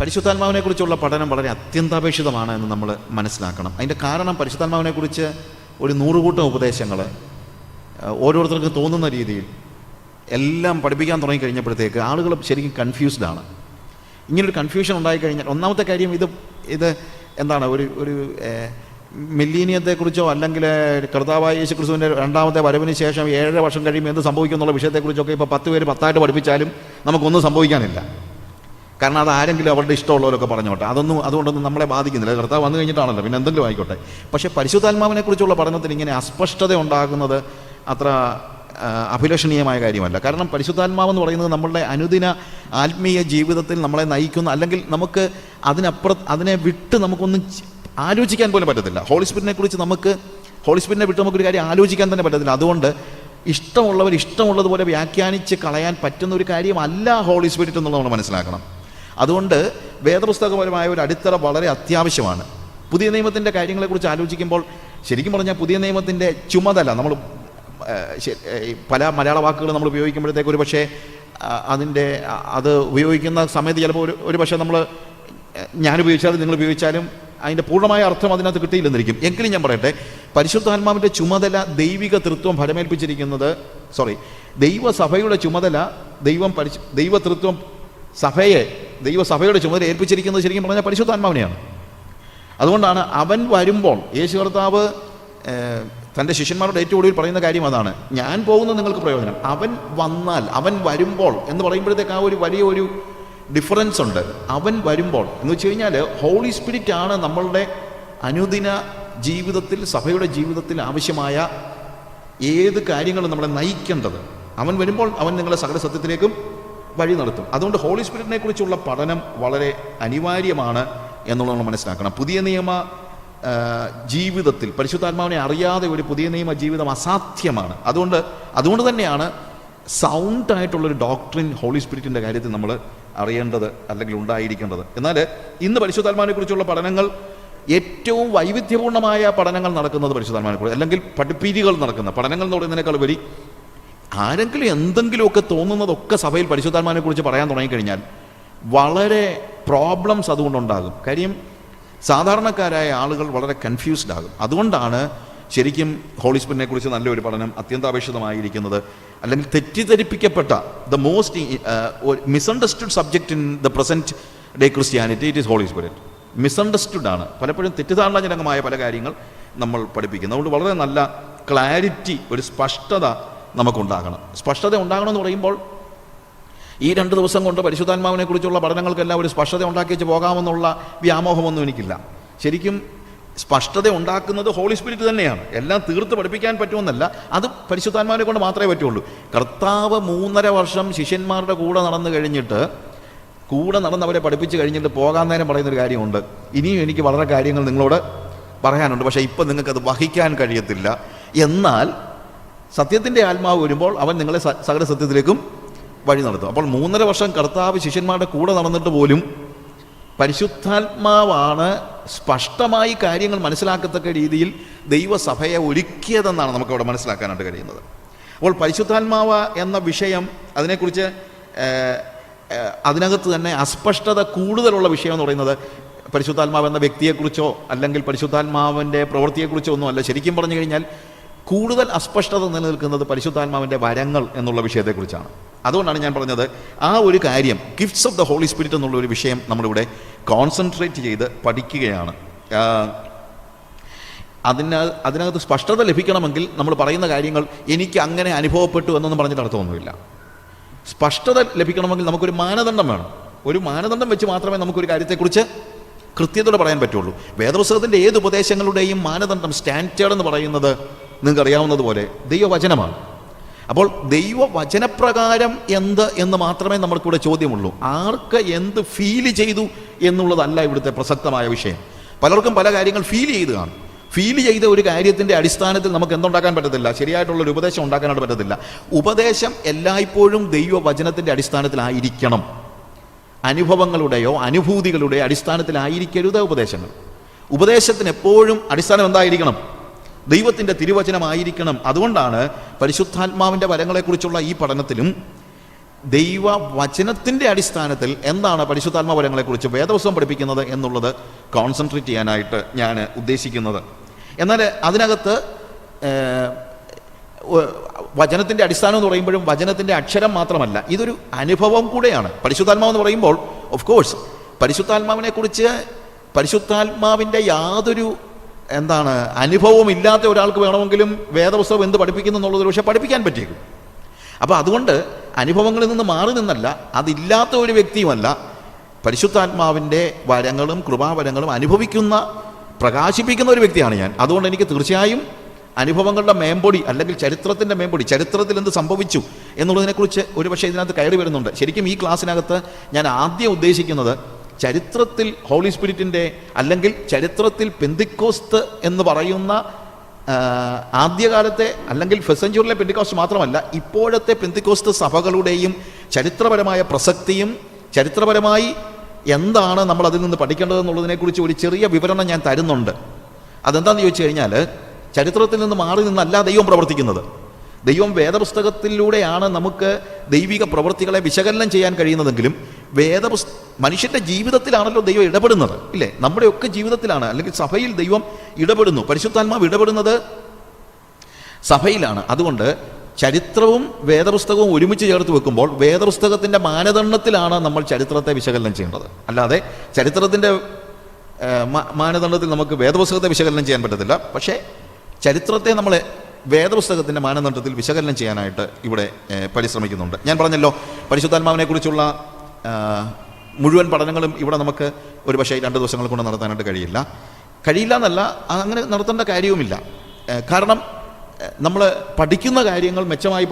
പരിശുദ്ധാത്മാവിനെക്കുറിച്ചുള്ള പഠനം വളരെ അത്യന്താപേക്ഷിതമാണ് എന്ന് നമ്മൾ മനസ്സിലാക്കണം. അതിൻ്റെ കാരണം പരിശുദ്ധാത്മാവിനെക്കുറിച്ച് ഒരു 100 കൂട്ടം ഉപദേശങ്ങൾ ഓരോരുത്തർക്കും തോന്നുന്ന രീതിയിൽ എല്ലാം പഠിപ്പിക്കാൻ തുടങ്ങിക്കഴിഞ്ഞപ്പോഴത്തേക്ക് ആളുകൾ ശരിക്കും കൺഫ്യൂസ്ഡ് ആണ്. ഇങ്ങനൊരു കൺഫ്യൂഷൻ ഉണ്ടായിക്കഴിഞ്ഞാൽ ഒന്നാമത്തെ കാര്യം ഇത് എന്താണ് ഒരു മില്ലീനിയത്തെക്കുറിച്ചോ അല്ലെങ്കിൽ കർത്താവായ യേശു ക്രിസ്തുവിൻ്റെ രണ്ടാമത്തെ വരവിന് ശേഷം 7 വർഷം കഴിയുമ്പോൾ എന്ത് സംഭവിക്കും എന്നുള്ള വിഷയത്തെക്കുറിച്ചൊക്കെ ഇപ്പോൾ 10 പേര് 10 ആയിട്ട് പഠിപ്പിച്ചാലും നമുക്കൊന്നും സംഭവിക്കാനില്ല. കാരണം അത് ആരെങ്കിലും അവരുടെ ഇഷ്ടമുള്ളവരൊക്കെ പറഞ്ഞോട്ടെ, അതുകൊണ്ടൊന്നും നമ്മളെ ബാധിക്കുന്നില്ല. കർത്താവ് വന്നു കഴിഞ്ഞിട്ടാണല്ലോ, പിന്നെ എന്തെങ്കിലും ആയിക്കോട്ടെ. പക്ഷേ പരിശുദ്ധാത്മാവിനെക്കുറിച്ചുള്ള പഠനത്തിൽ ഇങ്ങനെ അസ്പഷ്ടത ഉണ്ടാകുന്നത് അത്ര അഭിലഷണീയമായ കാര്യമല്ല. കാരണം പരിശുദ്ധാത്മാവെന്ന് പറയുന്നത് നമ്മളുടെ അനുദിന ആത്മീയ ജീവിതത്തിൽ നമ്മളെ നയിക്കുന്ന, അല്ലെങ്കിൽ നമുക്ക് അതിനെ വിട്ട് നമുക്കൊന്നും ആലോചിക്കാൻ പോലും പറ്റത്തില്ല. ഹോളി സ്പിരിറ്റിനെ വിട്ട് നമുക്കൊരു കാര്യം ആലോചിക്കാൻ തന്നെ പറ്റത്തില്ല. അതുകൊണ്ട് ഇഷ്ടമുള്ളവർ ഇഷ്ടമുള്ളതുപോലെ വ്യാഖ്യാനിച്ച് കളയാൻ പറ്റുന്ന ഒരു കാര്യമല്ല ഹോളി സ്പിരിറ്റ് എന്നുള്ളത് നമ്മൾ മനസ്സിലാക്കണം. അതുകൊണ്ട് വേദപുസ്തകപരമായ ഒരു അടിത്തറ വളരെ അത്യാവശ്യമാണ്. പുതിയ നിയമത്തിൻ്റെ കാര്യങ്ങളെക്കുറിച്ച് ആലോചിക്കുമ്പോൾ ശരിക്കും പറഞ്ഞാൽ പുതിയ നിയമത്തിൻ്റെ ചുമതല നമ്മൾ പല മലയാള വാക്കുകൾ നമ്മൾ ഉപയോഗിക്കുമ്പോഴത്തേക്ക് ഒരു പക്ഷേ അത് ഉപയോഗിക്കുന്ന സമയത്ത് ചിലപ്പോൾ ഒരു പക്ഷേ ഞാൻ ഉപയോഗിച്ചാലും നിങ്ങൾ ഉപയോഗിച്ചാലും അതിൻ്റെ പൂർണ്ണമായ അർത്ഥം അതിനകത്ത് കിട്ടിയില്ലെന്നിരിക്കും. എങ്കിലും ഞാൻ പറയട്ടെ, പരിശുദ്ധാത്മാവിൻ്റെ ചുമതല ദൈവിക തൃത്വം ഫലമേൽപ്പിച്ചിരിക്കുന്നത് ദൈവസഭയുടെ ചുമതല ദൈവതൃത്വം ദൈവസഭയുടെ ചുമതല ഏൽപ്പിച്ചിരിക്കുന്നത് ശരിക്കും പറഞ്ഞാൽ പരിശുദ്ധാത്മാവിനെയാണ്. അതുകൊണ്ടാണ് അവൻ വരുമ്പോൾ യേശു കർത്താവ് തൻ്റെ ശിഷ്യന്മാരുടെ ഏറ്റവും ഒടുവിൽ പറയുന്ന കാര്യം അതാണ്, ഞാൻ പോകുന്നത് നിങ്ങൾക്ക് പ്രയോജനം, അവൻ വന്നാൽ, അവൻ വരുമ്പോൾ എന്ന് പറയുമ്പോഴത്തേക്ക് ആ ഒരു വലിയൊരു ഡിഫറൻസ് ഉണ്ട്. അവൻ വരുമ്പോൾ എന്ന് വെച്ച് കഴിഞ്ഞാൽ ഹോളി സ്പിരിറ്റ് ആണ് നമ്മളുടെ അനുദിന ജീവിതത്തിൽ, സഭയുടെ ജീവിതത്തിൽ ആവശ്യമായ ഏത് കാര്യങ്ങളും നമ്മളെ നയിക്കേണ്ടത്. അവൻ വരുമ്പോൾ അവൻ നിങ്ങളെ സകല സത്യത്തിലേക്കും വഴി നടത്തും. അതുകൊണ്ട് ഹോളി സ്പിരിറ്റിനെ കുറിച്ചുള്ള പഠനം വളരെ അനിവാര്യമാണ് എന്നുള്ളത് നമ്മൾ മനസ്സിലാക്കണം. പുതിയ നിയമ ജീവിതത്തിൽ പരിശുദ്ധാത്മാവിനെ അറിയാതെ ഒരു പുതിയ നിയമ ജീവിതം അസാധ്യമാണ്. അതുകൊണ്ട് തന്നെയാണ് സൗണ്ടായിട്ടുള്ളൊരു ഡോക്ട്രിൻ ഹോളി സ്പിരിറ്റിൻ്റെ കാര്യത്തിൽ നമ്മൾ അറിയേണ്ടത് അല്ലെങ്കിൽ ഉണ്ടായിരിക്കേണ്ടത്. എന്നാൽ ഇന്ന് പരിശുദ്ധാത്മാവിനെ കുറിച്ചുള്ള പഠനങ്ങൾ ഏറ്റവും വൈവിധ്യപൂർണ്ണമായ പഠനങ്ങൾ നടക്കുന്നത് പരിശുദ്ധാത്മാവിനെക്കുറിച്ച്, അല്ലെങ്കിൽ പഠിപ്പീരികൾ നടക്കുന്ന പഠനങ്ങൾ എന്ന് പറയുന്നതിനേക്കാൾ ഉപരി ആരെങ്കിലും എന്തെങ്കിലുമൊക്കെ തോന്നുന്നതൊക്കെ സഭയിൽ പരിശുദ്ധാത്മാവിനെക്കുറിച്ച് പറയാൻ തുടങ്ങിക്കഴിഞ്ഞാൽ വളരെ പ്രോബ്ലംസ് അതുകൊണ്ടുണ്ടാകും. കാര്യം സാധാരണക്കാരായ ആളുകൾ വളരെ കൺഫ്യൂസ്ഡ് ആകും. അതുകൊണ്ടാണ് ശരിക്കും ഹോളി സ്പിരിറ്റിനെ കുറിച്ച് നല്ലൊരു പഠനം അത്യന്താപേക്ഷിതമായിരിക്കുന്നത്. അല്ലെങ്കിൽ തെറ്റിദ്ധരിപ്പിക്കപ്പെട്ട most misunderstood subject in the present day Christianity it is holy spirit. Misunderstood ആണ്, പലപ്പോഴും തെറ്റിദ്ധാരണജനകമായ പല കാര്യങ്ങൾ നമ്മൾ പഠിപ്പിക്കുന്നത്. അതുകൊണ്ട് വളരെ നല്ല ക്ലാരിറ്റി, ഒരു സ്പഷ്ടത നമുക്കുണ്ടാകണം. സ്പഷ്ടത ഉണ്ടാകണമെന്ന് പറയുമ്പോൾ ഈ 2 ദിവസം കൊണ്ട് പരിശുദ്ധാത്മാവിനെ കുറിച്ചുള്ള പഠനങ്ങൾക്കെല്ലാം ഒരു സ്പഷ്ടത ഉണ്ടാക്കി വെച്ച് പോകാമെന്നുള്ള വ്യാമോഹമൊന്നും എനിക്കില്ല. ശരിക്കും സ്പഷ്ടത ഉണ്ടാക്കുന്നത് ഹോളി സ്പിരിറ്റ് തന്നെയാണ്. എല്ലാം തീർത്ത് പഠിപ്പിക്കാൻ പറ്റുമെന്നല്ല, അത് പരിശുദ്ധാത്മാവിനെ കൊണ്ട് മാത്രമേ പറ്റുള്ളൂ. കർത്താവ് 3.5 വർഷം ശിഷ്യന്മാരുടെ കൂടെ നടന്നവരെ പഠിപ്പിച്ച് കഴിഞ്ഞിട്ട് പോകാൻ നേരം പറയുന്നൊരു കാര്യമുണ്ട്, ഇനിയും എനിക്ക് വളരെ കാര്യങ്ങൾ നിങ്ങളോട് പറയാനുണ്ട്, പക്ഷേ ഇപ്പം നിങ്ങൾക്കത് വഹിക്കാൻ കഴിയത്തില്ല. എന്നാൽ സത്യത്തിൻ്റെ ആത്മാവ് വരുമ്പോൾ അവൻ നിങ്ങളെ സകല സത്യത്തിലേക്കും വഴി നടത്തും. അപ്പോൾ 3.5 വർഷം കർത്താവ് ശിഷ്യന്മാരുടെ കൂടെ നടന്നിട്ട് പോലും പരിശുദ്ധാത്മാവാണ് സ്പഷ്ടമായി കാര്യങ്ങൾ മനസ്സിലാക്കത്തക്ക രീതിയിൽ ദൈവസഭയെ ഒരുക്കിയതെന്നാണ് നമുക്കവിടെ മനസ്സിലാക്കാനായിട്ട് കഴിയുന്നത്. അപ്പോൾ പരിശുദ്ധാത്മാവ് എന്ന വിഷയം, അതിനെക്കുറിച്ച് അതിനകത്ത് തന്നെ അസ്പഷ്ടത കൂടുതലുള്ള വിഷയം എന്ന് പറയുന്നത് പരിശുദ്ധാത്മാവ് എന്ന വ്യക്തിയെക്കുറിച്ചോ അല്ലെങ്കിൽ പരിശുദ്ധാത്മാവിൻ്റെ പ്രവൃത്തിയെക്കുറിച്ചോ ഒന്നുമല്ല. ശരിക്കും പറഞ്ഞു കഴിഞ്ഞാൽ കൂടുതൽ അസ്പഷ്ടത നിലനിൽക്കുന്നത് പരിശുദ്ധാത്മാവിൻ്റെ വരങ്ങൾ എന്നുള്ള വിഷയത്തെക്കുറിച്ചാണ്. അതുകൊണ്ടാണ് ഞാൻ പറഞ്ഞത് ആ ഒരു കാര്യം, gifts of the Holy Spirit എന്നുള്ളൊരു വിഷയം നമ്മളിവിടെ കോൺസെൻട്രേറ്റ് ചെയ്ത് പഠിക്കുകയാണ്. അതിനകത്ത് സ്പഷ്ടത ലഭിക്കണമെങ്കിൽ നമ്മൾ പറയുന്ന കാര്യങ്ങൾ എനിക്ക് അങ്ങനെ അനുഭവപ്പെട്ടു എന്നൊന്നും പറഞ്ഞിട്ട് അർത്ഥമൊന്നുമില്ല. സ്പഷ്ടത ലഭിക്കണമെങ്കിൽ നമുക്കൊരു മാനദണ്ഡം വേണം. ഒരു മാനദണ്ഡം വെച്ച് മാത്രമേ നമുക്കൊരു കാര്യത്തെക്കുറിച്ച് കൃത്യതയോടെ പറയാൻ പറ്റുള്ളൂ. വേദപുസ്തകത്തിൻ്റെ ഏത് ഉപദേശങ്ങളുടെയും മാനദണ്ഡം, സ്റ്റാൻഡേർഡ് എന്ന് പറയുന്നത് നിങ്ങൾക്ക് അറിയാവുന്നതുപോലെ ദൈവവചനമാണ്. അപ്പോൾ ദൈവവചനപ്രകാരം എന്ത് എന്ന് മാത്രമേ നമ്മൾക്കിവിടെ ചോദ്യമുള്ളൂ. ആർക്ക് എന്ത് ഫീൽ ചെയ്തു എന്നുള്ളതല്ല ഇവിടുത്തെ പ്രസക്തമായ വിഷയം. പലർക്കും പല കാര്യങ്ങൾ ഫീൽ ചെയ്ത് കാണും. ഫീൽ ചെയ്ത ഒരു കാര്യത്തിൻ്റെ അടിസ്ഥാനത്തിൽ നമുക്ക് എന്തുണ്ടാക്കാൻ പറ്റത്തില്ല, ശരിയായിട്ടുള്ളൊരു ഉപദേശം ഉണ്ടാക്കാനായിട്ട് പറ്റത്തില്ല. ഉപദേശം എല്ലായ്പ്പോഴും ദൈവവചനത്തിൻ്റെ അടിസ്ഥാനത്തിലായിരിക്കണം. അനുഭവങ്ങളുടെയോ അനുഭൂതികളുടെയോ അടിസ്ഥാനത്തിലായിരിക്കരുത് ഉപദേശങ്ങൾ. ഉപദേശത്തിന് എപ്പോഴും അടിസ്ഥാനം എന്തായിരിക്കണം? ദൈവത്തിൻ്റെ തിരുവചനമായിരിക്കണം. അതുകൊണ്ടാണ് പരിശുദ്ധാത്മാവിൻ്റെ വരങ്ങളെക്കുറിച്ചുള്ള ഈ പഠനത്തിലും ദൈവവചനത്തിൻ്റെ അടിസ്ഥാനത്തിൽ എന്താണ് പരിശുദ്ധാത്മ വരങ്ങളെക്കുറിച്ച് വേദപുസ്തകം പഠിപ്പിക്കുന്നത് എന്നുള്ളത് കോൺസെൻട്രേറ്റ് ചെയ്യാനായിട്ട് ഞാൻ ഉദ്ദേശിക്കുന്നത്. എന്നാൽ അതിനകത്ത് വചനത്തിൻ്റെ അടിസ്ഥാനം എന്ന് പറയുമ്പോഴും വചനത്തിൻ്റെ അക്ഷരം മാത്രമല്ല, ഇതൊരു അനുഭവം കൂടെയാണ്. പരിശുദ്ധാത്മാവെന്ന് പറയുമ്പോൾ ഓഫ് കോഴ്സ് പരിശുദ്ധാത്മാവിനെക്കുറിച്ച് പരിശുദ്ധാത്മാവിൻ്റെ യാതൊരു അനുഭവവും ഇല്ലാത്ത ഒരാൾക്ക് വേണമെങ്കിലും വേദപുസ്തകം എന്ത് പഠിപ്പിക്കുന്നു എന്നുള്ളത് പക്ഷേ പഠിപ്പിക്കാൻ പറ്റിയേക്കും. അപ്പോൾ അതുകൊണ്ട് അനുഭവങ്ങളിൽ നിന്ന് മാറി നിന്നല്ല, അതില്ലാത്ത ഒരു വ്യക്തിയുമല്ല പരിശുദ്ധാത്മാവിൻ്റെ വരങ്ങളും കൃപാവരങ്ങളും പ്രകാശിപ്പിക്കുന്ന ഒരു വ്യക്തിയാണ് ഞാൻ. അതുകൊണ്ട് എനിക്ക് തീർച്ചയായും അനുഭവങ്ങളുടെ മേമ്പൊടി അല്ലെങ്കിൽ ചരിത്രത്തിൻ്റെ മേമ്പൊടി, ചരിത്രത്തിൽ എന്ത് സംഭവിച്ചു എന്നുള്ളതിനെക്കുറിച്ച് ഒരുപക്ഷെ ഇതിനകത്ത് കയറി വരുന്നുണ്ട്. ശരിക്കും ഈ ക്ലാസ്സിനകത്ത് ഞാൻ ആദ്യം ഉദ്ദേശിക്കുന്നത് ചരിത്രത്തിൽ ഹോളി സ്പിരിറ്റിൻ്റെ അല്ലെങ്കിൽ ചരിത്രത്തിൽ പെന്തിക്കോസ്ത് എന്ന് പറയുന്ന ആദ്യകാലത്തെ അല്ലെങ്കിൽ ഫസ്റ്റ് സെഞ്ചുറിയിലെ പെന്തിക്കോസ്റ്റ് മാത്രമല്ല, ഇപ്പോഴത്തെ പെന്തിക്കോസ്ത് സഭകളുടെയും ചരിത്രപരമായ പ്രസക്തിയും ചരിത്രപരമായി എന്താണ് നമ്മൾ അതിൽ നിന്ന് പഠിക്കേണ്ടതെന്നുള്ളതിനെക്കുറിച്ച് ഒരു ചെറിയ വിവരണം ഞാൻ തരുന്നുണ്ട്. അതെന്താണെന്ന് ചോദിച്ചു കഴിഞ്ഞാൽ, ചരിത്രത്തിൽ നിന്ന് മാറി നിന്നല്ല ദൈവം പ്രവർത്തിക്കുന്നത്. ദൈവം വേദപുസ്തകത്തിലൂടെയാണ് നമുക്ക് ദൈവിക പ്രവൃത്തികളെ വിശകലനം ചെയ്യാൻ കഴിയുന്നതെങ്കിലും മനുഷ്യൻ്റെ ജീവിതത്തിലാണല്ലോ ദൈവം ഇടപെടുന്നത്, ഇല്ലേ? നമ്മുടെയൊക്കെ ജീവിതത്തിലാണ്, അല്ലെങ്കിൽ സഭയിൽ ദൈവം ഇടപെടുന്നു. പരിശുദ്ധാത്മാവ് ഇടപെടുന്നത് സഭയിലാണ്. അതുകൊണ്ട് ചരിത്രവും വേദപുസ്തകവും ഒരുമിച്ച് ചേർത്ത് വെക്കുമ്പോൾ വേദപുസ്തകത്തിൻ്റെ മാനദണ്ഡത്തിലാണ് നമ്മൾ ചരിത്രത്തെ വിശകലനം ചെയ്യേണ്ടത്. അല്ലാതെ ചരിത്രത്തിൻ്റെ മാനദണ്ഡത്തിൽ നമുക്ക് വേദപുസ്തകത്തെ വിശകലനം ചെയ്യാൻ പറ്റത്തില്ല. പക്ഷേ ചരിത്രത്തെ നമ്മൾ വേദപുസ്തകത്തിൻ്റെ മാനദണ്ഡത്തിൽ വിശകലനം ചെയ്യാനായിട്ട് ഇവിടെ പരിശ്രമിക്കുന്നുണ്ട്. ഞാൻ പറഞ്ഞല്ലോ, പരിശുദ്ധാത്മാവിനെക്കുറിച്ചുള്ള മുഴുവൻ പഠനങ്ങളും ഇവിടെ നമുക്ക് ഒരു പക്ഷേ 2 ദിവസങ്ങൾ കൊണ്ട് നടത്താനായിട്ട് കഴിയില്ല എന്നല്ല, അങ്ങനെ നടത്തേണ്ട കാര്യവുമില്ല. കാരണം നമ്മൾ പഠിക്കുന്ന കാര്യങ്ങൾ മെച്ചമായി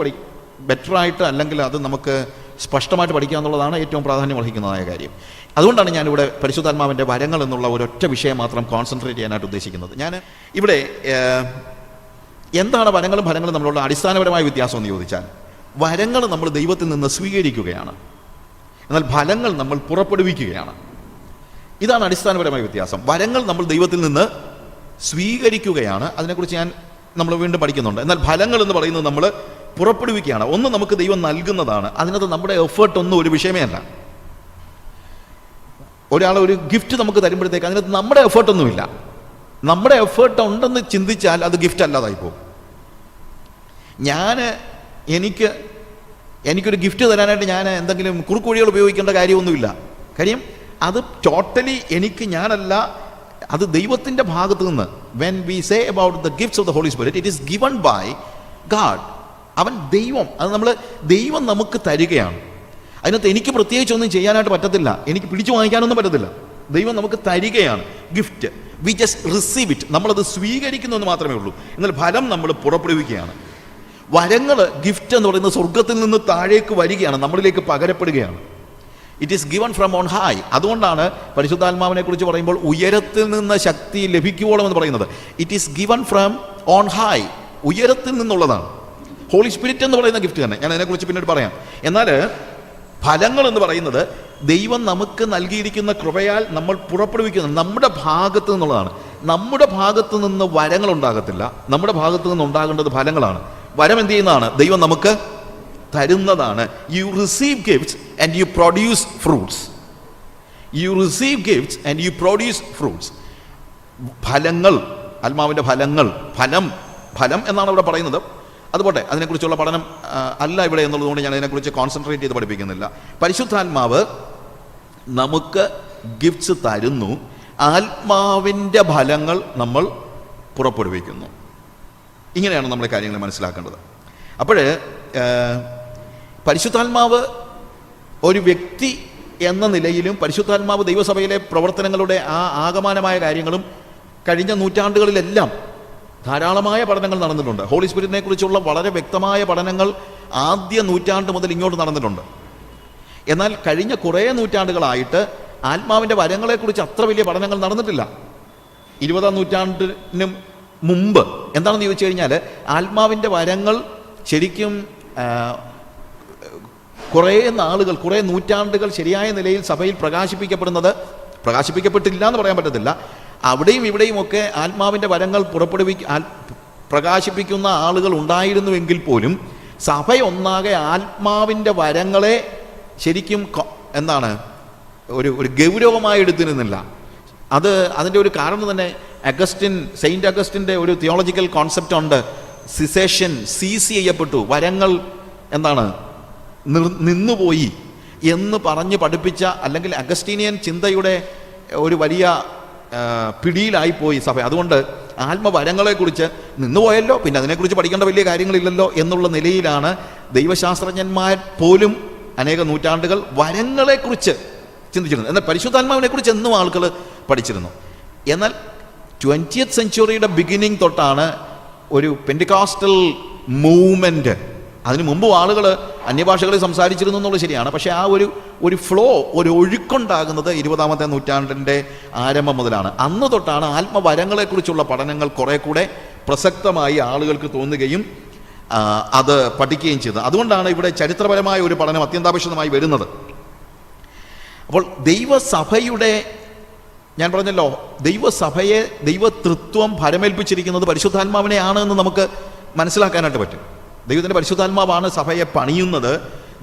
ബെറ്ററായിട്ട്, അല്ലെങ്കിൽ അത് നമുക്ക് സ്പഷ്ടമായിട്ട് പഠിക്കുക എന്നുള്ളതാണ് ഏറ്റവും പ്രാധാന്യം അർഹിക്കുന്നതായ കാര്യം. അതുകൊണ്ടാണ് ഞാനിവിടെ പരിശുദ്ധാത്മാവിൻ്റെ വരങ്ങൾ എന്നുള്ള ഒരൊറ്റ വിഷയം മാത്രം കോൺസെൻട്രേറ്റ് ചെയ്യാനായിട്ട് ഉദ്ദേശിക്കുന്നത്. ഞാൻ ഇവിടെ എന്താണ് വരങ്ങളും ഫലങ്ങളും നമ്മളുള്ള അടിസ്ഥാനപരമായ വ്യത്യാസം എന്ന് ചോദിച്ചാൽ, വരങ്ങൾ നമ്മൾ ദൈവത്തിൽ നിന്ന് സ്വീകരിക്കുകയാണ്, എന്നാൽ ഫലങ്ങൾ നമ്മൾ പുറപ്പെടുവിക്കുകയാണ്. ഇതാണ് അടിസ്ഥാനപരമായ വ്യത്യാസം. വരങ്ങൾ നമ്മൾ ദൈവത്തിൽ നിന്ന് സ്വീകരിക്കുകയാണ്, അതിനെക്കുറിച്ച് നമ്മൾ വീണ്ടും പഠിക്കുന്നുണ്ട്. എന്നാൽ ഫലങ്ങൾ എന്ന് പറയുന്നത് നമ്മൾ പുറപ്പെടുവിക്കുകയാണ്. ഒന്ന് നമുക്ക് ദൈവം നൽകുന്നതാണ്, അതിനകത്ത് നമ്മുടെ എഫേർട്ട് ഒന്നും ഒരു വിഷയമേ അല്ല. ഒരാൾ ഒരു ഗിഫ്റ്റ് നമുക്ക് തരുമ്പോഴത്തേക്ക് അതിനകത്ത് നമ്മുടെ എഫേർട്ടൊന്നുമില്ല. നമ്മുടെ എഫേർട്ട് ഉണ്ടെന്ന് ചിന്തിച്ചാൽ അത് ഗിഫ്റ്റ് അല്ലാതായി പോകും. എനിക്കൊരു ഗിഫ്റ്റ് തരാനായിട്ട് ഞാൻ എന്തെങ്കിലും കുറുക്കുവഴികൾ ഉപയോഗിക്കേണ്ട കാര്യമൊന്നുമില്ല. കാര്യം അത് ടോട്ടലി ഞാനല്ല, അത് ദൈവത്തിൻ്റെ ഭാഗത്ത് നിന്ന്. When we say about the gifts of the Holy Spirit, it is given by God. ദൈവം നമുക്ക് തരികയാണ്. അതിനകത്ത് എനിക്ക് പ്രത്യേകിച്ചൊന്നും ചെയ്യാനായിട്ട് പറ്റത്തില്ല, എനിക്ക് പിടിച്ചു വാങ്ങിക്കാനൊന്നും പറ്റത്തില്ല. ദൈവം നമുക്ക് തരികയാണ് gift. We just receive it. നമ്മളത് സ്വീകരിക്കുന്നു എന്ന് മാത്രമേ ഉള്ളൂ. എന്നാൽ ഫലം നമ്മൾ പുറപ്പെടുവിക്കുകയാണ്. വരങ്ങൾ, ഗിഫ്റ്റ് എന്ന് പറയുന്നത് സ്വർഗത്തിൽ നിന്ന് താഴേക്ക് വരികയാണ്, നമ്മളിലേക്ക് പകരപ്പെടുകയാണ്. It is given from on high. അതുകൊണ്ടാണ് പരിശുദ്ധാത്മാവിനെ കുറിച്ച് പറയുമ്പോൾ ഉയരത്തിൽ നിന്ന് ശക്തി ലഭിക്കുവോളം എന്ന് പറയുന്നത്. It is given from on high, ഉയരത്തിൽ നിന്നുള്ളതാണ്. ഹോളി സ്പിരിറ്റ് എന്ന് പറയുന്ന ഗിഫ്റ്റ് തന്നെ, ഞാൻ അതിനെക്കുറിച്ച് പിന്നീട് പറയാം. എന്നാൽ ഫലങ്ങൾ എന്ന് പറയുന്നത് ദൈവം നമുക്ക് നൽകിയിരിക്കുന്ന കൃപയാൽ നമ്മൾ പുറപ്പെടുവിക്കുന്നത് നമ്മുടെ ഭാഗത്ത് നിന്നുള്ളതാണ്. നമ്മുടെ ഭാഗത്ത് നിന്ന് വരങ്ങൾ ഉണ്ടാകത്തില്ല, നമ്മുടെ ഭാഗത്ത് നിന്ന് ഉണ്ടാകേണ്ടത് ഫലങ്ങളാണ്. വരം എന്ത് ചെയ്യുന്നതാണ്? ദൈവം നമുക്ക് തരുന്നതാണ്. U receive gifts and you produce fruits. U receive gifts and you produce fruits. ഫലങ്ങൾ, ആത്മാവിൻ്റെ ഫലങ്ങൾ, ഫലം എന്നാണ് ഇവിടെ പറയുന്നത്. അതുപോട്ടെ, അതിനെക്കുറിച്ചുള്ള പഠനം അല്ല ഇവിടെ എന്നുള്ളതുകൊണ്ട് ഞാൻ അതിനെക്കുറിച്ച് കോൺസെൻട്രേറ്റ് ചെയ്ത് പഠിപ്പിക്കുന്നില്ല. പരിശുദ്ധാത്മാവ് നമുക്ക് ഗിഫ്റ്റ്സ് തരുന്നു, ആത്മാവിൻ്റെ ഫലങ്ങൾ നമ്മൾ പുറപ്പെടുവിക്കുന്നു. ഇങ്ങനെയാണ് നമ്മൾ കാര്യങ്ങൾ മനസ്സിലാക്കേണ്ടത്. അപ്പോൾ പരിശുദ്ധാത്മാവ് ഒരു വ്യക്തി എന്ന നിലയിലും പരിശുദ്ധാത്മാവ് ദൈവസഭയിലെ പ്രവർത്തനങ്ങളുടെ ആകമാനമായ കാര്യങ്ങളും കഴിഞ്ഞ നൂറ്റാണ്ടുകളിലെല്ലാം ധാരാളമായ പഠനങ്ങൾ നടന്നിട്ടുണ്ട്. ഹോളി സ്പിരിറ്റിനെ കുറിച്ചുള്ള വളരെ വ്യക്തമായ പഠനങ്ങൾ ആദ്യ നൂറ്റാണ്ട് മുതൽ ഇങ്ങോട്ട് നടന്നിട്ടുണ്ട്. എന്നാൽ കഴിഞ്ഞ കുറേ നൂറ്റാണ്ടുകളായിട്ട് ആത്മാവിൻ്റെ വരങ്ങളെക്കുറിച്ച് അത്ര വലിയ പഠനങ്ങൾ നടന്നിട്ടില്ല. 20-ാം നൂറ്റാണ്ടിന് മുമ്പ് എന്താണെന്ന് ചോദിച്ചു കഴിഞ്ഞാൽ, ആത്മാവിൻ്റെ വരങ്ങൾ ശരിക്കും കുറേ നൂറ്റാണ്ടുകൾ ശരിയായ നിലയിൽ സഭയിൽ പ്രകാശിപ്പിക്കപ്പെട്ടില്ല എന്ന് പറയാൻ പറ്റത്തില്ല. അവിടെയും ഇവിടെയും ഒക്കെ ആത്മാവിൻ്റെ വരങ്ങൾ പ്രകാശിപ്പിക്കുന്ന ആളുകൾ ഉണ്ടായിരുന്നുവെങ്കിൽ പോലും സഭയൊന്നാകെ ആത്മാവിൻ്റെ വരങ്ങളെ ശരിക്കും എന്താണ് ഒരു ഗൗരവമായി എടുത്തിരുന്നില്ല. അതിൻ്റെ ഒരു കാരണം തന്നെ സെയിൻറ്റ് അഗസ്റ്റിൻ്റെ ഒരു തിയോളജിക്കൽ കോൺസെപ്റ്റ് ഉണ്ട്. സിസേഷൻ സീസ് ചെയ്യപ്പെട്ടു, വരങ്ങൾ എന്താണ് നിന്നുപോയി എന്ന് പറഞ്ഞ് പഠിപ്പിച്ച, അല്ലെങ്കിൽ അഗസ്റ്റീനിയൻ ചിന്തയുടെ ഒരു വലിയ പിടിയിലായിപ്പോയി സഭ. അതുകൊണ്ട് ആത്മവരങ്ങളെക്കുറിച്ച് നിന്നുപോയല്ലോ, പിന്നെ അതിനെക്കുറിച്ച് പഠിക്കേണ്ട വലിയ കാര്യങ്ങളില്ലല്ലോ എന്നുള്ള നിലയിലാണ് ദൈവശാസ്ത്രജ്ഞന്മാർ പോലും അനേക നൂറ്റാണ്ടുകൾ വരങ്ങളെക്കുറിച്ച് ചിന്തിച്ചിരുന്നു. എന്നാൽ പരിശുദ്ധാത്മാവിനെക്കുറിച്ച് എന്നും ആളുകൾ പഠിച്ചിരുന്നു. എന്നാൽ 20th സെഞ്ച്വറിയുടെ ബിഗിനിങ് തൊട്ടാണ് ഒരു പെന്റിക്കോസ്റ്റൽ മൂവ്മെൻറ്റ്. അതിനു മുമ്പും ആളുകൾ അന്യഭാഷകളിൽ സംസാരിച്ചിരുന്നു എന്നുള്ളത് ശരിയാണ്. പക്ഷേ ആ ഒരു ഫ്ലോ, ഒരു ഒഴുക്കുണ്ടാകുന്നത് 20ാമത്തെ നൂറ്റാണ്ടിൻ്റെ ആരംഭം മുതലാണ്. അന്ന് തൊട്ടാണ് ആത്മവരങ്ങളെക്കുറിച്ചുള്ള പഠനങ്ങൾ കുറെ കൂടെ പ്രസക്തമായി ആളുകൾക്ക് തോന്നുകയും അത് പഠിക്കുകയും ചെയ്തത്. അതുകൊണ്ടാണ് ഇവിടെ ചരിത്രപരമായ ഒരു പഠനം അത്യന്താപേക്ഷിതമായി വരുന്നത്. അപ്പോൾ ദൈവസഭയുടെ, ഞാൻ പറഞ്ഞല്ലോ, ദൈവസഭയെ ദൈവതൃത്വം ഭരമേൽപ്പിച്ചിരിക്കുന്നത് പരിശുദ്ധാത്മാവിനെയാണ് എന്ന് നമുക്ക് മനസ്സിലാക്കാനായിട്ട് പറ്റും. ദൈവത്തിൻ്റെ പരിശുദ്ധാത്മാവാണ് സഭയെ പണിയുന്നത്,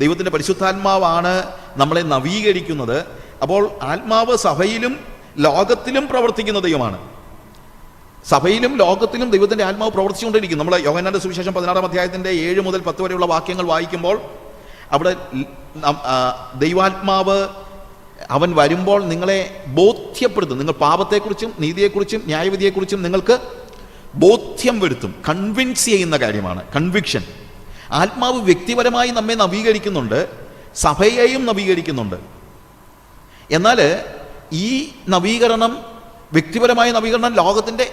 ദൈവത്തിൻ്റെ പരിശുദ്ധാത്മാവാണ് നമ്മളെ നവീകരിക്കുന്നത്. അപ്പോൾ ആത്മാവ് സഭയിലും ലോകത്തിലും പ്രവർത്തിക്കുന്ന ദൈവമാണ്. സഭയിലും ലോകത്തിലും ദൈവത്തിൻ്റെ ആത്മാവ് പ്രവർത്തിച്ചുകൊണ്ടിരിക്കും. നമ്മൾ യോഹന്നാന്റെ സുവിശേഷം 16-ാം അധ്യായത്തിൻ്റെ 7 മുതൽ 10 വരെയുള്ള വാക്യങ്ങൾ വായിക്കുമ്പോൾ അവിടെ ദൈവാത്മാവ് അവൻ വരുമ്പോൾ നിങ്ങളെ ബോധ്യപ്പെടുത്തും. നിങ്ങൾ പാപത്തെക്കുറിച്ചും നീതിയെക്കുറിച്ചും ന്യായവിധിയെക്കുറിച്ചും നിങ്ങൾക്ക് ബോധ്യം വരുത്തും. കൺവിൻസ് ചെയ്യുന്ന കാര്യമാണ് കൺവിക്ഷൻ. ആത്മാവ് വ്യക്തിപരമായി നമ്മെ നവീകരിക്കുന്നുണ്ട്, സഭയെയും നവീകരിക്കുന്നുണ്ട്. എന്നാൽ ഈ നവീകരണം, വ്യക്തിപരമായ നവീകരണം ലോകത്തിൻ്റെ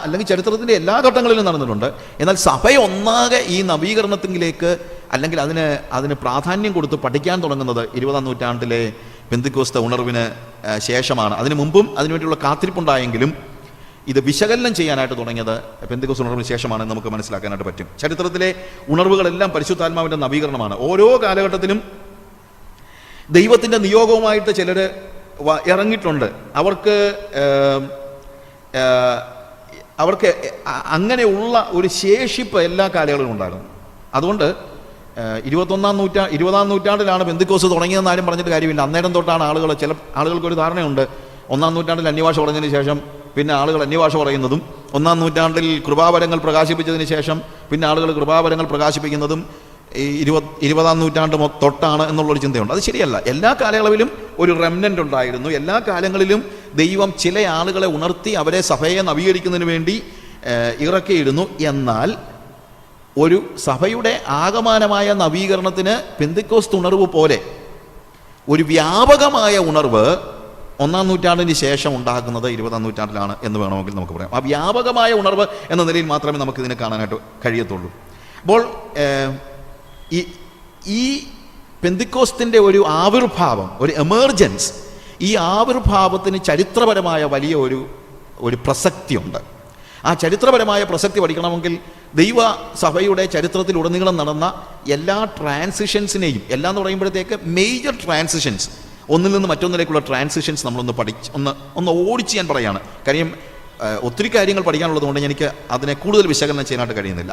അല്ലെങ്കിൽ ചരിത്രത്തിൻ്റെ എല്ലാ ഘട്ടങ്ങളിലും നടന്നിട്ടുണ്ട്. എന്നാൽ സഭയൊന്നാകെ ഈ നവീകരണത്തിലേക്ക്, അല്ലെങ്കിൽ അതിന് പ്രാധാന്യം കൊടുത്ത് പഠിക്കാൻ തുടങ്ങുന്നത് 20ാം നൂറ്റാണ്ടിലെ പെന്തിക്കോസ്ത ഉണർവിന് ശേഷമാണ്. അതിനു മുമ്പും അതിനുവേണ്ടിയുള്ള കാത്തിരിപ്പുണ്ടായെങ്കിലും ഇത് വിശകലനം ചെയ്യാനായിട്ട് തുടങ്ങിയത് പെന്തിക്കോസ്ത ഉണർവിന് ശേഷമാണെന്ന് നമുക്ക് മനസ്സിലാക്കാനായിട്ട് പറ്റും. ചരിത്രത്തിലെ ഉണർവുകളെല്ലാം പരിശുദ്ധാത്മാവിൻ്റെ നവീകരണമാണ്. ഓരോ കാലഘട്ടത്തിലും ദൈവത്തിൻ്റെ നിയോഗവുമായിട്ട് ചിലർ ഇറങ്ങിയിട്ടുണ്ട്. അവർക്ക് അങ്ങനെയുള്ള ഒരു ശേഷിപ്പ് എല്ലാ കാലങ്ങളിലും ഉണ്ടായിരുന്നു. അതുകൊണ്ട് 20ാം നൂറ്റാണ്ടിലാണ് പെന്തിക്കോസ്ത് തുടങ്ങിയതെന്ന് ആരും പറഞ്ഞിട്ട് കാര്യമില്ല. അന്നേരം തൊട്ടാണ് ചില ആളുകൾക്കൊരു ധാരണയുണ്ട്, 1ാം നൂറ്റാണ്ടിൽ അന്യഭാഷ പറഞ്ഞതിന് ശേഷം പിന്നെ ആളുകൾ അന്യഭാഷ പറയുന്നതും, 1ാം നൂറ്റാണ്ടിൽ കൃപാവരങ്ങൾ പ്രകാശിപ്പിച്ചതിന് ശേഷം പിന്നെ ആളുകൾ കൃപാവരങ്ങൾ പ്രകാശിപ്പിക്കുന്നതും 20ാം നൂറ്റാണ്ട് തൊട്ടാണ് എന്നുള്ളൊരു ചിന്തയുണ്ട്. അത് ശരിയല്ല. എല്ലാ കാലയളവിലും ഒരു റെമനൻ്റ് ഉണ്ടായിരുന്നു. എല്ലാ കാലങ്ങളിലും ദൈവം ചില ആളുകളെ ഉണർത്തി അവരെ സഭയെ നവീകരിക്കുന്നതിന് വേണ്ടി ഇറക്കിയിരുന്നു. എന്നാൽ ഒരു സഭയുടെ ആകമാനമായ നവീകരണത്തിന് പെന്തിക്കോസ്ത് ഉണർവ് പോലെ ഒരു വ്യാപകമായ ഉണർവ് 1ാം നൂറ്റാണ്ടിന് ശേഷം ഉണ്ടാകുന്നത് 20ാം നൂറ്റാണ്ടിലാണ് എന്ന് വേണമെങ്കിൽ നമുക്ക് പറയാം. ആ വ്യാപകമായ ഉണർവ് എന്ന നിലയിൽ മാത്രമേ നമുക്കിതിനെ കാണാനായിട്ട് കഴിയത്തുള്ളൂ. അപ്പോൾ ഈ പെന്തിക്കോസ്തിൻ്റെ ഒരു ആവിർഭാവം, ഒരു എമർജൻസ്, ഈ ആവിർഭാവത്തിന് ചരിത്രപരമായ വലിയ ഒരു പ്രസക്തിയുണ്ട്. ആ ചരിത്രപരമായ പ്രസക്തി പഠിക്കണമെങ്കിൽ ദൈവസഭയുടെ ചരിത്രത്തിലുടനീളം നടന്ന എല്ലാ ട്രാൻസിഷൻസിനെയും, എല്ലാം എന്ന് പറയുമ്പോഴത്തേക്ക് മേജർ ട്രാൻസിഷൻസ്, ഒന്നിൽ നിന്ന് മറ്റൊന്നിലേക്കുള്ള ട്രാൻസിഷൻസ് നമ്മളൊന്ന് ഒന്ന് ഓടിച്ച് ഞാൻ പറയുകയാണ്. കാര്യം ഒത്തിരി കാര്യങ്ങൾ പഠിക്കാനുള്ളത് കൊണ്ട് എനിക്ക് അതിനെ കൂടുതൽ വിശകലനം ചെയ്യാനായിട്ട് കഴിയുന്നില്ല.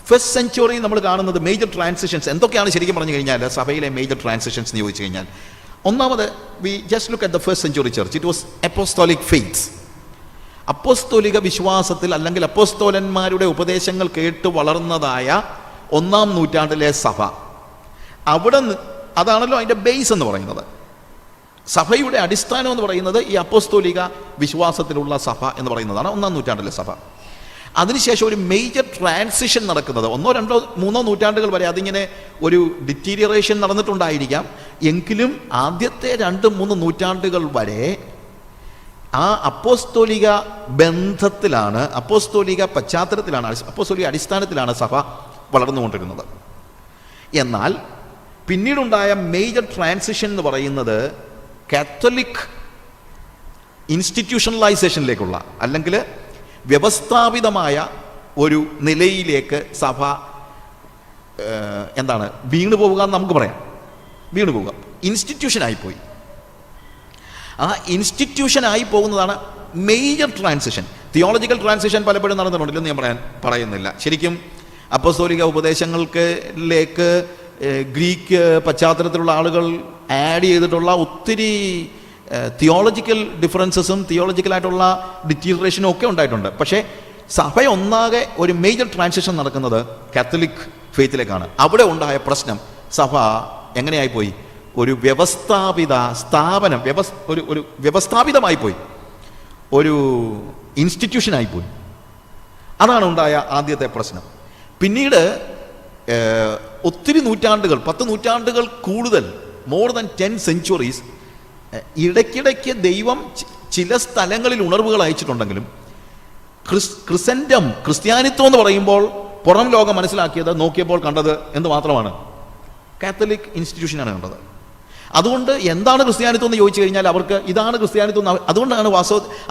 ഫസ്റ്റ് സെഞ്ച്വറി നമ്മൾ കാണുന്നത് മേജർ ട്രാൻസിഷൻസ് എന്തൊക്കെയാണ് ശരിക്കും പറഞ്ഞു കഴിഞ്ഞാൽ സഭയിലെ മേജർ ട്രാൻസിഷൻസ് എന്ന് ചോദിച്ചു കഴിഞ്ഞാൽ, ഒന്നാമത് we just look at the first century church. It was apostolic faith. അപ്പോസ്തോലിക വിശ്വാസത്തിൽ അല്ലെങ്കിൽ അപ്പോസ്തോലന്മാരുടെ ഉപദേശങ്ങൾ കേട്ട് വളർന്നതായ 1ാം നൂറ്റാണ്ടിലെ സഭ, അതാണല്ലോ അതിൻ്റെ ബേസ് എന്ന് പറയുന്നത്. സഭയുടെ അടിസ്ഥാനം എന്ന് പറയുന്നത് ഈ അപ്പോസ്തോലിക വിശ്വാസത്തിലുള്ള സഭ എന്ന് പറയുന്നതാണ് 1ാം നൂറ്റാണ്ടിലെ സഭ. അതിനുശേഷം ഒരു മേജർ ട്രാൻസിഷൻ നടക്കുന്നത് 1, 2, 3 നൂറ്റാണ്ടുകൾ വരെ അതിങ്ങനെ ഒരു ഡിറ്റീരിയറേഷൻ നടന്നിട്ടുണ്ടായിരിക്കാം. എങ്കിലും ആദ്യത്തെ 2, 3 നൂറ്റാണ്ടുകൾ വരെ ആ അപ്പോസ്തോലിക ബന്ധത്തിലാണ്, അപ്പോസ്തോലിക പശ്ചാത്തലത്തിലാണ്, അപ്പോസ്തോലിക അടിസ്ഥാനത്തിലാണ് സഭ വളർന്നുകൊണ്ടിരുന്നത്. എന്നാൽ പിന്നീടുണ്ടായ മേജർ ട്രാൻസിഷൻ എന്ന് പറയുന്നത് കാത്തലിക് ഇൻസ്റ്റിറ്റ്യൂഷണലൈസേഷനിലേക്കുള്ള, അല്ലെങ്കിൽ വ്യവസ്ഥാപിതമായ ഒരു നിലയിലേക്ക് സഭ വീണുപോവുക എന്ന് നമുക്ക് പറയാം. വീണുപോവുക, ഇൻസ്റ്റിറ്റ്യൂഷനായിപ്പോയി. ആ ഇൻസ്റ്റിറ്റ്യൂഷനായി പോകുന്നതാണ് മേജർ ട്രാൻസിഷൻ. തിയോളജിക്കൽ ട്രാൻസിഷൻ പലപ്പോഴും നടന്നിട്ടുണ്ടില്ലെന്ന് ഞാൻ പറയുന്നില്ല. ശരിക്കും അപ്പസ്തോലിക ഉപദേശങ്ങളിലേക്ക് ഗ്രീക്ക് പശ്ചാത്തലത്തിലുള്ള ആളുകൾ ആഡ് ചെയ്തിട്ടുള്ള ഒത്തിരി തിയോളജിക്കൽ ഡിഫറൻസസും തിയോളജിക്കലായിട്ടുള്ള ഡിറ്റീറിയേഷനും ഒക്കെ ഉണ്ടായിട്ടുണ്ട്. പക്ഷേ സഭ ഒന്നാകെ ഒരു മേജർ ട്രാൻസിഷൻ നടക്കുന്നത് കാത്തലിക് ഫെയ്ത്തിലേക്കാണ്. അവിടെ ഉണ്ടായ പ്രശ്നം സഭ എങ്ങനെയായിപ്പോയി? ഒരു വ്യവസ്ഥാപിത സ്ഥാപനം, ഒരു വ്യവസ്ഥാപിതമായി പോയി, ഒരു ഇൻസ്റ്റിറ്റ്യൂഷനായിപ്പോയി. അതാണ് ഉണ്ടായ ആദ്യത്തെ പ്രശ്നം. പിന്നീട് ഒത്തിരി നൂറ്റാണ്ടുകൾ, 10 നൂറ്റാണ്ടുകൾ കൂടുതൽ, മോർ ദാൻ 10 centuries, ഇടയ്ക്കിടയ്ക്ക് ദൈവം ചില സ്ഥലങ്ങളിൽ ഉണർവുകൾ അയച്ചിട്ടുണ്ടെങ്കിലും ക്രിസ്ത്യാനിത്വം എന്ന് പറയുമ്പോൾ പുറം ലോകം മനസ്സിലാക്കിയത്, നോക്കിയപ്പോൾ കണ്ടത് എന്ത് മാത്രമാണ്? കാത്തലിക് ഇൻസ്റ്റിറ്റ്യൂഷനാണ് കണ്ടത്. അതുകൊണ്ട് എന്താണ് ക്രിസ്ത്യാനിത്വം എന്ന് ചോദിച്ചു കഴിഞ്ഞാൽ അവർക്ക് ഇതാണ് ക്രിസ്ത്യാനിത്വം. അതുകൊണ്ടാണ്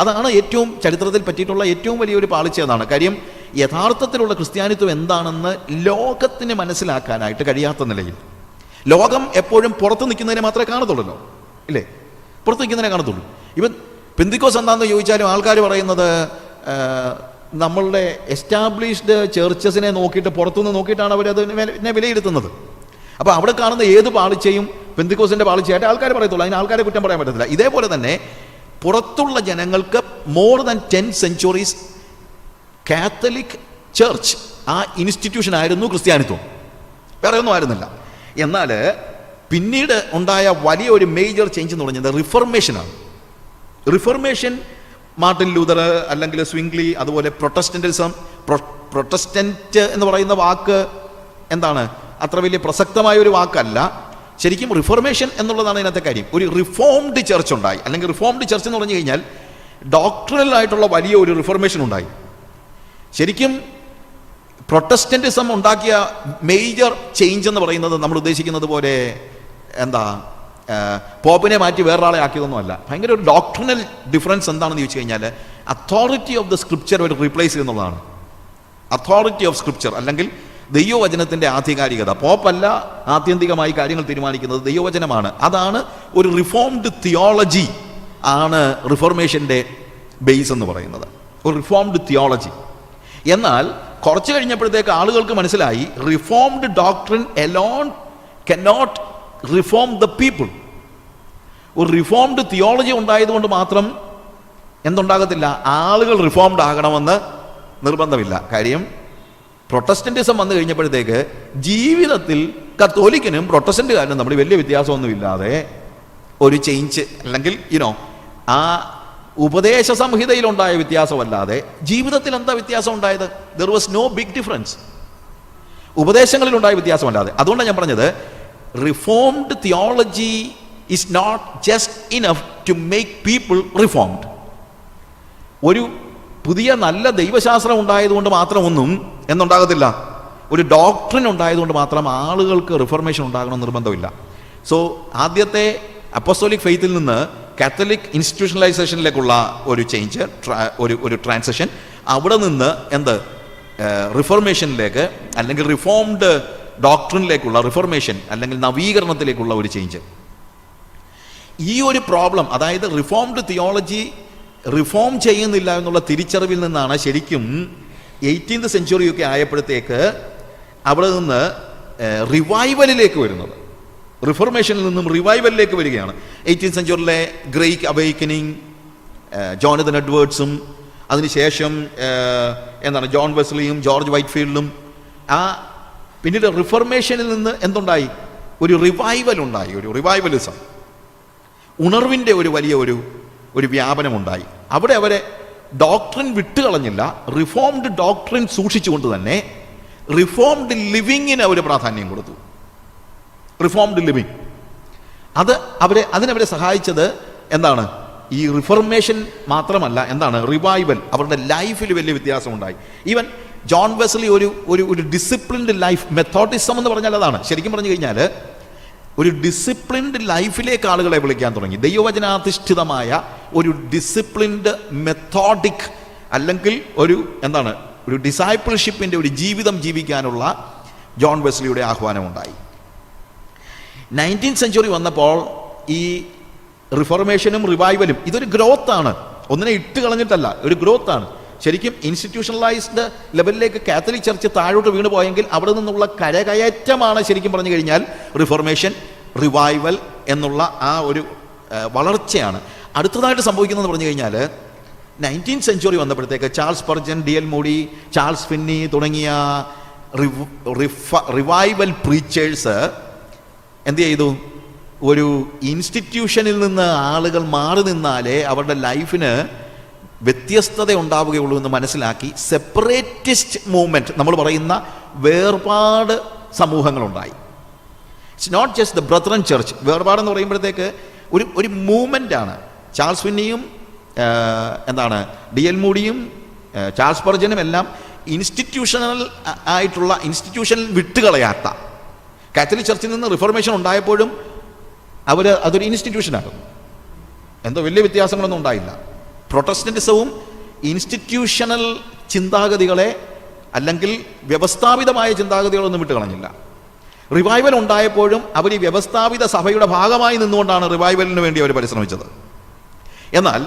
അതാണ് ഏറ്റവും ചരിത്രത്തിൽ പറ്റിയിട്ടുള്ള ഏറ്റവും വലിയൊരു പാളിച്ച എന്നാണ്. കാര്യം യഥാർത്ഥത്തിലുള്ള ക്രിസ്ത്യാനിത്വം എന്താണെന്ന് ലോകത്തിന് മനസ്സിലാക്കാനായിട്ട് കഴിയാത്ത നിലയിൽ, ലോകം എപ്പോഴും പുറത്ത് നിൽക്കുന്നതിനെ മാത്രമേ കാണത്തുള്ളൂ, ഇല്ലേ? പുറത്ത് നിൽക്കുന്നതിനെ കാണത്തുള്ളൂ. ഇവൻ പെന്തിക്കോസ് എന്താണെന്ന് ചോദിച്ചാലും ആൾക്കാർ പറയുന്നത് നമ്മളുടെ എസ്റ്റാബ്ലിഷ്ഡ് ചേർച്ചസിനെ നോക്കിയിട്ട്, പുറത്തുനിന്ന് നോക്കിയിട്ടാണ് അവരതിനെ വിലയിരുത്തുന്നത്. അപ്പോൾ അവിടെ കാണുന്ന ഏത് പാളിച്ചയും പെന്തിക്കോസിന്റെ പാളിച്ചയായിട്ട് ആൾക്കാർ പറയത്തുള്ളൂ. അതിന് ആൾക്കാരെ കുറ്റം പറയാൻ പറ്റത്തില്ല. ഇതേപോലെ തന്നെ പുറത്തുള്ള ജനങ്ങൾക്ക് more than 10 centuries Catholic church ആ ഇൻസ്റ്റിറ്റ്യൂഷൻ ആയിരുന്നു ക്രിസ്ത്യാനിത്വം, വേറെ ഒന്നും ആയിരുന്നില്ല. എന്നാൽ പിന്നീട് ഉണ്ടായ വലിയ ഒരു മേജർ ചേഞ്ച് എന്ന് പറഞ്ഞത് റിഫർമേഷനാണ്. റിഫർമേഷൻ, മാർട്ടിൻ ലൂതർ അല്ലെങ്കിൽ സ്വിംഗ്ലി, അതുപോലെ പ്രൊട്ടസ്റ്റന്റിസം. പ്രൊട്ടസ്റ്റന്റ് എന്ന് പറയുന്ന വാക്ക് എന്താണ്? അത്ര വലിയ പ്രസക്തമായ ഒരു വാക്കല്ല. ശരിക്കും റിഫർമേഷൻ എന്നുള്ളതാണ് ഇതിനകത്തെ കാര്യം. ഒരു റിഫോംഡ് ചർച്ച് ഉണ്ടായി, അല്ലെങ്കിൽ റിഫോംഡ് ചർച്ച് എന്ന് പറഞ്ഞു കഴിഞ്ഞാൽ ഡോക്ട്രിനൽ ആയിട്ടുള്ള വലിയ ഒരു റിഫർമേഷൻ ഉണ്ടായി. ശരിക്കും പ്രൊട്ടസ്റ്റന്റിസം ഉണ്ടാക്കിയ മേജർ ചേഞ്ച് എന്ന് പറയുന്നത് നമ്മൾ ഉദ്ദേശിക്കുന്നത് പോലെ പോപ്പിനെ മാറ്റി വേറൊരാളെ ആക്കിയതൊന്നുമല്ല. ഭയങ്കര ഒരു ഡോക്ട്രിനൽ ഡിഫറൻസ് എന്താണെന്ന് ചോദിച്ചു കഴിഞ്ഞാൽ അതോറിറ്റി ഓഫ് ദ സ്ക്രിപ്ചർ ഒരു റീപ്ലേസ് ചെയ്യുന്നതാണ്. അതോറിറ്റി ഓഫ് സ്ക്രിപ്ചർ അല്ലെങ്കിൽ ദൈവവചനത്തിൻ്റെ ആധികാരികത. പോപ്പല്ല ആത്യന്തികമായി കാര്യങ്ങൾ തീരുമാനിക്കുന്നത്, ദൈവവചനമാണ്. അതാണ് ഒരു റിഫോംഡ് തിയോളജി ആണ് റിഫോർമേഷൻ്റെ ബേസ് എന്ന് പറയുന്നത്, ഒരു റിഫോംഡ് തിയോളജി. എന്നാൽ കുറച്ച് കഴിഞ്ഞപ്പോഴത്തേക്ക് ആളുകൾക്ക് മനസ്സിലായി reformed doctrine Elon cannot reform the people. ഒരു റിഫോംഡ് തിയോളജി ഉണ്ടായതുകൊണ്ട് മാത്രം എന്തുണ്ടാകത്തില്ല? ആളുകൾ റിഫോംഡ് ആകണമെന്ന് നിർബന്ധമില്ല. കാര്യം പ്രൊട്ടസ്റ്റന്റിസം വന്നു കഴിഞ്ഞപ്പോഴത്തേക്ക് ജീവിതത്തിൽ കത്തോലിക്കനും പ്രൊട്ടസ്റ്റന്റുകാരനും നമ്മൾ വലിയ വ്യത്യാസമൊന്നുമില്ലാതെ ഒരു ചേഞ്ച്, അല്ലെങ്കിൽ ആ ഉപദേശ സംഹിതയിലുണ്ടായ വ്യത്യാസമല്ലാതെ ജീവിതത്തിൽ എന്താ വ്യത്യാസം ഉണ്ടായത്? There was no big difference. ഉപദേശങ്ങളിലുണ്ടായ വ്യത്യാസമല്ലാതെ. അതുകൊണ്ടാണ് ഞാൻ പറഞ്ഞത് reformed theology is not just enough to make people reformed. ഒരു പുതിയ നല്ല ദൈവശാസ്ത്രം ഉണ്ടായതുകൊണ്ട് മാത്രം ഒന്നും എന്നുണ്ടാകത്തില്ല. ഒരു ഡോക്ട്രിൻ ഉണ്ടായതുകൊണ്ട് മാത്രം ആളുകൾക്ക് റിഫർമേഷൻ ഉണ്ടാകണമെന്ന് നിർബന്ധമില്ല. സോ ആദ്യത്തെ അപ്പോസ്തോലിക് ഫെയ്ത്തിൽ നിന്ന് കാത്തലിക് ഇൻസ്റ്റിറ്റ്യൂഷണലൈസേഷനിലേക്കുള്ള ഒരു ചേഞ്ച്, ഒരു ട്രാൻസിഷൻ. അവിടെ നിന്ന് റിഫർമേഷനിലേക്ക് അല്ലെങ്കിൽ റിഫോംഡ് ഡോക്ട്രിനിലേക്കുള്ള റിഫർമേഷൻ അല്ലെങ്കിൽ നവീകരണത്തിലേക്കുള്ള ഒരു ചേഞ്ച്. ഈ ഒരു പ്രോബ്ലം, അതായത് റിഫോംഡ് തിയോളജി റിഫോം ചെയ്യുന്നില്ല എന്നുള്ള തിരിച്ചറിവിൽ നിന്നാണ് ശരിക്കും 18th century ഒക്കെ ആയപ്പോഴത്തേക്ക് അവിടെ നിന്ന് റിവൈവലിലേക്ക് വരുന്നത്. റിഫോർമേഷനിൽ നിന്നും റിവൈവലിലേക്ക് വരികയാണ്. 18th century great awakening, Jonathan എഡ്വേർഡ്സും അതിനുശേഷം ജോൺ വെസ്ലിയും ജോർജ് വൈറ്റ്ഫീൽഡും. പിന്നീട് റിഫോർമേഷനിൽ നിന്ന് എന്തുണ്ടായി? ഒരു റിവൈവൽ ഉണ്ടായി, ഒരു റിവൈവലിസം, ഉണർവിൻ്റെ ഒരു വലിയ ഒരു വ്യാപനമുണ്ടായി. അവിടെ അവരെ ഡോക്ട്രിൻ വിട്ടുകളഞ്ഞില്ല, റിഫോംഡ് ഡോക്ട്രിൻ സൂക്ഷിച്ചുകൊണ്ട് തന്നെ റിഫോംഡ് ലിവിങ്ങിന് അവർ പ്രാധാന്യം കൊടുത്തു. റിഫോംഡ് ലിവിങ് അതിനവരെ സഹായിച്ചത് എന്താണ്? ഈ റിഫർമേഷൻ മാത്രമല്ല, റിവൈവൽ. അവരുടെ ലൈഫിൽ വലിയ വ്യത്യാസമുണ്ടായി. ഈവൻ ജോൺ വെസ്ലി ഒരു ഡിസിപ്ലിൻഡ് ലൈഫ്, മെത്തോഡിസം എന്ന് പറഞ്ഞാൽ അതാണ്. ശരിക്കും പറഞ്ഞു കഴിഞ്ഞാൽ ഒരു ഡിസിപ്ലിൻഡ് ലൈഫിലേക്ക് ആളുകളെ വിളിക്കാൻ തുടങ്ങി. ദൈവവചനാധിഷ്ഠിതമായ ഒരു ഡിസിപ്ലിൻഡ് മെത്തോഡിക് അല്ലെങ്കിൽ ഒരു ഡിസൈപ്പിൾഷിപ്പിൻ്റെ ഒരു ജീവിതം ജീവിക്കാനുള്ള ജോൺ വെസ്ലിയുടെ ആഹ്വാനമുണ്ടായി. 19th century വന്നപ്പോൾ ഈ റിഫോർമേഷനും റിവൈവലും ഇതൊരു ഗ്രോത്താണ്, ഒന്നിനെ ഇട്ട് കളഞ്ഞിട്ടല്ല, ഒരു ഗ്രോത്താണ്. ശരിക്കും ഇൻസ്റ്റിറ്റ്യൂഷണലൈസ്ഡ് ലെവലിലേക്ക് കാത്തലിക് ചർച്ച് താഴോട്ട് വീണ് പോയെങ്കിൽ അവിടെ നിന്നുള്ള കരകയറ്റമാണ് ശരിക്കും പറഞ്ഞു കഴിഞ്ഞാൽ റിഫോർമേഷൻ, റിവൈവൽ എന്നുള്ള ആ ഒരു വളർച്ചയാണ്. അടുത്തതായിട്ട് സംഭവിക്കുന്നതെന്ന് പറഞ്ഞു കഴിഞ്ഞാൽ 19th സെഞ്ച്വറി വന്നപ്പോഴത്തേക്ക് Charles Spurgeon, D.L. Moody, Charles Finney തുടങ്ങിയ റിവൈവൽ പ്രീച്ചേഴ്സ് എന്ത് ചെയ്തു? ഒരു ഇൻസ്റ്റിറ്റ്യൂഷനിൽ നിന്ന് ആളുകൾ മാറി നിന്നാലേ അവരുടെ ലൈഫിന് വ്യത്യസ്തത ഉണ്ടാവുകയുള്ളൂ എന്ന് മനസ്സിലാക്കി സെപ്പറേറ്റിസ്റ്റ് മൂവ്മെൻറ്റ്, നമ്മൾ പറയുന്ന വേർപാട് സമൂഹങ്ങളുണ്ടായി. It's not just the brethren church. വേർപാടെന്ന് പറയുമ്പോഴത്തേക്ക് ഒരു മൂവ്മെൻ്റാണ്. Charles ഫിന്നിയും D.L. മൂഡിയും ചാൾസ് സ്പർജനും എല്ലാം ഇൻസ്റ്റിറ്റ്യൂഷണൽ ആയിട്ടുള്ള ഇൻസ്റ്റിറ്റ്യൂഷനിൽ വിട്ടുകളയാത്ത, കാത്തലിക് ചർച്ചിൽ നിന്ന് റിഫോർമേഷൻ ഉണ്ടായപ്പോഴും അതൊരു ഇൻസ്റ്റിറ്റ്യൂഷനായിരുന്നു. എന്തോ വലിയ വ്യത്യാസങ്ങളൊന്നും ഉണ്ടായില്ല. പ്രൊട്ടസ്റ്റന്റിസവും ഇൻസ്റ്റിറ്റ്യൂഷണൽ ചിന്താഗതികളെ അല്ലെങ്കിൽ വ്യവസ്ഥാപിതമായ ചിന്താഗതികളൊന്നും വിട്ടുകളഞ്ഞില്ല. റിവൈവൽ ഉണ്ടായപ്പോഴും അവർ ഈ വ്യവസ്ഥാപിത സഭയുടെ ഭാഗമായി നിന്നുകൊണ്ടാണ് റിവൈവലിന് വേണ്ടി അവർ പരിശ്രമിച്ചത്. എന്നാൽ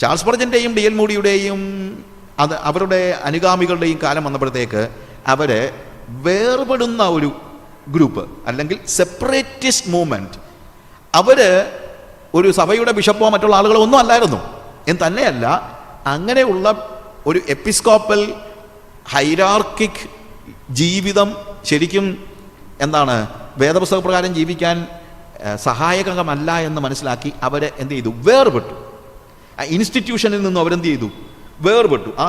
ചാൾസ് സ്പർജൻ്റെയും D.L. മൂഡിയുടെയും അവരുടെ അനുഗാമികളുടെയും കാലം വന്നപ്പോഴത്തേക്ക് അവർ വേർപെടുന്ന ഒരു ഗ്രൂപ്പ് അല്ലെങ്കിൽ സെപ്പറേറ്റിസ്റ്റ് മൂവ്മെൻറ്റ്, അവർ ഒരു സഭയുടെ ബിഷപ്പോ മറ്റുള്ള ആളുകളോ ഒന്നും അല്ലായിരുന്നു എന്ന് തന്നെയല്ല, അങ്ങനെയുള്ള ഒരു എപ്പിസ്കോപ്പൽ ഹൈറാർക്കിക് ജീവിതം ശരിക്കും വേദപുസ്തക പ്രകാരം ജീവിക്കാൻ സഹായകമല്ല എന്ന് മനസ്സിലാക്കി അവർ എന്ത് ചെയ്തു? വേർപെട്ടു. ആ ഇൻസ്റ്റിറ്റ്യൂഷനിൽ നിന്നും അവരെന്ത് ചെയ്തു? വേർപെട്ടു. ആ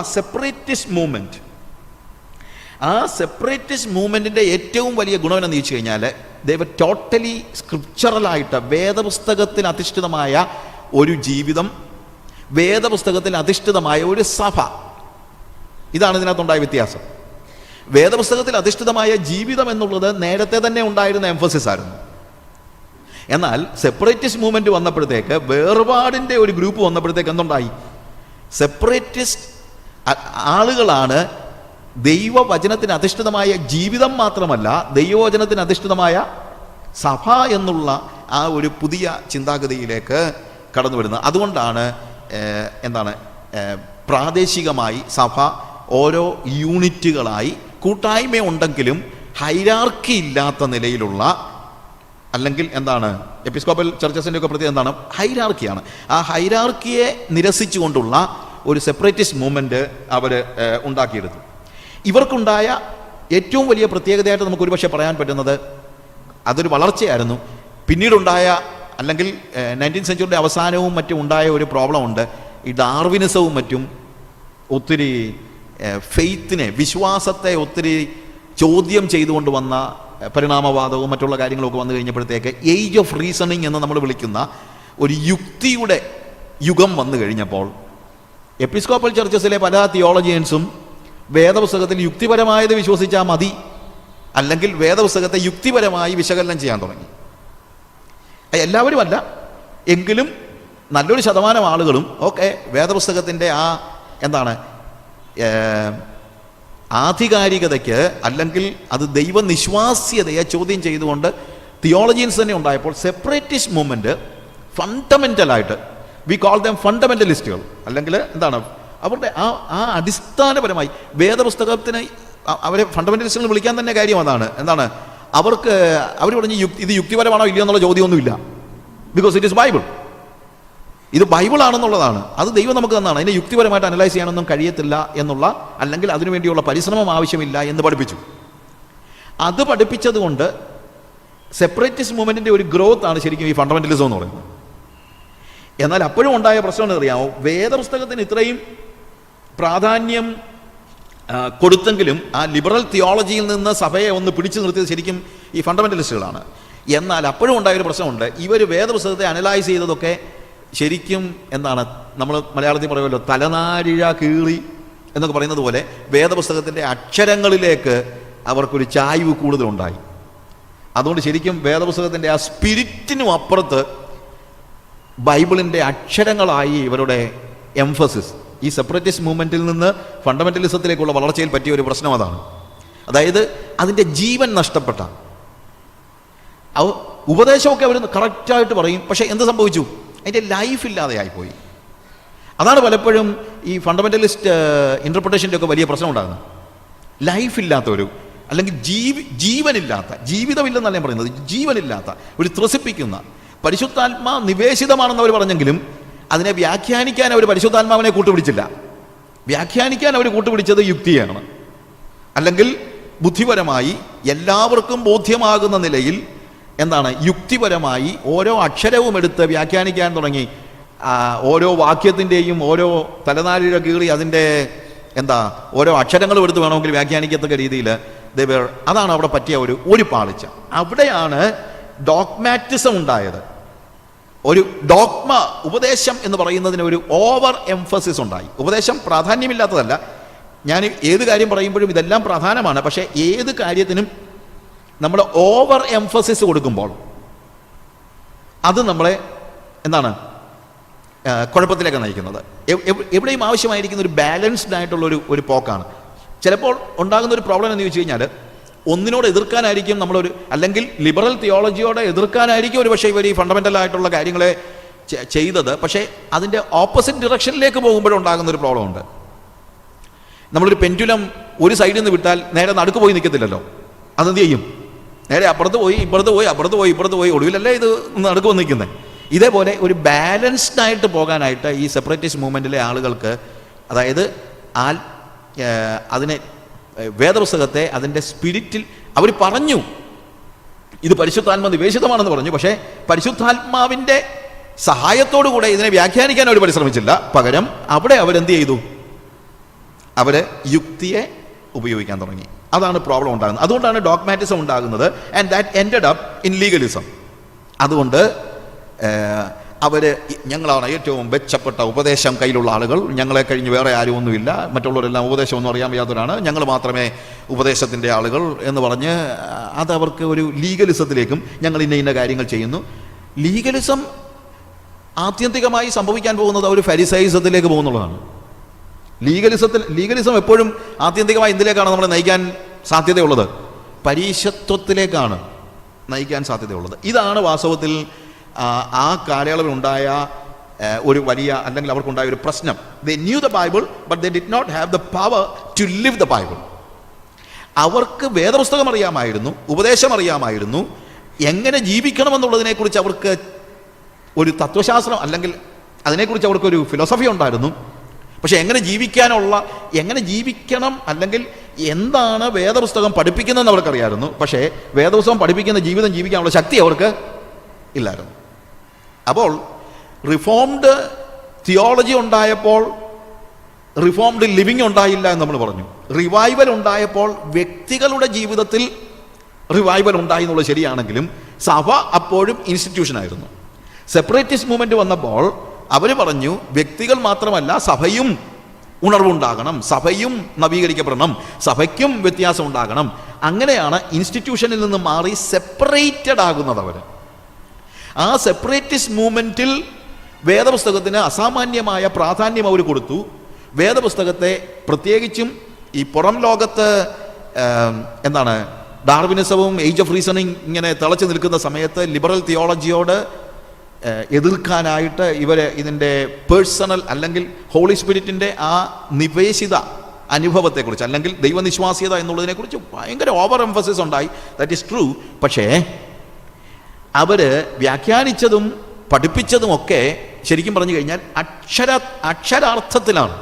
സെപ്പറേറ്റിസ്റ്റ് മൂവ്മെൻറ്റിൻ്റെ ഏറ്റവും വലിയ ഗുണം എന്ന് ചോദിച്ചു കഴിഞ്ഞാൽ ദേ വർ ടോട്ടലി സ്ക്രിപ്ചറലായിട്ട് വേദപുസ്തകത്തിൽ അധിഷ്ഠിതമായ ഒരു ജീവിതം, വേദപുസ്തകത്തിൽ അധിഷ്ഠിതമായ ഒരു സഭ. ഇതാണ് ഇതിനകത്തുണ്ടായ വ്യത്യാസം. വേദപുസ്തകത്തിൽ അധിഷ്ഠിതമായ ജീവിതം എന്നുള്ളത് നേരത്തെ തന്നെ ഉണ്ടായിരുന്ന എംഫസിസ് ആയിരുന്നു. എന്നാൽ സെപ്പറേറ്റിസ്റ്റ് മൂവ്മെൻറ്റ് വന്നപ്പോഴത്തേക്ക്, വേർപാടിൻ്റെ ഒരു ഗ്രൂപ്പ് വന്നപ്പോഴത്തേക്ക് എന്തുണ്ടായി? സെപ്പറേറ്റിസ്റ്റ് ആളുകളാണ് ദൈവവചനത്തിന് അധിഷ്ഠിതമായ ജീവിതം മാത്രമല്ല, ദൈവവചനത്തിന് അധിഷ്ഠിതമായ സഭ എന്നുള്ള ആ ഒരു പുതിയ ചിന്താഗതിയിലേക്ക് കടന്നു വരുന്നത്. അതുകൊണ്ടാണ് പ്രാദേശികമായി സഭ ഓരോ യൂണിറ്റുകളായി കൂട്ടായ്മയുണ്ടെങ്കിലും ഹൈറാർക്കി ഇല്ലാത്ത നിലയിലുള്ള, അല്ലെങ്കിൽ എപ്പിസ്കോപ്പൽ ചർച്ചസിൻ്റെ ഒക്കെ പ്രത്യേകത എന്താണ്? ഹൈറാർക്കിയാണ്. ആ ഹൈറാർക്കിയെ നിരസിച്ചുകൊണ്ടുള്ള ഒരു സെപ്പറേറ്റിസ്റ്റ് മൂവ്മെൻറ്റ് അവർ ഉണ്ടാക്കിയെടുത്തു. ഇവർക്കുണ്ടായ ഏറ്റവും വലിയ പ്രത്യേകതയായിട്ട് നമുക്ക് ഒരുപക്ഷെ പറയാൻ പറ്റുന്നത് അതൊരു വളർച്ചയായിരുന്നു. പിന്നീടുണ്ടായ, അല്ലെങ്കിൽ 19th സെഞ്ച്വറിയുടെ അവസാനവും മറ്റും ഉണ്ടായ ഒരു പ്രോബ്ലം ഉണ്ട്. ഈ ഡാർവിനിസവും മറ്റും ഒത്തിരി ഫെയ്ത്തിനെ, വിശ്വാസത്തെ ഒത്തിരി ചോദ്യം ചെയ്തുകൊണ്ട് വന്ന പരിണാമവാദവും മറ്റുള്ള കാര്യങ്ങളൊക്കെ വന്നു കഴിഞ്ഞപ്പോഴത്തേക്ക് ഏജ് ഓഫ് റീസണിങ് എന്ന് നമ്മൾ വിളിക്കുന്ന ഒരു യുക്തിയുടെ യുഗം വന്നു കഴിഞ്ഞപ്പോൾ എപ്പിസ്കോപ്പൽ ചർച്ചസിലെ പല തിയോളജിയൻസും വേദപുസ്തകത്തിൽ യുക്തിപരമായത് വിശ്വസിച്ചാൽ മതി, അല്ലെങ്കിൽ വേദപുസ്തകത്തെ യുക്തിപരമായി വിശകലനം ചെയ്യാൻ തുടങ്ങി. എല്ലാവരും അല്ല, എങ്കിലും നല്ലൊരു ശതമാനം ആളുകളും വേദപുസ്തകത്തിൻ്റെ ആധികാരികതയ്ക്ക്, അല്ലെങ്കിൽ അത് ദൈവനിശ്വാസ്യതയെ ചോദ്യം ചെയ്തുകൊണ്ട് തിയോളജിയൻസ് തന്നെ ഉണ്ടായപ്പോൾ സെപ്പറേറ്റിസ്റ്റ് മൂവ്മെൻറ്റ് ഫണ്ടമെൻ്റലായിട്ട്, വി കോൾ ദം ഫണ്ടമെൻ്റലിസ്റ്റുകൾ, അല്ലെങ്കിൽ അവരുടെ ആ അടിസ്ഥാനപരമായി വേദപുസ്തകത്തിന് അവരെ ഫണ്ടമെൻ്റലിസ്റ്റുകൾ വിളിക്കാൻ തന്നെ കാര്യം അതാണ്. അവർക്ക് അവർ പറഞ്ഞ് ഇത് യുക്തിപരമാണോ ഇല്ലയോ എന്നുള്ള ചോദ്യമൊന്നുമില്ല. Because it is Bible. ഇത് ബൈബിളാണെന്നുള്ളതാണ്. അത് ദൈവം നമുക്ക് തന്നാണ്. അതിനെ യുക്തിപരമായിട്ട് അനലൈസ് ചെയ്യാനൊന്നും കഴിയത്തില്ല എന്നുള്ള, അല്ലെങ്കിൽ അതിനുവേണ്ടിയുള്ള പരിശ്രമം ആവശ്യമില്ല എന്ന് പഠിപ്പിച്ചു. അത് പഠിപ്പിച്ചത് കൊണ്ട് സെപ്പറേറ്റിസ്റ്റ് മൂവ്മെൻറ്റിൻ്റെ ഒരു ഗ്രോത്ത് ആണ് ശരിക്കും ഈ ഫണ്ടമെൻ്റലിസം എന്ന് പറയുന്നത്. എന്നാൽ അപ്പോഴും ഉണ്ടായ പ്രശ്നം എന്നറിയാമോ? വേദപുസ്തകത്തിന് ഇത്രയും പ്രാധാന്യം കൊടുത്തെങ്കിലും ആ ലിബറൽ തിയോളജിയിൽ നിന്ന് സഭയെ ഒന്ന് പിടിച്ചു നിർത്തിയത് ശരിക്കും ഈ ഫണ്ടമെൻ്റലിസ്റ്റുകളാണ്. എന്നാൽ അപ്പോഴും ഉണ്ടായൊരു പ്രശ്നമുണ്ട്. ഇവർ വേദപുസ്തകത്തെ അനലൈസ് ചെയ്തതൊക്കെ ശരിക്കും നമ്മൾ മലയാളത്തിൽ പറയുമല്ലോ, തലനാരിഴ കീറി എന്നൊക്കെ പറയുന്നത് പോലെ വേദപുസ്തകത്തിൻ്റെ അക്ഷരങ്ങളിലേക്ക് അവർക്കൊരു ചായ്വ് കൂടുതലുണ്ടായി. അതുകൊണ്ട് ശരിക്കും വേദപുസ്തകത്തിൻ്റെ ആ സ്പിരിറ്റിനും അപ്പുറത്ത് ബൈബിളിൻ്റെ അക്ഷരങ്ങളായി ഇവരുടെ എംഫസിസ്. ഈ സെപ്പറേറ്റിസ്റ്റ് മൂവ്മെൻറ്റിൽ നിന്ന് ഫണ്ടമെൻ്റലിസത്തിലേക്കുള്ള വളർച്ചയിൽ പറ്റിയ ഒരു പ്രശ്നം അതാണ്. അതായത് അതിൻ്റെ ജീവൻ നഷ്ടപ്പെട്ട ഉപദേശമൊക്കെ അവർ കറക്റ്റായിട്ട് പറയും, പക്ഷേ എന്ത് സംഭവിച്ചു? അതിൻ്റെ ലൈഫ് ഇല്ലാതെയായിപ്പോയി. അതാണ് പലപ്പോഴും ഈ ഫണ്ടമെൻ്റലിസ്റ്റ് ഇൻ്റർപ്രിട്ടേഷൻ്റെ ഒക്കെ വലിയ പ്രശ്നം ഉണ്ടാകുന്നത്. ലൈഫില്ലാത്ത അല്ലെങ്കിൽ ജീവനില്ലാത്ത, ജീവിതമില്ലെന്നല്ല ഞാൻ പറയുന്നത്, ജീവനില്ലാത്ത ഒരു ത്രസിപ്പിക്കുന്ന, പരിശുദ്ധാത്മാ നിവേശിതമാണെന്ന് അവർ പറഞ്ഞെങ്കിലും അതിനെ വ്യാഖ്യാനിക്കാൻ അവർ പരിശുദ്ധാത്മാവിനെ കൂട്ടുപിടിച്ചില്ല. വ്യാഖ്യാനിക്കാൻ അവർ കൂട്ടുപിടിച്ചത് യുക്തിയാണ്. അല്ലെങ്കിൽ ബുദ്ധിപരമായി എല്ലാവർക്കും ബോധ്യമാകുന്ന നിലയിൽ യുക്തിപരമായി ഓരോ അക്ഷരവും എടുത്ത് വ്യാഖ്യാനിക്കാൻ തുടങ്ങി. ഓരോ വാക്യത്തിൻ്റെയും ഓരോ തലനാരിഴ കീറി അതിൻ്റെ ഓരോ അക്ഷരങ്ങളും എടുത്ത് വേണമെങ്കിൽ വ്യാഖ്യാനിക്കത്തക്ക രീതിയിൽ അതാണ് അവിടെ പറ്റിയ ഒരു പാളിച്ച. അവിടെയാണ് ഡോഗ്മാറ്റിസം ഉണ്ടായത്. ഒരു ഡോഗ്മ, ഉപദേശം എന്ന് പറയുന്നതിന് ഒരു ഓവർ എംഫസിസ് ഉണ്ടായി. ഉപദേശം പ്രാധാന്യമില്ലാത്തതല്ല, ഞാൻ ഏത് കാര്യം പറയുമ്പോഴും ഇതെല്ലാം പ്രധാനമാണ്. പക്ഷേ ഏത് കാര്യത്തിനും നമ്മൾ ഓവർ എംഫസിസ് കൊടുക്കുമ്പോൾ അത് നമ്മളെ കുഴപ്പത്തിലേക്ക് നയിക്കുന്നത്. എവിടെയും ആവശ്യമായിരിക്കുന്ന ഒരു ബാലൻസ്ഡ് ആയിട്ടുള്ള ഒരു പോക്കാണ്. ചിലപ്പോൾ ഉണ്ടാകുന്ന ഒരു പ്രോബ്ലം എന്ന് ചോദിച്ചു കഴിഞ്ഞാൽ ഒന്നിനോട് എതിർക്കാനായിരിക്കും അല്ലെങ്കിൽ ലിബറൽ തിയോളജിയോടെ എതിർക്കാനായിരിക്കും ഒരു പക്ഷേ ഇവർ ഈ ഫണ്ടമെൻ്റൽ ആയിട്ടുള്ള കാര്യങ്ങളെ ചെയ്തത്. പക്ഷേ അതിൻ്റെ ഓപ്പോസിറ്റ് ഡിറക്ഷനിലേക്ക് പോകുമ്പോഴുണ്ടാകുന്ന ഒരു പ്രോബ്ലം ഉണ്ട്. നമ്മളൊരു പെൻഡുലം ഒരു സൈഡിൽ നിന്ന് വിട്ടാൽ നേരെ നടുക്ക് പോയി നിൽക്കത്തില്ലല്ലോ. അതെന്ത് ചെയ്യും? നേരെ അപ്പുറത്ത് പോയി ഇപ്പുറത്ത് പോയി ഒടുവിലല്ലേ ഇത് നടുക്ക് വന്ന് നിൽക്കുന്നത്. ഇതേപോലെ ഒരു ബാലൻസ്ഡ് ആയിട്ട് പോകാനായിട്ട് ഈ സെപ്പറേറ്റിസ്റ്റ് മൂവ്മെൻറ്റിലെ ആളുകൾക്ക്, അതായത് അതിനെ വേദപുസ്തകത്തെ അതിൻ്റെ സ്പിരിറ്റിൽ അവർ പറഞ്ഞു ഇത് പരിശുദ്ധാത്മ നിവേശിതമാണെന്ന് പറഞ്ഞു. പക്ഷേ പരിശുദ്ധാത്മാവിൻ്റെ സഹായത്തോടു കൂടെ ഇതിനെ വ്യാഖ്യാനിക്കാൻ അവർ പരിശ്രമിച്ചില്ല. പകരം അവിടെ അവരെന്ത് ചെയ്തു? അവർ യുക്തിയെ ഉപയോഗിക്കാൻ തുടങ്ങി. അതാണ് പ്രോബ്ലം ഉണ്ടാകുന്നത്. അതുകൊണ്ടാണ് ഡോഗ്മാറ്റിസം ഉണ്ടാകുന്നത്. And that ended up in legalism. അതുകൊണ്ട് ഞങ്ങളാണ് ഏറ്റവും മെച്ചപ്പെട്ട ഉപദേശം കയ്യിലുള്ള ആളുകൾ, ഞങ്ങളെ കഴിഞ്ഞ് വേറെ ആരും ഒന്നുമില്ല, മറ്റുള്ളവരെല്ലാം ഉപദേശമൊന്നും അറിയാൻ വയ്യാത്തവരാണ്, ഞങ്ങൾ മാത്രമേ ഉപദേശത്തിൻ്റെ ആളുകൾ എന്ന് പറഞ്ഞ് അതവർക്ക് ഒരു ലീഗലിസത്തിലേക്കും ഞങ്ങൾ ഇന്ന കാര്യങ്ങൾ ചെയ്യുന്നു. ലീഗലിസം ആത്യന്തികമായി സംഭവിക്കാൻ പോകുന്നത് ഒരു ഫരിസൈസത്തിലേക്ക് പോകുന്നുള്ളതാണ്. ലീഗലിസം എപ്പോഴും ആത്യന്തികമായി എന്തിലേക്കാണ് നമ്മളെ നയിക്കാൻ സാധ്യതയുള്ളത്? പരീശത്വത്തിലേക്കാണ് നയിക്കാൻ സാധ്യതയുള്ളത്. ഇതാണ് വാസ്തവത്തിൽ ആ കാലയളവിലുണ്ടായ ഒരു വലിയ, അല്ലെങ്കിൽ അവർക്കുണ്ടായ ഒരു പ്രശ്നം. They knew the Bible but they did not have the power to live the Bible. അവർക്ക് വേദപുസ്തകം അറിയാമായിരുന്നു, ഉപദേശം അറിയാമായിരുന്നു, എങ്ങനെ ജീവിക്കണമെന്നുള്ളതിനെക്കുറിച്ച് അവർക്ക് ഒരു തത്വശാസ്ത്രം അല്ലെങ്കിൽ അതിനെക്കുറിച്ച് അവർക്കൊരു ഫിലോസഫി ഉണ്ടായിരുന്നു. പക്ഷെ എങ്ങനെ ജീവിക്കണം അല്ലെങ്കിൽ എന്താണ് വേദപുസ്തകം പഠിപ്പിക്കുന്നതെന്ന് അവർക്കറിയായിരുന്നു. പക്ഷേ വേദപുസ്തകം പഠിപ്പിക്കുന്ന ജീവിതം ജീവിക്കാനുള്ള ശക്തി അവർക്ക് ഇല്ലായിരുന്നു. അപ്പോൾ റിഫോംഡ് തിയോളജി ഉണ്ടായപ്പോൾ റിഫോംഡ് ലിവിങ് ഉണ്ടായില്ല എന്ന് നമ്മൾ പറഞ്ഞു. റിവൈവൽ ഉണ്ടായപ്പോൾ വ്യക്തികളുടെ ജീവിതത്തിൽ റിവൈവൽ ഉണ്ടായി എന്നുള്ളത് ശരിയാണെങ്കിലും സഭ അപ്പോഴും ഇൻസ്റ്റിറ്റ്യൂഷനായിരുന്നു. സെപ്പറേറ്റിസ്റ്റ് മൂവ്മെന്റ് വന്നപ്പോൾ അവർ പറഞ്ഞു വ്യക്തികൾ മാത്രമല്ല സഭയും ഉണർവുണ്ടാകണം, സഭയും നവീകരിക്കപ്പെടണം, സഭയ്ക്കും വ്യത്യാസം ഉണ്ടാകണം. അങ്ങനെയാണ് ഇൻസ്റ്റിറ്റ്യൂഷനിൽ നിന്ന് മാറി സെപ്പറേറ്റഡ് ആകുന്നത്. അവർ ആ സെപ്പറേറ്റിസ്റ്റ് മൂവ്മെന്റിൽ വേദപുസ്തകത്തിന് അസാമാന്യമായ പ്രാധാന്യം അവർ കൊടുത്തു. വേദപുസ്തകത്തെ പ്രത്യേകിച്ചും ഈ പുറം ലോകത്ത് ഡാർവിനിസവും ഏജ് ഓഫ് റീസണിങ് ഇങ്ങനെ തിളച്ചു നിൽക്കുന്ന സമയത്ത് ലിബറൽ തിയോളജിയോട് എതിർക്കാനായിട്ട് ഇതിൻ്റെ പേഴ്സണൽ അല്ലെങ്കിൽ ഹോളി സ്പിരിറ്റിൻ്റെ ആ നിവേശിത അനുഭവത്തെക്കുറിച്ച് അല്ലെങ്കിൽ ദൈവനിശ്വാസ്യത എന്നുള്ളതിനെക്കുറിച്ച് ഭയങ്കര ഓവർ എംഫസിസ് ഉണ്ടായി. That is true. പക്ഷേ അവർ വ്യാഖ്യാനിച്ചതും പഠിപ്പിച്ചതുമൊക്കെ ശരിക്കും പറഞ്ഞു കഴിഞ്ഞാൽ അക്ഷരാർത്ഥത്തിലാണ്.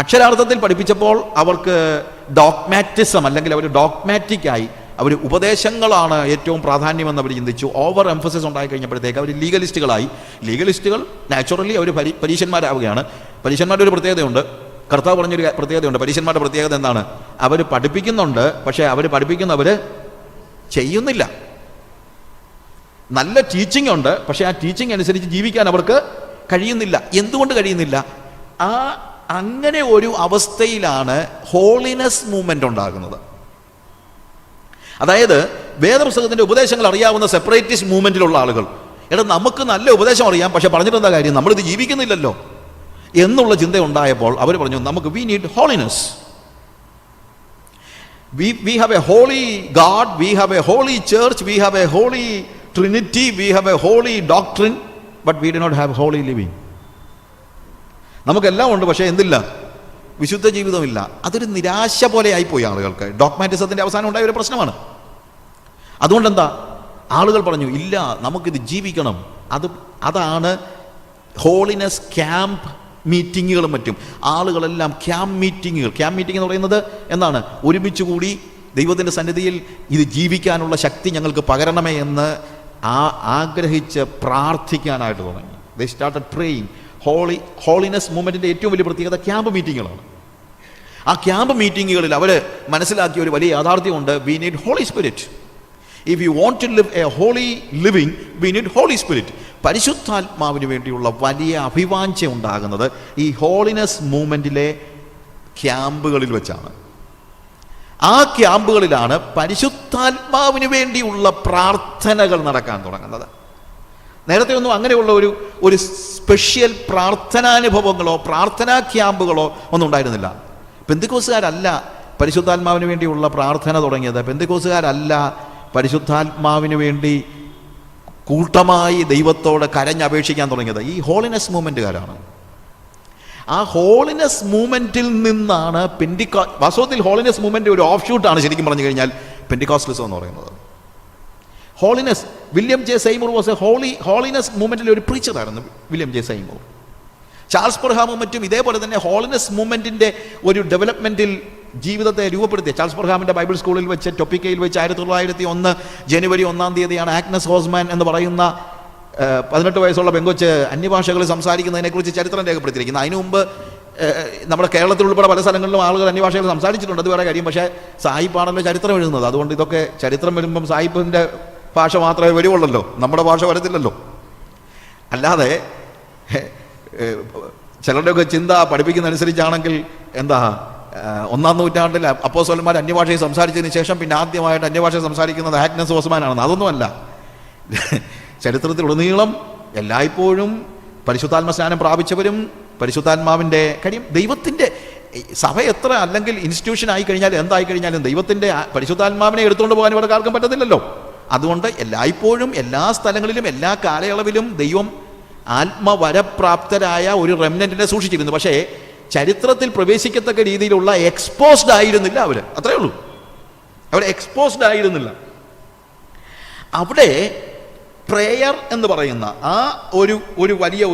അക്ഷരാർത്ഥത്തിൽ പഠിപ്പിച്ചപ്പോൾ അവർക്ക് ഡോഗ്മാറ്റിസം അല്ലെങ്കിൽ അവർ ഡോഗ്മാറ്റിക്കായി അവർ ഉപദേശങ്ങളാണ് ഏറ്റവും പ്രാധാന്യമെന്ന് അവർ ചിന്തിച്ചു. ഓവർ എംഫസിസ് ഉണ്ടായി കഴിഞ്ഞപ്പോഴത്തേക്ക് അവർ ലീഗലിസ്റ്റുകളായി. ലീഗലിസ്റ്റുകൾ നാച്ചുറലി അവർ പരീശന്മാരാവുകയാണ്. പരീശന്മാരുടെ ഒരു പ്രത്യേകതയുണ്ട്, കർത്താവ് പറഞ്ഞൊരു പ്രത്യേകതയുണ്ട്. പരീശന്മാരുടെ പ്രത്യേകത എന്താണ്? അവർ പഠിപ്പിക്കുന്നുണ്ട്, പക്ഷേ അവർ പഠിപ്പിക്കുന്നവർ ചെയ്യുന്നില്ല. നല്ല ടീച്ചിങ് ഉണ്ട്, പക്ഷേ ആ ടീച്ചിങ് അനുസരിച്ച് ജീവിക്കാൻ അവർക്ക് കഴിയുന്നില്ല. എന്തുകൊണ്ട് കഴിയുന്നില്ല? അങ്ങനെ ഒരു അവസ്ഥയിലാണ് ഹോളിനെസ് മൂവ്മെന്റ് ഉണ്ടാകുന്നത്. അതായത് വേദപുസ്തകത്തിന്റെ ഉപദേശങ്ങൾ അറിയാവുന്ന സെപ്പറേറ്റിസ്റ്റ് മൂവ്മെന്റിലുള്ള ആളുകൾ, നമുക്ക് നല്ല ഉപദേശം അറിയാം, പക്ഷെ പറഞ്ഞിട്ടെന്താ കാര്യം, നമ്മളിത് ജീവിക്കുന്നില്ലല്ലോ എന്നുള്ള ചിന്ത ഉണ്ടായപ്പോൾ അവർ പറഞ്ഞു we need holiness. We have a holy God, we have a holy church, we have a holy Trinity, we have a holy doctrine, but we do not have holy living. നമുക്കെല്ലാം ഉണ്ട്, പക്ഷേ എന്തില്ല? വിശുദ്ധ ജീവിതമില്ല. അതൊരു നിരാശ പോലെ ആയിപ്പോയി ആളുകൾക്ക്. ഡോഗ്മാറ്റിസത്തിൻ്റെ അവസാനം ഉണ്ടായ ഒരു പ്രശ്നമാണ്. അതുകൊണ്ടെന്താ, ആളുകൾ പറഞ്ഞു ഇല്ല, നമുക്കിത് ജീവിക്കണം. അതാണ് ഹോളിനെസ് ക്യാമ്പ് മീറ്റിങ്ങുകളും മറ്റും. ആളുകളെല്ലാം ക്യാമ്പ് മീറ്റിംഗ് എന്ന് പറയുന്നത് എന്താണ്? ഒരുമിച്ച് കൂടി ദൈവത്തിൻ്റെ സന്നിധിയിൽ ഇത് ജീവിക്കാനുള്ള ശക്തി ഞങ്ങൾക്ക് പകരണമേ എന്ന് ആഗ്രഹിച്ച് പ്രാർത്ഥിക്കാനായിട്ട് തുടങ്ങി. ദേ സ്റ്റാർട്ടഡ് പ്രേയിങ്. ഹോളിനെസ് മൂവ്മെൻറ്റിൻ്റെ ഏറ്റവും വലിയ പ്രത്യേകത ക്യാമ്പ് മീറ്റിങ്ങുകളാണ്. ആ ക്യാമ്പ് മീറ്റിങ്ങുകളിൽ അവർ മനസ്സിലാക്കിയ ഒരു വലിയ യാഥാർത്ഥ്യമുണ്ട്. We need holy spirit. If you want to live a holy living, we need holy spirit. പരിശുദ്ധാത്മാവിന് വേണ്ടിയുള്ള വലിയ അഭിവാഞ്ച ഉണ്ടാകുന്നത് ഈ ഹോളിനെസ് മൂവ്മെൻറ്റിലെ ക്യാമ്പുകളിൽ വെച്ചാണ്. ആ ക്യാമ്പുകളിലാണ് പരിശുദ്ധാത്മാവിന് വേണ്ടിയുള്ള പ്രാർത്ഥനകൾ നടക്കാൻ തുടങ്ങുന്നത്. നേരത്തെ ഒന്നും അങ്ങനെയുള്ള ഒരു സ്പെഷ്യൽ പ്രാർത്ഥനാനുഭവങ്ങളോ പ്രാർത്ഥനാ ക്യാമ്പുകളോ ഒന്നും ഉണ്ടായിരുന്നില്ല. പെന്തിക്കോസുകാരല്ല പരിശുദ്ധാത്മാവിന് വേണ്ടിയുള്ള പ്രാർത്ഥന തുടങ്ങിയത്. പെന്തിക്കോസുകാരല്ല പരിശുദ്ധാത്മാവിന് വേണ്ടി കൂട്ടമായി ദൈവത്തോട് കരഞ്ഞപേക്ഷിക്കാൻ തുടങ്ങിയത്. ഈ ഹോളിനെസ് മൂവ്മെൻറ്റുകാരാണ്. ആ ഹോളിനെസ് മൂവ്മെൻറ്റിൽ നിന്നാണ് വാസ്തവത്തിൽ ഹോളിനെസ് മൂവ്മെൻ്റ് ഒരു ഓഫ് ഷൂട്ടാണ് ശരിക്കും പറഞ്ഞു കഴിഞ്ഞാൽ പെന്തിക്കോസ്റ്റലിസം എന്ന് പറയുന്നത്. Holiness, William J Seymour was a holiness മൂവ്മെൻറ്റിലെ ഒരു പ്രീച്ചറായിരുന്നു വില്യം ജെ സെയ്മൂർ. ചാൾസ് പെർഹാമും മറ്റും ഇതേപോലെ തന്നെ ഹോളിനെസ് മൂവ്മെൻറ്റിൻ്റെ ഒരു ഡെവലപ്മെൻറ്റിൽ ജീവിതത്തെ രൂപപ്പെടുത്തിയ ചാൾസ് പെർഹാമിൻ്റെ ബൈബിൾ സ്കൂളിൽ വെച്ച് ടൊപ്പിക്കയിൽ വെച്ച് 1901 ജനുവരി 1-ാം തീയതിയാണ് ആഗ്നസ് ഹോസ്മാൻ എന്ന് പറയുന്ന 18 വയസ്സുള്ള പെങ്കൊച്ച് അന്യഭാഷകളിൽ സംസാരിക്കുന്നതിനെക്കുറിച്ച് ചരിത്രം രേഖപ്പെടുത്തിയിരിക്കുന്നത്. അതിനു മുമ്പ് നമ്മുടെ കേരളത്തിൽ ഉൾപ്പെടെ പല സ്ഥലങ്ങളിലും ആളുകൾ അന്യഭാഷകൾ സംസാരിച്ചിട്ടുണ്ട്, അത് വേറെ കാര്യം. പക്ഷേ സായിപ്പാണല്ലോ ചരിത്രം എഴുതുന്നത്. അതുകൊണ്ട് ഇതൊക്കെ ചരിത്രം വരുമ്പം സായിപ്പിൻ്റെ ഭാഷ മാത്രമേ വരുവുള്ളല്ലോ, നമ്മുടെ ഭാഷ വരത്തില്ലല്ലോ. അല്ലാതെ ചിലരുടെയൊക്കെ ചിന്ത പഠിപ്പിക്കുന്നതനുസരിച്ചാണെങ്കിൽ എന്താ, 1-ാം നൂറ്റാണ്ടിൽ അപ്പോസ്തലന്മാർ അന്യഭാഷയിൽ സംസാരിച്ചതിന് ശേഷം പിന്നെ ആദ്യമായിട്ട് അന്യഭാഷയിൽ സംസാരിക്കുന്നത് ആഗ്നസ് ഹോസ്മാനാണെന്ന്. അതൊന്നുമല്ല. ചരിത്രത്തിലുടനീളം എല്ലായ്പ്പോഴും പരിശുദ്ധാത്മ സ്നാനം പ്രാപിച്ചവരും പരിശുദ്ധാത്മാവിൻ്റെ കാര്യം ദൈവത്തിൻ്റെ സഭ എത്ര അല്ലെങ്കിൽ ഇൻസ്റ്റിറ്റ്യൂഷൻ ആയി കഴിഞ്ഞാൽ എന്തായി കഴിഞ്ഞാലും ദൈവത്തിൻ്റെ പരിശുദ്ധാത്മാവിനെ എടുത്തുകൊണ്ട് പോകാൻ ഇവർക്ക് ആർക്കും പറ്റത്തില്ലല്ലോ. അതുകൊണ്ട് എല്ലായ്പ്പോഴും എല്ലാ സ്ഥലങ്ങളിലും എല്ലാ കാലയളവിലും ദൈവം ആത്മവരപ്രാപ്തരായ ഒരു റെമനന്റിനെ സൂക്ഷിച്ചിരുന്നു. പക്ഷേ ചരിത്രത്തിൽ പ്രവേശിക്കത്തക്ക രീതിയിലുള്ള എക്സ്പോസ്ഡ് ആയിരുന്നില്ല അവർ. അത്രയേ ഉള്ളൂ, അവർ എക്സ്പോസ്ഡ് ആയിരുന്നില്ല. അവിടെ പ്രേയർ എന്ന് പറയുന്ന ആ ഒരു വലിയ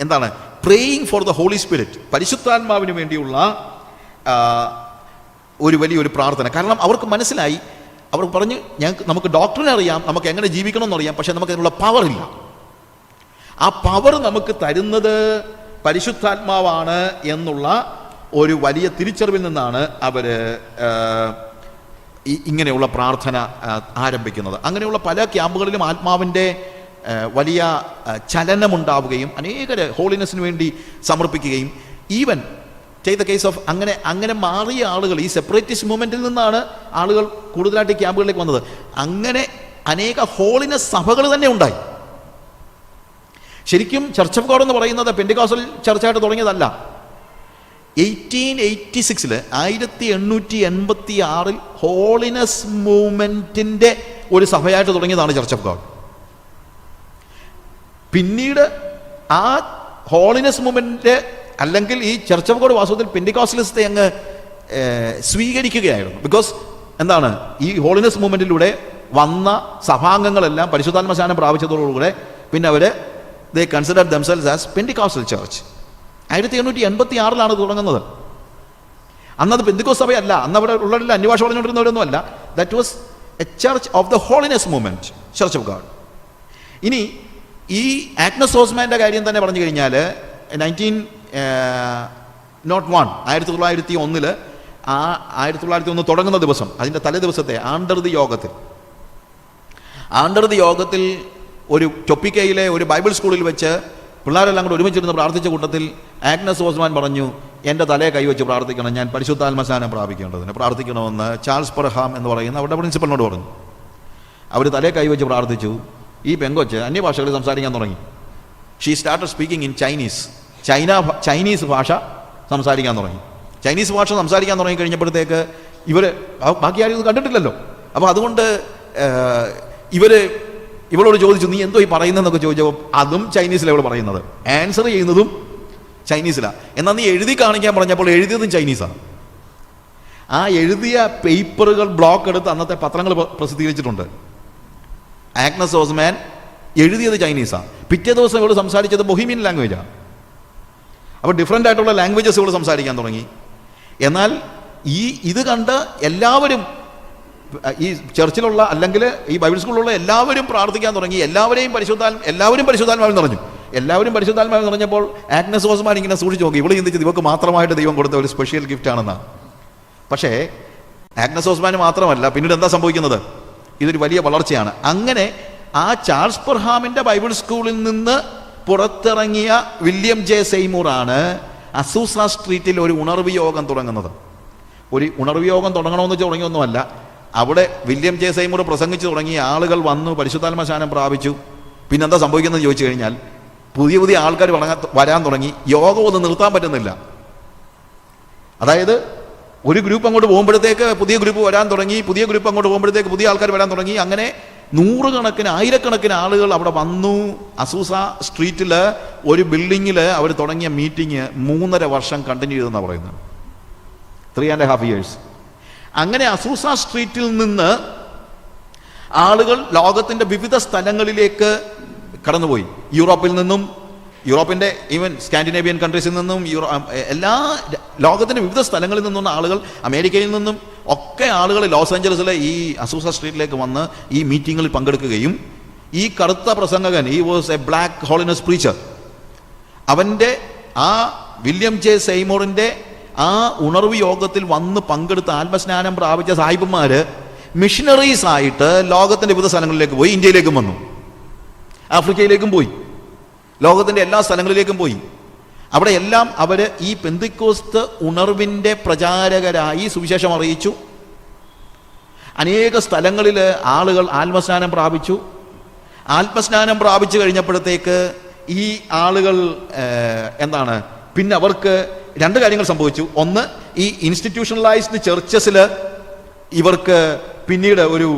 എന്താണ്, praying for the Holy spirit, പരിശുദ്ധാത്മാവിന് വേണ്ടിയുള്ള ഒരു വലിയൊരു പ്രാർത്ഥന. കാരണം അവർക്ക് മനസ്സിലായി, അവർ പറഞ്ഞു നമുക്ക് ഡോക്ടറിനെ അറിയാം, നമുക്ക് എങ്ങനെ ജീവിക്കണമെന്നറിയാം, പക്ഷെ നമുക്ക് അതിനുള്ള പവറില്ല. ആ പവർ നമുക്ക് തരുന്നത് പരിശുദ്ധാത്മാവാണ് എന്നുള്ള ഒരു വലിയ തിരിച്ചറിവിൽ നിന്നാണ് അവർ ഇങ്ങനെയുള്ള പ്രാർത്ഥന ആരംഭിക്കുന്നത്. അങ്ങനെയുള്ള പല ക്യാമ്പുകളിലും ആത്മാവിൻ്റെ വലിയ ചലനമുണ്ടാവുകയും അനേകര് ഹോളിനെസ്സിന് വേണ്ടി സമർപ്പിക്കുകയും ഈവൻ ചെയ്ത കേസ് ഓഫ് അങ്ങനെ മാറിയ ആളുകൾ ഈ സെപ്പറേറ്റിസ്റ്റ് മൂവ്മെൻറ്റിൽ നിന്നാണ് ആളുകൾ കൂടുതലായിട്ട് ക്യാമ്പുകളിലേക്ക് വന്നത്. അങ്ങനെ അനേക ഹോളിനെസ് സഭകൾ തന്നെ ഉണ്ടായി. ശരിക്കും ചർച്ച് ഓഫ് ഗോഡ് എന്ന് പറയുന്നത് പെന്തിക്കോസ്റ്റൽ ചർച്ചായിട്ട് തുടങ്ങിയതല്ല. 1886 1886 ഹോളിനെസ് മൂവ്മെൻറ്റിൻ്റെ ഒരു സഭയായിട്ട് തുടങ്ങിയതാണ് ചർച്ച് ഓഫ് ഗോഡ്. പിന്നീട് ആ ഹോളിനെസ് മൂവ്മെൻറ്റ് അല്ലെങ്കിൽ ഈ ചർച്ച് ഓഫ് ഗോഡ് വാസ്തവത്തിൽ പെന്തിക്കോസ്റ്റലിസത്തെ അങ്ങ് സ്വീകരിക്കുകയായിരുന്നു. ബിക്കോസ് എന്താണ്, ഈ ഹോളിനെസ് മൂവ്മെൻറ്റിലൂടെ വന്ന സഭാംഗങ്ങളെല്ലാം പരിശുദ്ധാത്മ സ്നാനം പ്രാപിച്ചതോടുകൂടെ പിന്നെ അവർ they considered themselves as Pentecostal church. 1886 തുടങ്ങുന്നത്. അന്നത് പെന്തിക്കോസ് സഭയല്ല, അന്ന് അവിടെ ഉള്ളവരിൽ അന്യഭാഷ പറഞ്ഞുകൊണ്ടിരുന്നവരൊന്നും അല്ല. That was A church of the holiness movement, church of God. ഇനി ഈ ആഗ്നസ് ഹോസ്മാൻ്റെ കാര്യം തന്നെ പറഞ്ഞു കഴിഞ്ഞാൽ 1901 ആ 1901 തുടങ്ങുന്ന ദിവസം, അതിൻ്റെ തലേ ദിവസത്തെ ആണ്ടർ ദി യോഗത്തിൽ ഒരു ടൊപ്പിക്കയിലെ ഒരു ബൈബിൾ സ്കൂളിൽ വെച്ച് പിള്ളേരെല്ലാം കൂടെ ഒരുമിച്ചിരുന്ന് പ്രാർത്ഥിച്ച കൂട്ടത്തിൽ ആഗ്നസ് ഹോസ്മാൻ പറഞ്ഞു, എൻ്റെ തലയെ കൈവച്ച് പ്രാർത്ഥിക്കണം, ഞാൻ പരിശുദ്ധാത്മസ്നാനം പ്രാപിക്കേണ്ടതിന് പ്രാർത്ഥിക്കണമെന്ന് ചാൾസ് പെർഹാം എന്ന് പറയുന്ന അവരുടെ പ്രിൻസിപ്പലിനോട് പറഞ്ഞു. അവർ തലയെ കൈവച്ച് പ്രാർത്ഥിച്ചു. ഈ പെങ്കൊച്ച് അന്യഭാഷകളിൽ സംസാരിക്കാൻ തുടങ്ങി. She started speaking in Chinese ഭാഷ സംസാരിക്കാൻ തുടങ്ങി. ചൈനീസ് ഭാഷ സംസാരിക്കാൻ തുടങ്ങി കഴിഞ്ഞപ്പോഴത്തേക്ക് ഇവർ ബാക്കി ആരും ഇത് കണ്ടിട്ടില്ലല്ലോ. അപ്പോൾ അതുകൊണ്ട് ഇവളോട് ചോദിച്ചു, നീ എന്തോ ഈ പറയുന്നതെന്നൊക്കെ ചോദിച്ചപ്പോൾ അതും ചൈനീസിലാണ് ഇവൾ പറയുന്നത്. ആൻസർ ചെയ്യുന്നതും ചൈനീസിലാണ്. എന്നാൽ നീ എഴുതി കാണിക്കാൻ പറഞ്ഞപ്പോൾ എഴുതിയതും ചൈനീസാണ്. ആ എഴുതിയ പേപ്പറുകൾ ബ്ലോക്ക് എടുത്ത് അന്നത്തെ പത്രങ്ങൾ പ്രസിദ്ധീകരിച്ചിട്ടുണ്ട്. ആഗ്നസ് ഓസ്മാൻ എഴുതിയത് ചൈനീസാണ്. പിറ്റേ ദിവസം ഇവൾ സംസാരിച്ചത് ബൊഹീമിയൻ ലാംഗ്വേജാണ്. അപ്പോൾ ഡിഫറൻ്റ് ആയിട്ടുള്ള ലാംഗ്വേജസ് ഇവൾ സംസാരിക്കാൻ തുടങ്ങി. എന്നാൽ ഇത് കണ്ട് എല്ലാവരും, ഈ ചർച്ചിലുള്ള അല്ലെങ്കിൽ ഈ ബൈബിൾ സ്കൂളിലുള്ള എല്ലാവരും പ്രാർത്ഥിക്കാൻ തുടങ്ങി. എല്ലാവരും പരിശുദ്ധാത്മാവിൽ നിറഞ്ഞു. എല്ലാവരും പരിശുദ്ധാത്മാവിൽ നിറഞ്ഞപ്പോൾ ആഗ്നസ് ഓസ്മാൻ ഇങ്ങനെ സൂക്ഷിച്ചു നോക്കി. ഇവള് ചിന്തിച്ചത് ഇവർക്ക് മാത്രമായിട്ട് ദൈവം കൊടുത്ത ഒരു സ്പെഷ്യൽ ഗിഫ്റ്റ് ആണെന്നാണ്. പക്ഷേ ആഗ്നസ് ഓസ്മാന് മാത്രമല്ല, പിന്നീട് എന്താ സംഭവിക്കുന്നത്? ഇതൊരു വലിയ വളർച്ചയാണ്. അങ്ങനെ ആ ചാൾസ് പെർഹാമിൻ്റെ ബൈബിൾ സ്കൂളിൽ നിന്ന് പുറത്തിറങ്ങിയ വില്യം ജെ സെയ്മൂറാണ് അസൂസ സ്ട്രീറ്റിൽ ഒരു ഉണർവ് യോഗം തുടങ്ങുന്നത്. ഒരു ഉണർവ് യോഗം തുടങ്ങണമെന്ന് തുടങ്ങിയൊന്നുമല്ല, അവിടെ വില്യം ജെ സെയ്മൂർ പ്രസംഗിച്ചു തുടങ്ങി. ആളുകൾ വന്നു, പരിശുദ്ധാത്മ സ്നാനം പ്രാപിച്ചു. പിന്നെന്താ സംഭവിക്കുന്നത് ചോദിച്ചു കഴിഞ്ഞാൽ പുതിയ പുതിയ ആൾക്കാർ വരാൻ തുടങ്ങി. യോഗം ഒന്നും നിർത്താൻ പറ്റുന്നില്ല. അതായത് ഒരു ഗ്രൂപ്പ് അങ്ങോട്ട് പോകുമ്പോഴത്തേക്ക് പുതിയ ഗ്രൂപ്പ് വരാൻ തുടങ്ങി, പുതിയ ഗ്രൂപ്പ് അങ്ങോട്ട് പോകുമ്പോഴത്തേക്ക് പുതിയ ആൾക്കാർ വരാൻ തുടങ്ങി. അങ്ങനെ നൂറുകണക്കിന് ആയിരക്കണക്കിന് ആളുകൾ അവിടെ വന്നു. അസൂസ സ്ട്രീറ്റിൽ ഒരു ബിൽഡിങ്ങിൽ അവർ തുടങ്ങിയ മീറ്റിംഗ് 3.5 വർഷം കണ്ടിന്യൂ ചെയ്തെന്നാണ് പറയുന്നത്. 3.5 years. അങ്ങനെ അസൂസ സ്ട്രീറ്റിൽ നിന്ന് ആളുകൾ ലോകത്തിൻ്റെ വിവിധ സ്ഥലങ്ങളിലേക്ക് കടന്നുപോയി. യൂറോപ്പിൻ്റെ ഈവൻ സ്കാൻഡിനേവിയൻ കൺട്രീസിൽ നിന്നും എല്ലാ ലോകത്തിൻ്റെ വിവിധ സ്ഥലങ്ങളിൽ നിന്നുള്ള ആളുകൾ, അമേരിക്കയിൽ നിന്നും ഒക്കെ ആളുകൾ ലോസ് ഏഞ്ചലസിലെ ഈ അസൂസ സ്ട്രീറ്റിലേക്ക് വന്ന് ഈ മീറ്റിങ്ങിൽ പങ്കെടുക്കുകയും ഈ കറുത്ത പ്രസംഗകൻ, ഈ was A black holiness preacher, അവൻ്റെ ആ വില്യം ജെ സെയ്മൂറിൻ്റെ ആ ഉണർവ് യോഗത്തിൽ വന്ന് പങ്കെടുത്ത് ആത്മസ്നാനം പ്രാപിച്ച സാഹിബന്മാർ മിഷനറീസ് ആയിട്ട് ലോകത്തിൻ്റെ വിവിധ സ്ഥലങ്ങളിലേക്ക് പോയി. ഇന്ത്യയിലേക്കും വന്നു, ആഫ്രിക്കയിലേക്കും പോയി, ലോകത്തിൻ്റെ എല്ലാ സ്ഥലങ്ങളിലേക്കും പോയി. അവിടെ എല്ലാം അവർ ഈ പെന്തിക്കോസ്ത് ഉണർവിൻ്റെ പ്രചാരകരായി സുവിശേഷം അറിയിച്ചു. അനേക സ്ഥലങ്ങളിൽ ആളുകൾ ആത്മസ്നാനം പ്രാപിച്ചു. ആത്മസ്നാനം പ്രാപിച്ചു കഴിഞ്ഞപ്പോഴത്തേക്ക് ഈ ആളുകൾ പിന്നെ അവർക്ക് 2 കാര്യങ്ങൾ സംഭവിച്ചു. ഒന്ന്, ഈ ഇൻസ്റ്റിറ്റ്യൂഷണലൈസ്ഡ് ചർച്ചസിൽ ഇവർക്ക് പിന്നീട് ഒരു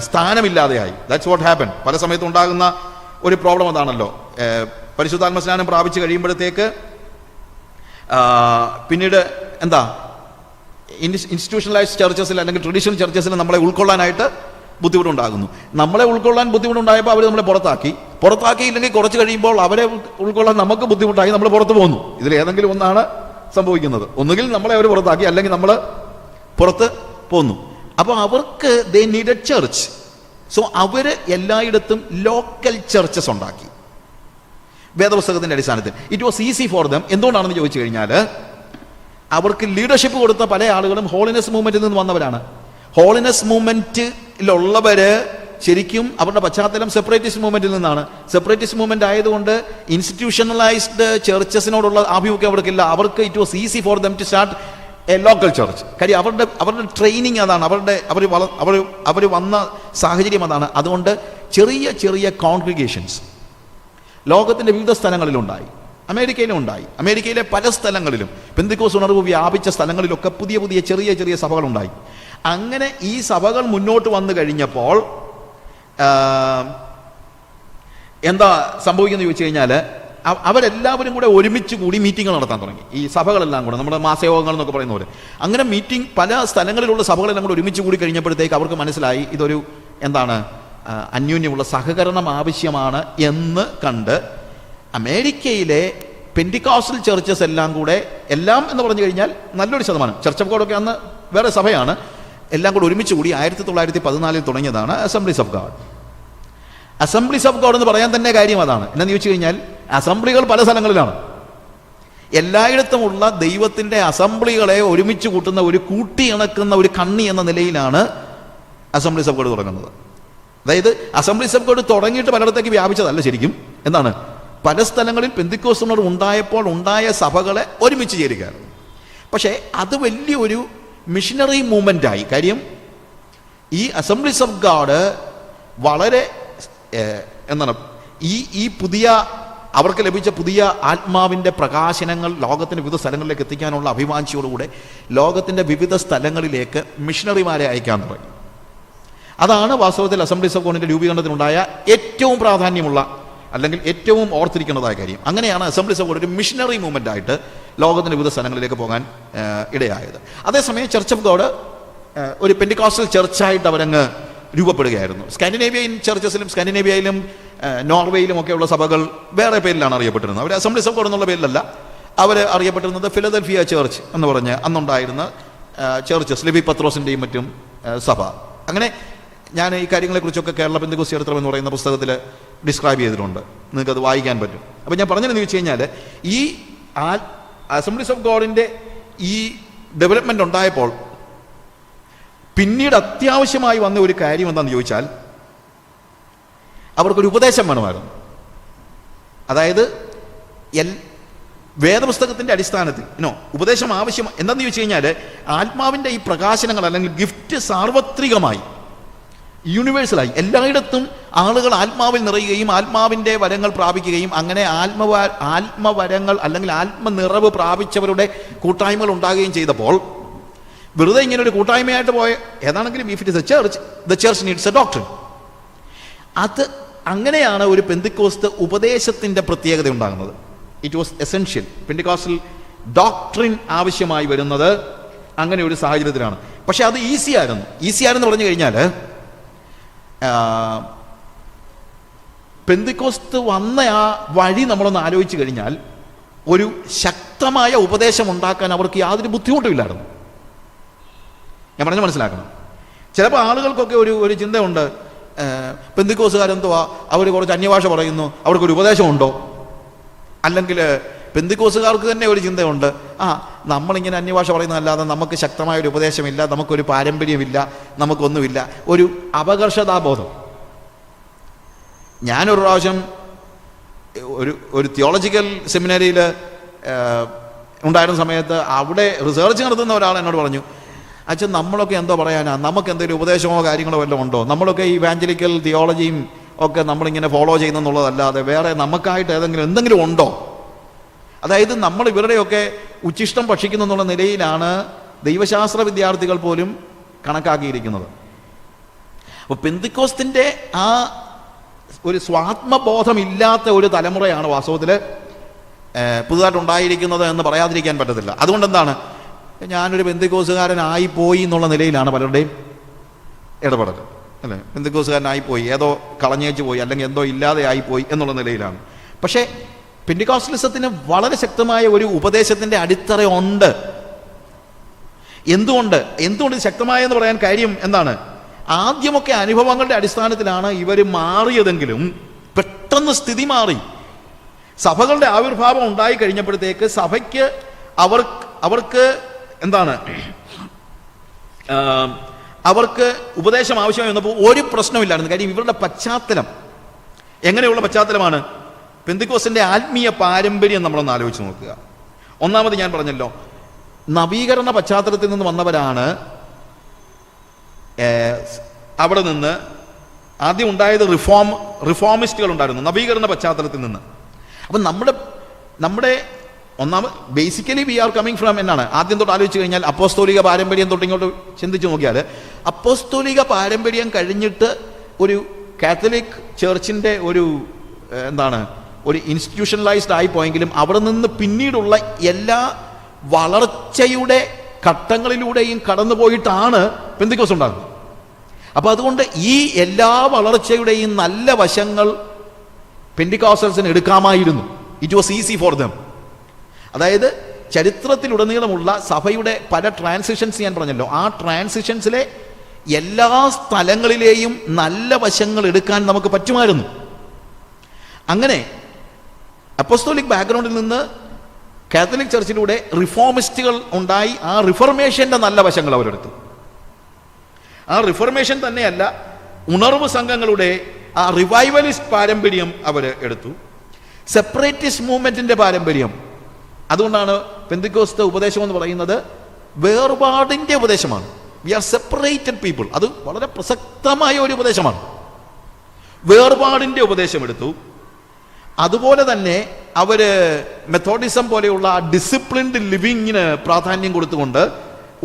സ്ഥാനമില്ലാതെയായി. That's what happen. പല സമയത്തും ഉണ്ടാകുന്ന ഒരു പ്രോബ്ലം അതാണല്ലോ. പരിശുദ്ധാത്മ സ്നാനം പ്രാപിച്ചു കഴിയുമ്പോഴത്തേക്ക് പിന്നീട് ഇൻസ്റ്റിറ്റ്യൂഷണലൈസ്ഡ് ചർച്ചസിൽ അല്ലെങ്കിൽ ട്രഡീഷണൽ ചർച്ചസിൽ നമ്മളെ ഉൾക്കൊള്ളാനായിട്ട് ബുദ്ധിമുട്ടുണ്ടാകുന്നു. നമ്മളെ ഉൾക്കൊള്ളാൻ ബുദ്ധിമുട്ടുണ്ടായപ്പോൾ അവർ നമ്മളെ പുറത്താക്കിയില്ലെങ്കിൽ കുറച്ച് കഴിയുമ്പോൾ അവരെ ഉൾക്കൊള്ളാൻ നമുക്ക് ബുദ്ധിമുട്ടായി നമ്മൾ പുറത്തു പോകുന്നു. ഇതിൽ ഏതെങ്കിലും ഒന്നാണ് സംഭവിക്കുന്നത്. ഒന്നുകിൽ നമ്മളെ അവർ പുറത്താക്കി, അല്ലെങ്കിൽ നമ്മൾ പുറത്ത് പോന്നു. അപ്പോൾ അവർക്ക് ദേ നീഡഡ് ചർച്ച്. സോ അവർ എല്ലായിടത്തും ലോക്കൽ ചർച്ചസ് ഉണ്ടാക്കി വേദപുസ്തകത്തിൻ്റെ അടിസ്ഥാനത്തിൽ. It was easy for dum. എന്തുകൊണ്ടാണെന്ന് ചോദിച്ചു കഴിഞ്ഞാൽ അവർക്ക് ലീഡർഷിപ്പ് കൊടുത്ത പല ആളുകളും ഹോളിനെസ് മൂവ്മെന്റിൽ നിന്ന് വന്നവരാണ്. ഹോളിനെസ് മൂവ്മെന്റിലുള്ളവർ ശരിക്കും അവരുടെ പശ്ചാത്തലം സെപ്പറേറ്റിസ്റ്റ് മൂവ്മെന്റിൽ നിന്നാണ്. സെപ്പറേറ്റിസ്റ്റ് മൂവ്മെന്റ് ആയതുകൊണ്ട് ഇൻസ്റ്റിറ്റ്യൂഷണലൈസ്ഡ് ചർച്ചസിനോടുള്ള ആഭിമുഖ്യം അവർക്കില്ല. അവർക്ക് it was easy for them to start a local church. കാര്യം അവരുടെ ട്രെയിനിങ് അതാണ്, അവർ വന്ന സാഹചര്യം അതാണ്. അതുകൊണ്ട് ചെറിയ ചെറിയ കോൺഗ്രിഗേഷൻസ് ലോകത്തിൻ്റെ വിവിധ സ്ഥലങ്ങളിലുണ്ടായി. അമേരിക്കയിലും ഉണ്ടായി. അമേരിക്കയിലെ പല സ്ഥലങ്ങളിലും പെന്തിക്കോസ് ഉണർവ് വ്യാപിച്ച സ്ഥലങ്ങളിലൊക്കെ പുതിയ പുതിയ ചെറിയ ചെറിയ സഭകളുണ്ടായി. അങ്ങനെ ഈ സഭകൾ മുന്നോട്ട് വന്നു കഴിഞ്ഞപ്പോൾ എന്താ സംഭവിക്കുന്നത് ചോദിച്ചു കഴിഞ്ഞാൽ അവരെല്ലാവരും കൂടെ ഒരുമിച്ച് കൂടി മീറ്റിങ്ങുകൾ നടത്താൻ തുടങ്ങി. ഈ സഭകളെല്ലാം കൂടെ, നമ്മുടെ മാസയോഗങ്ങൾ എന്നൊക്കെ പറയുന്ന പോലെ അങ്ങനെ മീറ്റിംഗ് പല സ്ഥലങ്ങളിലുള്ള സഭകളെല്ലാം കൂടെ ഒരുമിച്ച് കൂടി കഴിഞ്ഞപ്പോഴത്തേക്ക് അവർക്ക് മനസ്സിലായി ഇതൊരു അന്യോന്യമുള്ള സഹകരണം ആവശ്യമാണ് എന്ന് കണ്ട് അമേരിക്കയിലെ പെന്റിക്കോസ്റ്റൽ ചർച്ചസ് എല്ലാം എന്ന് പറഞ്ഞു കഴിഞ്ഞാൽ നല്ലൊരു ശതമാനം, ചർച്ച് ഓഫ് ഗോഡൊക്കെ അന്ന് വേറെ സഭയാണ്, എല്ലാം കൂടെ ഒരുമിച്ച് കൂടി 1914 തുടങ്ങിയതാണ് assemblies of God. Assemblies of God എന്ന് പറയാൻ തന്നെ കാര്യം അതാണ്. എന്നാന്ന് ചോദിച്ചു കഴിഞ്ഞാൽ അസംബ്ലികൾ പല സ്ഥലങ്ങളിലാണ്. എല്ലായിടത്തുമുള്ള ദൈവത്തിൻ്റെ അസംബ്ലികളെ ഒരുമിച്ച് കൂട്ടുന്ന ഒരു കൂട്ടിയിണക്കുന്ന ഒരു കണ്ണി എന്ന നിലയിലാണ് അസംബ്ലീസ് ഓഫ് ഗോഡ് തുടങ്ങുന്നത്. അതായത് അസംബ്ലീസ് ഓഫ് ഗോഡ് തുടങ്ങിയിട്ട് പലയിടത്തേക്ക് വ്യാപിച്ചതല്ല. ശരിക്കും പല സ്ഥലങ്ങളിൽ പെന്തിക്കോസ് ഉണർവ് ഉണ്ടായപ്പോൾ ഉണ്ടായ സഭകളെ ഒരുമിച്ച് ചേരുകയാണ്. പക്ഷേ അത് വലിയൊരു മിഷനറി മൂവ്മെൻ്റായി. കാര്യം ഈ അസംബ്ലീസ് ഓഫ് ഗോഡ് വളരെ ഈ പുതിയ അവർക്ക് ലഭിച്ച പുതിയ ആത്മാവിൻ്റെ പ്രകാശനങ്ങൾ ലോകത്തിൻ്റെ വിവിധ സ്ഥലങ്ങളിലേക്ക് എത്തിക്കാനുള്ള അഭിവാഞ്ചിയോടുകൂടെ ലോകത്തിൻ്റെ വിവിധ സ്ഥലങ്ങളിലേക്ക് മിഷനറിമാരെ അയക്കാൻ തുടങ്ങി. അതാണ് വാസ്തവത്തിൽ അസംബ്ലീസ് ഓഫ് ഗോഡിൻ്റെ രൂപീകരണത്തിനുണ്ടായ ഏറ്റവും പ്രാധാന്യമുള്ള അല്ലെങ്കിൽ ഏറ്റവും ഓർത്തിരിക്കേണ്ടതായ കാര്യം. അങ്ങനെയാണ് അസംബ്ലീസ് ഓഫ് ഗോഡ് ഒരു മിഷനറി മൂവ്മെൻ്റ് ആയിട്ട് ലോകത്തിൻ്റെ വിവിധ സ്ഥലങ്ങളിലേക്ക് പോകാൻ ഇടയായത്. അതേസമയം ചർച്ച് ഓഫ് ഗോഡ് ഒരു പെന്റിക്കോസ്റ്റൽ ചർച്ചായിട്ട് അവരങ്ങ് രൂപപ്പെടുകയായിരുന്നു. സ്കാൻഡിനേവിയൻ ചർച്ചസിലും സ്കാൻഡിനേവിയയിലും നോർവേയിലും ഒക്കെയുള്ള സഭകൾ വേറെ പേരിലാണ് അറിയപ്പെട്ടിരുന്നത്. അവർ അസംബ്ലീസ് ഓഫ് ഗോഡ് എന്നുള്ള പേരിലല്ല അവർ അറിയപ്പെട്ടിരുന്നത്. ഫിലദൽഫിയ ചർച്ച് എന്ന് പറഞ്ഞ് അന്നുണ്ടായിരുന്ന ചർച്ചസ്, ലെവി പത്രോസിൻ്റെയും മറ്റും സഭ. അങ്ങനെ ഞാൻ ഈ കാര്യങ്ങളെക്കുറിച്ചൊക്കെ കേരള പെന്തക്കോസ്ത് ചരിത്രം എന്ന് പറയുന്ന പുസ്തകത്തിൽ ഡിസ്ക്രൈബ് ചെയ്തിട്ടുണ്ട്. നിങ്ങൾക്കത് വായിക്കാൻ പറ്റും. അപ്പോൾ ഞാൻ പറഞ്ഞതെന്ന് ചോദിച്ചു കഴിഞ്ഞാൽ ഈ അസംബ്ലീസ് ഓഫ് ഗോഡിൻ്റെ ഈ ഡെവലപ്മെൻ്റ് ഉണ്ടായപ്പോൾ പിന്നീട് അത്യാവശ്യമായി വന്ന ഒരു കാര്യം എന്താണെന്ന് ചോദിച്ചാൽ അവർക്കൊരു ഉപദേശം വേണമായിരുന്നു. അതായത് വേദപുസ്തകത്തിൻ്റെ അടിസ്ഥാനത്തിൽ ഉപദേശം ആവശ്യം. എന്താണെന്ന് ചോദിച്ചു കഴിഞ്ഞാൽ ആത്മാവിൻ്റെ ഈ പ്രകാശനങ്ങൾ അല്ലെങ്കിൽ ഗിഫ്റ്റ് സാർവത്രികമായി യൂണിവേഴ്സലായി എല്ലായിടത്തും ആളുകൾ ആത്മാവിൽ നിറയുകയും ആത്മാവിൻ്റെ വരങ്ങൾ പ്രാപിക്കുകയും അങ്ങനെ ആത്മവരങ്ങൾ അല്ലെങ്കിൽ ആത്മനിറവ് പ്രാപിച്ചവരുടെ കൂട്ടായ്മകൾ ഉണ്ടാകുകയും ചെയ്തപ്പോൾ വെറുതെ ഇങ്ങനെ ഒരു കൂട്ടായ്മയായിട്ട് പോയ ഏതാണെങ്കിലും if it is A church, the church needs A doctrine. അത് അങ്ങനെയാണ് ഒരു പെന്തിക്കോസ്ത് ഉപദേശത്തിൻ്റെ പ്രത്യേകത ഉണ്ടാകുന്നത്. It was essential. Pentecostal doctrine ആവശ്യമായി വരുന്നത് അങ്ങനെ ഒരു സാഹചര്യത്തിലാണ്. പക്ഷെ അത് ഈസിയായിരുന്നു പറഞ്ഞു കഴിഞ്ഞാൽ പെന്തിക്കോസ്ത് വന്ന ആ വഴി നമ്മളൊന്ന് ആലോചിച്ച് കഴിഞ്ഞാൽ ഒരു ശക്തമായ ഉപദേശം ഉണ്ടാക്കാൻ അവർക്ക് യാതൊരു ബുദ്ധിമുട്ടുമില്ലായിരുന്നു. ഞാൻ പറഞ്ഞ് മനസ്സിലാക്കണം. ചിലപ്പോൾ ആളുകൾക്കൊക്കെ ഒരു ചിന്തയുണ്ട്, പെന്തിക്കോസുകാരെന്തുവാ അവർ കുറച്ച് അന്യഭാഷ പറയുന്നു, അവർക്കൊരു ഉപദേശമുണ്ടോ? അല്ലെങ്കിൽ പെന്തിക്കോസുകാർക്ക് തന്നെ ഒരു ചിന്തയുണ്ട്, നമ്മളിങ്ങനെ അന്യഭാഷ പറയുന്നതല്ലാതെ നമുക്ക് ശക്തമായൊരു ഉപദേശമില്ല, നമുക്കൊരു പാരമ്പര്യമില്ല, നമുക്കൊന്നുമില്ല, ഒരു അപകർഷതാബോധം. ഞാനൊരു പ്രാവശ്യം ഒരു തിയോളജിക്കൽ സെമിനാരിയിൽ ഉണ്ടായിരുന്ന സമയത്ത് അവിടെ റിസർച്ച് നടത്തുന്ന ഒരാൾ എന്നോട് പറഞ്ഞു, അച്ഛൻ നമ്മളൊക്കെ എന്തോ പറയാനാ, നമുക്ക് എന്തെങ്കിലും ഉപദേശമോ കാര്യങ്ങളോ വല്ലതും ഉണ്ടോ? നമ്മളൊക്കെ ഈ ഇവാഞ്ചലിക്കൽ തിയോളജിയും ഒക്കെ നമ്മളിങ്ങനെ ഫോളോ ചെയ്യുന്നെന്നുള്ളതല്ലാതെ വേറെ നമുക്കായിട്ട് എന്തെങ്കിലും ഉണ്ടോ? അതായത് നമ്മൾ ഇവരുടെയൊക്കെ ഉച്ഛിഷ്ടം ഭക്ഷിക്കുന്നു എന്നുള്ള നിലയിലാണ് ദൈവശാസ്ത്ര വിദ്യാർത്ഥികൾ പോലും കണക്കാക്കിയിരിക്കുന്നത്. അപ്പോൾ പെന്തിക്കോസ്തിൻ്റെ ആ ഒരു സ്വാത്മബോധമില്ലാത്ത ഒരു തലമുറയാണ് വാസ്തവത്തിൽ പുതുതായിട്ടുണ്ടായിരിക്കുന്നത് എന്ന് പറയാതിരിക്കാൻ പറ്റത്തില്ല. അതുകൊണ്ട് എന്താണ്, ഞാനൊരു പെന്തിക്കോസുകാരനായിപ്പോയി എന്നുള്ള നിലയിലാണ് പലരുടെയും ഇടപെടൽ, അല്ലേ? പെന്തിക്കോസുകാരനായിപ്പോയി, ഏതോ കളഞ്ഞേച്ച് പോയി, അല്ലെങ്കിൽ എന്തോ ഇല്ലാതെ ആയിപ്പോയി എന്നുള്ള നിലയിലാണ്. പക്ഷേ പെന്തിക്കോസ്റ്റലിസത്തിന് വളരെ ശക്തമായ ഒരു ഉപദേശത്തിൻ്റെ അടിത്തറ ഉണ്ട്. എന്തുകൊണ്ട് ശക്തമായെന്ന് പറയാൻ കാര്യം എന്താണ്? ആദ്യമൊക്കെ അനുഭവങ്ങളുടെ അടിസ്ഥാനത്തിലാണ് ഇവർ മാറിയതെങ്കിലും പെട്ടെന്ന് സ്ഥിതി മാറി. സഭകളുടെ ആവിർഭാവം ഉണ്ടായി കഴിഞ്ഞപ്പോഴത്തേക്ക് സഭയ്ക്ക് അവർക്ക് എന്താണ്, അവർക്ക് ഉപദേശം ആവശ്യമായി വന്നപ്പോൾ ഒരു പ്രശ്നമില്ലായിരുന്നു. കാര്യം ഇവരുടെ പശ്ചാത്തലം എങ്ങനെയുള്ള പശ്ചാത്തലമാണ്? പെന്തിക്കോസ്തിൻ്റെ ആത്മീയ പാരമ്പര്യം നമ്മളൊന്ന് ആലോചിച്ച് നോക്കുക. ഒന്നാമത് ഞാൻ പറഞ്ഞല്ലോ, നവീകരണ പശ്ചാത്തലത്തിൽ നിന്ന് വന്നവരാണ്. അവിടെ നിന്ന് ആദ്യം ഉണ്ടായത് റിഫോമിസ്റ്റുകൾ ഉണ്ടായിരുന്നു, നവീകരണ പശ്ചാത്തലത്തിൽ നിന്ന്. അപ്പം നമ്മുടെ ഒന്നാമത് basically we are coming from എന്നാണ് ആദ്യം തൊട്ട് ആലോചിച്ച് കഴിഞ്ഞാൽ അപ്പോസ്തോലിക പാരമ്പര്യം തൊട്ടിങ്ങോട്ട് ചിന്തിച്ച് നോക്കിയാൽ അപ്പോസ്തോലിക പാരമ്പര്യം കഴിഞ്ഞിട്ട് ഒരു കാത്തലിക് ചർച്ചിൻ്റെ ഒരു ഇൻസ്റ്റിറ്റ്യൂഷണലൈസ്ഡ് ആയിപ്പോയെങ്കിലും അവിടെ നിന്ന് പിന്നീടുള്ള എല്ലാ വളർച്ചയുടെ ഘട്ടങ്ങളിലൂടെയും കടന്നുപോയിട്ടാണ് പെന്തിക്കോസ്ത് ഉണ്ടാകുന്നത്. അപ്പോൾ അതുകൊണ്ട് ഈ എല്ലാ വളർച്ചയുടെയും നല്ല വശങ്ങൾ പെന്തിക്കോസ്റ്റൽസിന് എടുക്കാമായിരുന്നു. It was easy for them. അതായത് ചരിത്രത്തിലുടനീളമുള്ള സഭയുടെ പല ട്രാൻസിഷൻസ് ഞാൻ പറഞ്ഞല്ലോ, ആ ട്രാൻസിഷൻസിലെ എല്ലാ സ്ഥലങ്ങളിലെയും നല്ല വശങ്ങൾ എടുക്കാൻ നമുക്ക് പറ്റുമായിരുന്നു. അങ്ങനെ അപ്പോസ്തോലിക് ബാക്ക്ഗ്രൗണ്ടിൽ നിന്ന് കാത്തലിക് ചർച്ചിലൂടെ റിഫോമിസ്റ്റുകൾ ഉണ്ടായി. ആ റിഫർമേഷൻ്റെ നല്ല വശങ്ങൾ അവരെടുത്തു. ആ റിഫർമേഷൻ തന്നെയല്ല, ഉണർവ് സംഘങ്ങളുടെ ആ റിവൈവലിസ്റ്റ് പാരമ്പര്യം അവർ എടുത്തു. സെപ്പറേറ്റിസ്റ്റ് മൂവ്മെന്റിന്റെ പാരമ്പര്യം. അതുകൊണ്ടാണ് പെന്തിക്കോസ്ത് ഉപദേശം എന്ന് പറയുന്നത് വേർപാടിന്റെ ഉപദേശമാണ്. We are separated people. അത് വളരെ പ്രസക്തമായ ഒരു ഉപദേശമാണ്. വേർപാടിന്റെ ഉപദേശം എടുത്തു. അതുപോലെ തന്നെ അവർ മെത്തോഡിസം പോലെയുള്ള ഡിസിപ്ലിൻഡ് ലിവിങ്ങിന് പ്രാധാന്യം കൊടുത്തുകൊണ്ട്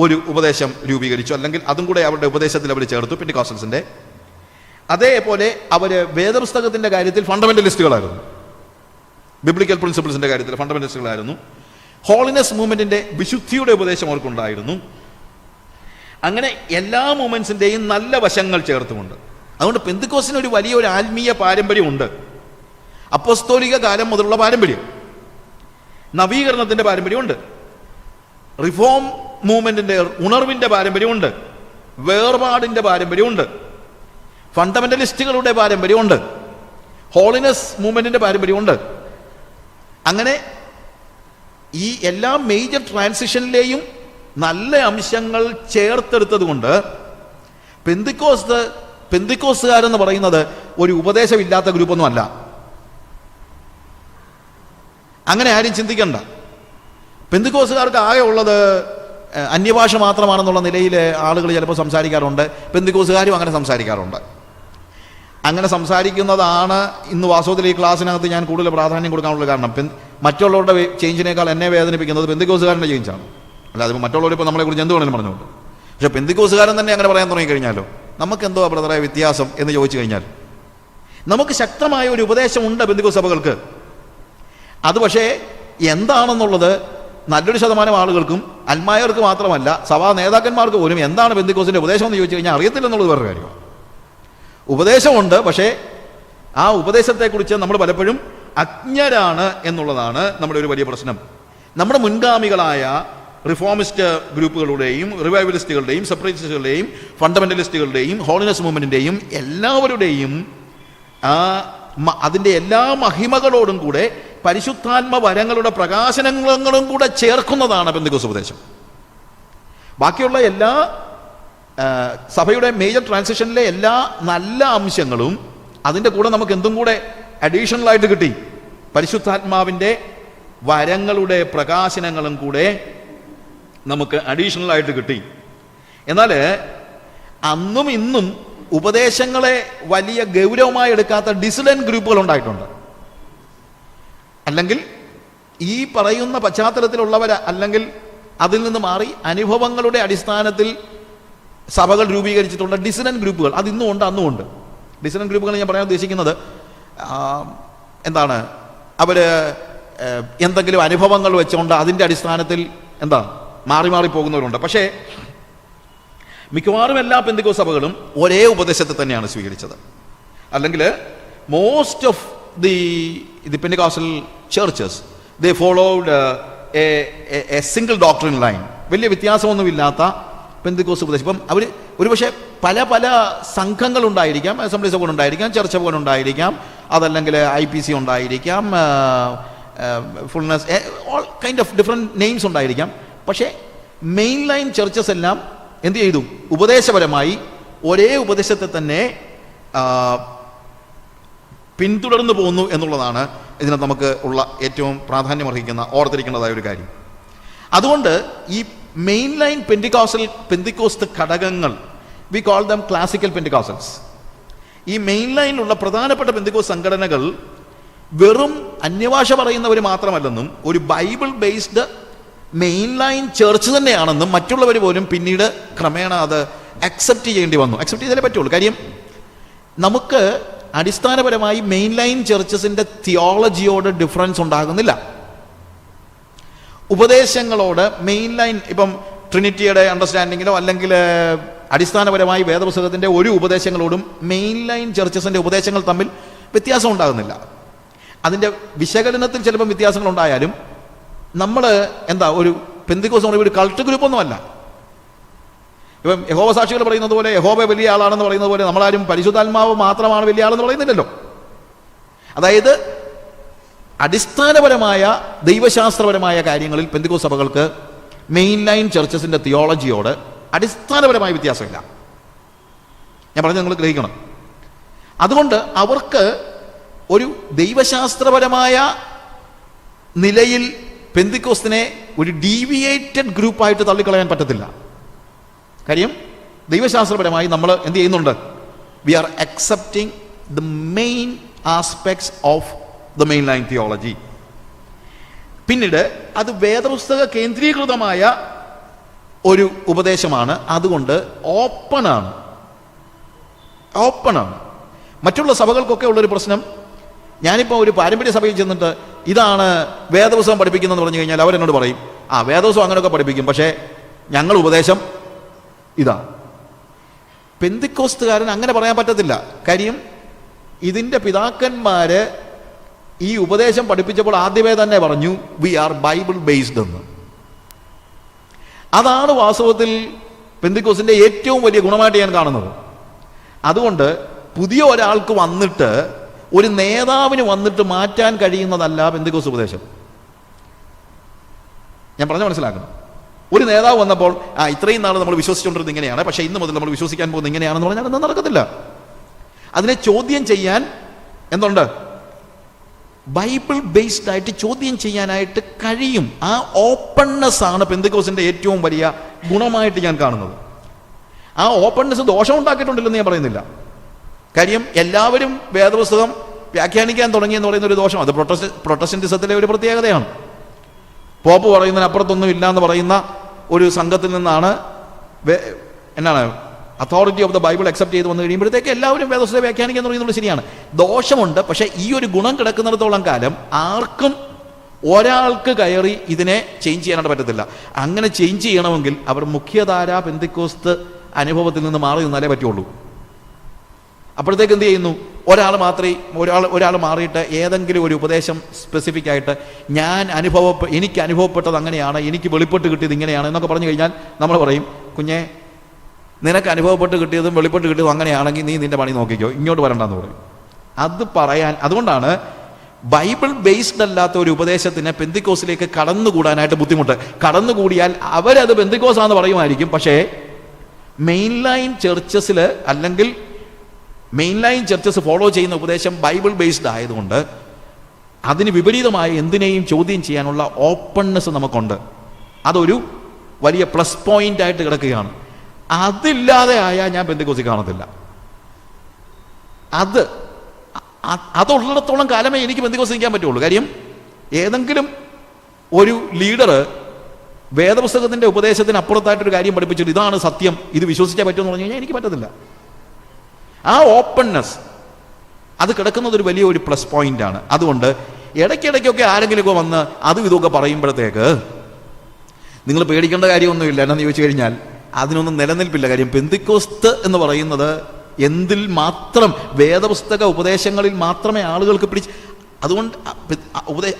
ഒരു ഉപദേശം രൂപീകരിച്ചു. അല്ലെങ്കിൽ അതും കൂടെ അവരുടെ ഉപദേശത്തിൽ അവർ ചേർത്തു പെന്തിക്കോസ്റ്റൽസിന്റെ. അതേപോലെ അവർ വേദപുസ്തകത്തിൻ്റെ കാര്യത്തിൽ ഫണ്ടമെൻ്റലിസ്റ്റുകളായിരുന്നു, ബിബ്ലിക്കൽ പ്രിൻസിപ്പിൾസിൻ്റെ കാര്യത്തിൽ ഫണ്ടമെൻ്റലിസ്റ്റുകളായിരുന്നു. ഹോളിനെസ് മൂവ്മെൻറ്റിൻ്റെ വിശുദ്ധിയുടെ ഉപദേശം അവർക്കുണ്ടായിരുന്നു. അങ്ങനെ എല്ലാ മൂവ്മെൻറ്റ്സിൻ്റെയും നല്ല വശങ്ങൾ ചേർത്തുകൊണ്ട്, അതുകൊണ്ട് പെന്തക്കോസ്തിന് ഒരു വലിയൊരു ആത്മീയ പാരമ്പര്യമുണ്ട്. അപ്പോസ്തോലിക കാലം മുതലുള്ള പാരമ്പര്യം, നവീകരണത്തിൻ്റെ പാരമ്പര്യമുണ്ട്, റിഫോം മൂവ്മെൻറ്റിൻ്റെ ഉണർവിൻ്റെ പാരമ്പര്യമുണ്ട്, വേർപാടിൻ്റെ പാരമ്പര്യമുണ്ട്, ഫണ്ടമെൻ്റലിസ്റ്റുകളുടെ പാരമ്പര്യമുണ്ട്, ഹോളിനെസ് മൂവ്മെൻറ്റിൻ്റെ പാരമ്പര്യമുണ്ട്. അങ്ങനെ ഈ എല്ലാ മേജർ ട്രാൻസിഷനിലെയും നല്ല അംശങ്ങൾ ചേർത്തെടുത്തത് കൊണ്ട് പെന്തിക്കോസ്തുകാരെന്ന് പറയുന്നത് ഒരു ഉപദേശമില്ലാത്ത ഗ്രൂപ്പൊന്നും അല്ല. അങ്ങനെ ആരും ചിന്തിക്കണ്ട. പെന്തിക്കോസ്തുകാർക്ക് ആകെ ഉള്ളത് അന്യഭാഷ മാത്രമാണെന്നുള്ള നിലയിൽ ആളുകൾ ചിലപ്പോൾ സംസാരിക്കാറുണ്ട്. പെന്തിക്കോസ്തുകാരും അങ്ങനെ സംസാരിക്കാറുണ്ട്. അങ്ങനെ സംസാരിക്കുന്നതാണ് ഇന്ന് വാസ്തവത്തിൽ ഈ ക്ലാസ്സിനകത്ത് ഞാൻ കൂടുതൽ പ്രാധാന്യം കൊടുക്കാനുള്ള കാരണം. മറ്റുള്ളവരുടെ ചേഞ്ചിനേക്കാൾ എന്നെ വേദനിപ്പിക്കുന്നത് പെന്തിക്കോസ്തുകാരൻ്റെ ചേഞ്ചാണ്. അല്ലാതെ മറ്റുള്ളവരിപ്പോൾ നമ്മളെക്കുറിച്ച് എന്ത് വേണമെങ്കിലും പറഞ്ഞുകൊണ്ട്. പക്ഷേ പെന്തിക്കോസ്തുകാരൻ തന്നെ അങ്ങനെ പറയാൻ തുടങ്ങിക്കഴിഞ്ഞാലോ നമുക്കെന്തോ ബ്രദറെ വ്യത്യാസം എന്ന് ചോദിച്ചു കഴിഞ്ഞാൽ, നമുക്ക് ശക്തമായ ഒരു ഉപദേശമുണ്ട് പെന്തിക്കോസ്ത് സഭകൾക്ക്. അത് പക്ഷേ എന്താണെന്നുള്ളത് നല്ലൊരു ശതമാനം ആളുകൾക്കും അൽമായർക്ക് മാത്രമല്ല സഭാ നേതാക്കന്മാർക്ക് പോലും എന്താണ് പെന്തിക്കോസ്തിൻ്റെ ഉപദേശം എന്ന് ചോദിച്ചു കഴിഞ്ഞാൽ അറിയത്തില്ലെന്നുള്ളത് വേറെ കാര്യമാണ്. ഉപദേശമുണ്ട്, പക്ഷേ ആ ഉപദേശത്തെക്കുറിച്ച് നമ്മൾ പലപ്പോഴും അജ്ഞരാണ് എന്നുള്ളതാണ് നമ്മുടെ ഒരു വലിയ പ്രശ്നം. നമ്മുടെ മുൻഗാമികളായ റിഫോമിസ്റ്റ് ഗ്രൂപ്പുകളുടെയും റിവൈവലിസ്റ്റുകളുടെയും സെപ്പറേറ്റിസ്റ്റുകളുടെയും ഫണ്ടമെൻ്റലിസ്റ്റുകളുടെയും ഹോളിനെസ് മൂവ്മെൻറ്റിൻ്റെയും എല്ലാവരുടെയും അതിൻ്റെ എല്ലാ മഹിമകളോടും കൂടെ പരിശുദ്ധാത്മ വരങ്ങളുടെ പ്രകാശനങ്ങളും കൂടെ ചേർക്കുന്നതാണ് പെന്തക്കോസ്ത് ഉപദേശം. ബാക്കിയുള്ള എല്ലാ സഭയുടെ മേജർ ട്രാൻസിഷനിലെ എല്ലാ നല്ല അംശങ്ങളും അതിൻ്റെ കൂടെ നമുക്ക് എന്തും കൂടെ അഡീഷണലായിട്ട് കിട്ടി. പരിശുദ്ധാത്മാവിൻ്റെ വരങ്ങളുടെ പ്രകാശനങ്ങളും കൂടെ നമുക്ക് അഡീഷണലായിട്ട് കിട്ടി. എന്നാൽ അന്നും ഇന്നും ഉപദേശങ്ങളെ വലിയ ഗൗരവമായി എടുക്കാത്ത ഡിസിഡന്റ് ഗ്രൂപ്പുകൾ ഉണ്ടായിട്ടുണ്ട്. അല്ലെങ്കിൽ ഈ പറയുന്ന പശ്ചാത്തലത്തിലുള്ളവർ അല്ലെങ്കിൽ അതിൽ നിന്ന് മാറി അനുഭവങ്ങളുടെ അടിസ്ഥാനത്തിൽ സഭകൾ രൂപീകരിച്ചിട്ടുള്ള ഡിസിഡന്റ് ഗ്രൂപ്പുകൾ അത് ഇന്നും ഉണ്ട്, അന്നും ഉണ്ട്. ഡിസിഡന്റ് ഗ്രൂപ്പുകൾ ഞാൻ പറയാൻ ഉദ്ദേശിക്കുന്നത് എന്താണ്, അവർ എന്തെങ്കിലും അനുഭവങ്ങൾ വെച്ചുകൊണ്ട് അതിൻ്റെ അടിസ്ഥാനത്തിൽ മാറി മാറി പോകുന്നവരുണ്ട്. പക്ഷേ മിക്കവാറും എല്ലാ പെന്തക്കോസ്ത് സഭകളും ഒരേ ഉപദേശത്തെ തന്നെയാണ് സ്വീകരിച്ചത്. അല്ലെങ്കിൽ most of the Pentecostal churches they followed A single doctrine line. വലിയ വ്യത്യാസമൊന്നുമില്ലാത്ത പെന്തക്കോസ്ത് ഉപദേശം. ഇപ്പം അവർ ഒരുപക്ഷെ പല പല സംഘങ്ങളുണ്ടായിരിക്കാം, അസംബ്ലീസ് ഒക്കെ ഉണ്ടായിരിക്കാം, ചർച്ച പോലെ ഉണ്ടായിരിക്കാം, അതല്ലെങ്കിൽ IPC ഉണ്ടായിരിക്കാം, fullness, all kind of different names ഉണ്ടായിരിക്കാം. പക്ഷേ മെയിൻ ലൈൻ ചർച്ചസ് എല്ലാം എന്ത് ചെയ്തു? ഉപദേശപരമായി ഒരേ ഉപദേശത്തെ തന്നെ പിന്തുടർന്നു പോകുന്നു എന്നുള്ളതാണ് ഇതിനകത്ത് നമുക്ക് ഉള്ള ഏറ്റവും പ്രാധാന്യമർഹിക്കുന്ന ഓർത്തിരിക്കേണ്ടതായ ഒരു കാര്യം. അതുകൊണ്ട് ഈ മെയിൻ ലൈൻ പെന്തിക്കോസ്ത് ഘടകങ്ങൾ, വി കോൾ ദം ക്ലാസിക്കൽ പെന്തിക്കോസ്റ്റൽസ്. ഈ മെയിൻ ലൈനിലുള്ള പ്രധാനപ്പെട്ട പെന്തിക്കോസ്ത് സംഘടനകൾ വെറും അന്യഭാഷ പറയുന്നവർ മാത്രമല്ലെന്നും ഒരു Bible based main line church തന്നെയാണെന്നും മറ്റുള്ളവർ പോലും പിന്നീട് ക്രമേണ അത് അക്സെപ്റ്റ് ചെയ്യേണ്ടി വന്നു. അക്സെപ്റ്റ് ചെയ്താലേ പറ്റുള്ളൂ. കാര്യം നമുക്ക് അടിസ്ഥാനപരമായി മെയിൻ ലൈൻ ചർച്ചസിൻ്റെ തിയോളജിയോട് ഡിഫറൻസ് ഉണ്ടാകുന്നില്ല. ഉപദേശങ്ങളോട് മെയിൻ ലൈൻ, ഇപ്പം ട്രിനിറ്റിയുടെ അണ്ടർസ്റ്റാൻഡിങ്ങിലോ അല്ലെങ്കിൽ അടിസ്ഥാനപരമായി വേദപുസ്തകത്തിൻ്റെ ഒരു ഉപദേശങ്ങളോടും മെയിൻ ലൈൻ ചർച്ചസിൻ്റെ ഉപദേശങ്ങൾ തമ്മിൽ വ്യത്യാസം ഉണ്ടാകുന്നില്ല. അതിൻ്റെ വിശകലനത്തിൽ ചിലപ്പം വ്യത്യാസങ്ങളുണ്ടായാലും നമ്മൾ ഒരു പെന്തക്കോസ്ത് ഒരു കൾട്ട് ഗ്രൂപ്പൊന്നുമല്ല. ഇപ്പം യഹോവ സാക്ഷികൾ പറയുന്നത് പോലെ യഹോവ വലിയ ആളാണെന്ന് പറയുന്നത് പോലെ നമ്മളാരും പരിശുദ്ധാത്മാവ് മാത്രമാണ് വലിയ ആളെന്ന് പറയുന്നില്ലല്ലോ. അതായത് അടിസ്ഥാനപരമായ ദൈവശാസ്ത്രപരമായ കാര്യങ്ങളിൽ പെന്തക്കോസ്ത് സഭകൾക്ക് മെയിൻ ലൈൻ ചർച്ചസിൻ്റെ തിയോളജിയോട് അടിസ്ഥാനപരമായ വ്യത്യാസമില്ല. ഞാൻ പറഞ്ഞത് നിങ്ങൾ ഗ്രഹിക്കണം. അതുകൊണ്ട് അവർക്ക് ഒരു ദൈവശാസ്ത്രപരമായ നിലയിൽ പെന്തക്കോസ്തിനെ ഒരു ഡീവിയേറ്റഡ് ഗ്രൂപ്പായിട്ട് തള്ളിക്കളയാൻ പറ്റത്തില്ല. കാര്യം ദൈവശാസ്ത്രപരമായി നമ്മൾ എന്ത് ചെയ്യുന്നുണ്ട്? We are accepting the main aspects of the main line theology. പിന്നീട് അത് വേദപുസ്തക കേന്ദ്രീകൃതമായ ഒരു ഉപദേശമാണ്. അതുകൊണ്ട് ഓപ്പണാണ്. മറ്റുള്ള സഭകൾക്കൊക്കെ ഉള്ളൊരു പ്രശ്നം, ഞാനിപ്പോൾ ഒരു പാരമ്പര്യ സഭയിൽ ചെന്നിട്ട് ഇതാണ് വേദപുസ്തകം പഠിപ്പിക്കുന്നതെന്ന് പറഞ്ഞു കഴിഞ്ഞാൽ അവരെന്നോട് പറയും, ആ വേദപുസ്തകം അങ്ങനെയൊക്കെ പഠിപ്പിക്കും, പക്ഷേ ഞങ്ങൾ ഉപദേശം ഇതാ. പെന്തിക്കോസ്തുകാരൻ അങ്ങനെ പറയാൻ പറ്റത്തില്ല. കാര്യം ഇതിൻ്റെ പിതാക്കന്മാര് ഈ ഉപദേശം പഠിപ്പിച്ചപ്പോൾ ആദ്യമേ തന്നെ പറഞ്ഞു വി ആർ ബൈബിൾ ബേസ്ഡ് എന്ന്. അതാണ് വാസ്തവത്തിൽ പെന്തിക്കോസിന്റെ ഏറ്റവും വലിയ ഗുണമായിട്ട് ഞാൻ കാണുന്നത്. അതുകൊണ്ട് പുതിയ ഒരാൾക്ക് വന്നിട്ട്, ഒരു നേതാവിന് വന്നിട്ട് മാറ്റാൻ കഴിയുന്നതല്ല പെന്തിക്കോസ് ഉപദേശം. ഞാൻ പറഞ്ഞ മനസ്സിലാക്കണം. ഒരു നേതാവ് വന്നപ്പോൾ ഇത്രയും നാൾ നമ്മൾ വിശ്വസിച്ചുകൊണ്ടിരുന്നത് ഇങ്ങനെയാണ്, പക്ഷേ ഇന്ന് മുതൽ നമ്മൾ വിശ്വസിക്കാൻ പോകുന്നത് ഇങ്ങനെയാണെന്ന് പറഞ്ഞാൽ ഒന്നും നടക്കത്തില്ല. അതിനെ ചോദ്യം ചെയ്യാൻ എന്തുണ്ട്? ബൈബിൾ ബേസ്ഡ് ആയിട്ട് ചോദ്യം ചെയ്യാനായിട്ട് കഴിയും. ആ ഓപ്പൺനെസ് ആണ് പെന്തിക്കോസിന്റെ ഏറ്റവും വലിയ ഗുണമായിട്ട് ഞാൻ കാണുന്നത്. ആ ഓപ്പൺനെസ് ദോഷം ഉണ്ടാക്കിയിട്ടുണ്ടില്ലെന്ന് ഞാൻ പറയുന്നില്ല. കാര്യം എല്ലാവരും വേദപുസ്തകം വ്യാഖ്യാനിക്കാൻ തുടങ്ങിയെന്ന് പറയുന്ന ഒരു ദോഷം, അത് പ്രൊട്ടസ്റ്റന്റിസത്തിലെ ഒരു പ്രത്യേകതയാണ്. പോപ്പ് പറയുന്നതിനപ്പുറത്തൊന്നും ഇല്ല എന്ന് പറയുന്ന ഒരു സംഘത്തിൽ നിന്നാണ് authority of the Bible accept ചെയ്ത് വന്നു കഴിയുമ്പോഴത്തേക്ക് എല്ലാവരും വേദപുസ്തകം വ്യാഖ്യാനിക്കാൻ തുടങ്ങുന്നത് ശരിയാണ്. ദോഷമുണ്ട്. പക്ഷേ ഈ ഒരു ഗുണം കിടക്കുന്നിടത്തോളം കാലം ആർക്കും ഒരാൾക്ക് കയറി ഇതിനെ ചേഞ്ച് ചെയ്യാനായിട്ട് പറ്റത്തില്ല. അങ്ങനെ ചേഞ്ച് ചെയ്യണമെങ്കിൽ അവർ മുഖ്യധാര പെന്തിക്കോസ്ത് അനുഭവത്തിൽ നിന്ന് മാറി നിന്നാലേ പറ്റുള്ളൂ. അപ്പോഴത്തേക്ക് എന്ത് ചെയ്യുന്നു? ഒരാൾ മാറിയിട്ട് ഏതെങ്കിലും ഒരു ഉപദേശം സ്പെസിഫിക് ആയിട്ട് എനിക്ക് അനുഭവപ്പെട്ടത് അങ്ങനെയാണ്, എനിക്ക് വെളിപ്പെട്ട് കിട്ടിയത് ഇങ്ങനെയാണ് എന്നൊക്കെ പറഞ്ഞു കഴിഞ്ഞാൽ നമ്മൾ പറയും, കുഞ്ഞെ നിനക്ക് അനുഭവപ്പെട്ട് കിട്ടിയതും വെളിപ്പെട്ട് കിട്ടിയതും അങ്ങനെയാണെങ്കിൽ നീ നിന്റെ പണി നോക്കിക്കോ, ഇങ്ങോട്ട് വരണ്ടെന്ന് പറയും. അത് പറയാൻ, അതുകൊണ്ടാണ് ബൈബിൾ ബേസ്ഡ് അല്ലാത്ത ഒരു ഉപദേശത്തിന് പെന്തിക്കോസിലേക്ക് കടന്നുകൂടാനായിട്ട് ബുദ്ധിമുട്ട്. കടന്നുകൂടിയാൽ അവരത് പെന്തിക്കോസാന്ന് പറയുമായിരിക്കും, പക്ഷേ മെയിൻലൈൻ ചർച്ചസിൽ അല്ലെങ്കിൽ മെയിൻലൈൻ ചർച്ചസ് ഫോളോ ചെയ്യുന്ന ഉപദേശം ബൈബിൾ ബേസ്ഡ് ആയതുകൊണ്ട് അതിന് വിപരീതമായ എന്തിനേയും ചോദ്യം ചെയ്യാനുള്ള ഓപ്പൺനെസ് നമുക്കുണ്ട്. അതൊരു വലിയ പ്ലസ് പോയിന്റ് ആയിട്ട് കിടക്കുകയാണ്. അതില്ലാതെ ആയാൽ ഞാൻ പെന്തിക്കോസിൽ കാണത്തില്ല. അതുള്ളിടത്തോളം കാലമേ എനിക്ക് പെന്തിക്കോസിൽ നിൽക്കാൻ പറ്റുള്ളൂ. കാര്യം ഏതെങ്കിലും ഒരു ലീഡർ വേദപുസ്തകത്തിന്റെ ഉപദേശത്തിന് അപ്പുറത്തായിട്ടൊരു കാര്യം പഠിപ്പിച്ചിട്ട് ഇതാണ് സത്യം, ഇത് വിശ്വസിച്ചാൽ പറ്റുമെന്ന് പറഞ്ഞു കഴിഞ്ഞാൽ എനിക്ക് പറ്റത്തില്ല. ആ ഓപ്പൺനെസ് അത് കിടക്കുന്നത് ഒരു വലിയ ഒരു പ്ലസ് പോയിന്റ് ആണ്. അതുകൊണ്ട് ഇടയ്ക്കിടയ്ക്കൊക്കെ ആരെങ്കിലുമൊക്കെ വന്ന് അതും ഇതൊക്കെ പറയുമ്പോഴത്തേക്ക് നിങ്ങൾ പേടിക്കേണ്ട കാര്യമൊന്നുമില്ല. എന്നാന്ന് ചോദിച്ചു കഴിഞ്ഞാൽ അതിനൊന്നും നിലനിൽപ്പില്ല. കാര്യം പെന്തിക്കോസ്ത് എന്ന് പറയുന്നത് എന്തിൽ മാത്രം, വേദപുസ്തക ഉപദേശങ്ങളിൽ മാത്രമേ ആളുകൾക്ക്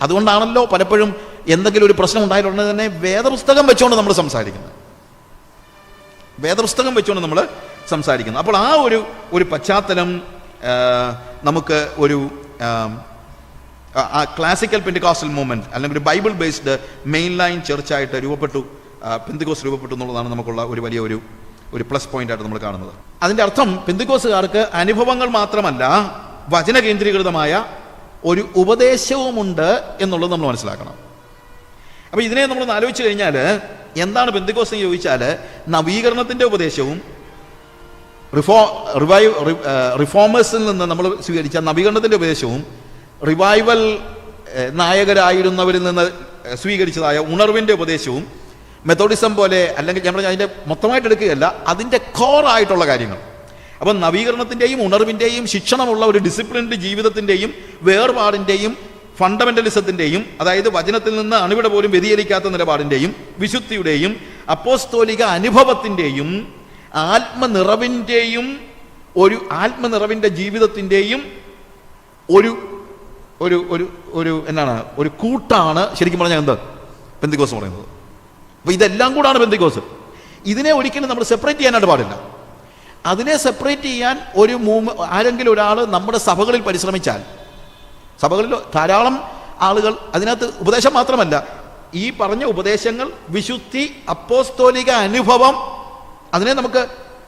അതുകൊണ്ടാണല്ലോ പലപ്പോഴും എന്തെങ്കിലും ഒരു പ്രശ്നം ഉണ്ടായിട്ടുണ്ടെങ്കിൽ തന്നെ വേദപുസ്തകം വെച്ചുകൊണ്ട് നമ്മൾ സംസാരിക്കുന്നത്. അപ്പോൾ ആ ഒരു പശ്ചാത്തലം നമുക്ക് ഒരു ക്ലാസിക്കൽ പെന്തിക്കോസ്റ്റൽ മൂവ്മെന്റ് അല്ലെങ്കിൽ ഒരു ബൈബിൾ ബേസ്ഡ് മെയിൻ ലൈൻ ചർച്ചായിട്ട് പെന്തിക്കോസ് രൂപപ്പെട്ടു എന്നുള്ളതാണ് നമുക്കുള്ള ഒരു വലിയ ഒരു പ്ലസ് പോയിന്റ് ആയിട്ട് നമ്മൾ കാണുന്നത്. അതിന്റെ അർത്ഥം പെന്തിക്കോസുകാർക്ക് അനുഭവങ്ങൾ മാത്രമല്ല, വചന കേന്ദ്രീകൃതമായ ഒരു ഉപദേശവുമുണ്ട് എന്നുള്ളത് നമ്മൾ മനസ്സിലാക്കണം. അപ്പൊ ഇതിനെ നമ്മൾ ആലോചിച്ച് കഴിഞ്ഞാൽ എന്താണ് പെന്തിക്കോസ് എന്ന് ചോദിച്ചാൽ, നവീകരണത്തിന്റെ ഉപദേശവും റിഫോമേഴ്സിൽ നിന്ന് നമ്മൾ സ്വീകരിച്ച നവീകരണത്തിന്റെ ഉപദേശവും റിവൈവൽ നായകരായിരുന്നവരിൽ നിന്ന് സ്വീകരിച്ചതായ ഉണർവിന്റെ ഉപദേശവും മെത്തോഡിസം പോലെ, അല്ലെങ്കിൽ ഞാൻ പറഞ്ഞ അതിന്റെ മൊത്തമായിട്ട് എടുക്കുകയല്ല, അതിന്റെ കോറായിട്ടുള്ള കാര്യങ്ങൾ. അപ്പം നവീകരണത്തിന്റെയും ഉണർവിന്റെയും ശിക്ഷണമുള്ള ഒരു ഡിസിപ്ലിൻഡ് ജീവിതത്തിന്റെയും വേർപാടിന്റെയും ഫണ്ടമെന്റലിസത്തിന്റെയും, അതായത് വചനത്തിൽ നിന്ന് അണുവിട പോലും വ്യതിചലിക്കാത്ത നിലപാടിന്റെയും വിശുദ്ധിയുടെയും അപ്പോസ്തോലിക അനുഭവത്തിന്റെയും ആത്മനിറവിന്റെ ജീവിതത്തിന്റെയും ഒരു കൂട്ടാണ് ശരിക്കും പറഞ്ഞാൽ എന്ത് പെന്തിക്കോസ് പറയുന്നത്. അപ്പൊ ഇതെല്ലാം കൂടാണ് പെന്തിക്കോസ്. ഇതിനെ ഒരിക്കലും നമ്മൾ സെപ്പറേറ്റ് ചെയ്യാനായിട്ട് പാടില്ല. അതിനെ സെപ്പറേറ്റ് ചെയ്യാൻ ആരെങ്കിലും ഒരാൾ നമ്മുടെ സഭകളിൽ പരിശ്രമിച്ചാൽ, സഭകളിൽ ധാരാളം ആളുകൾ അതിനകത്ത് ഉപദേശം മാത്രമല്ല, ഈ പറഞ്ഞ ഉപദേശങ്ങൾ, വിശുദ്ധി, അപ്പോസ്തോലിക അനുഭവം, അതിനെ നമുക്ക്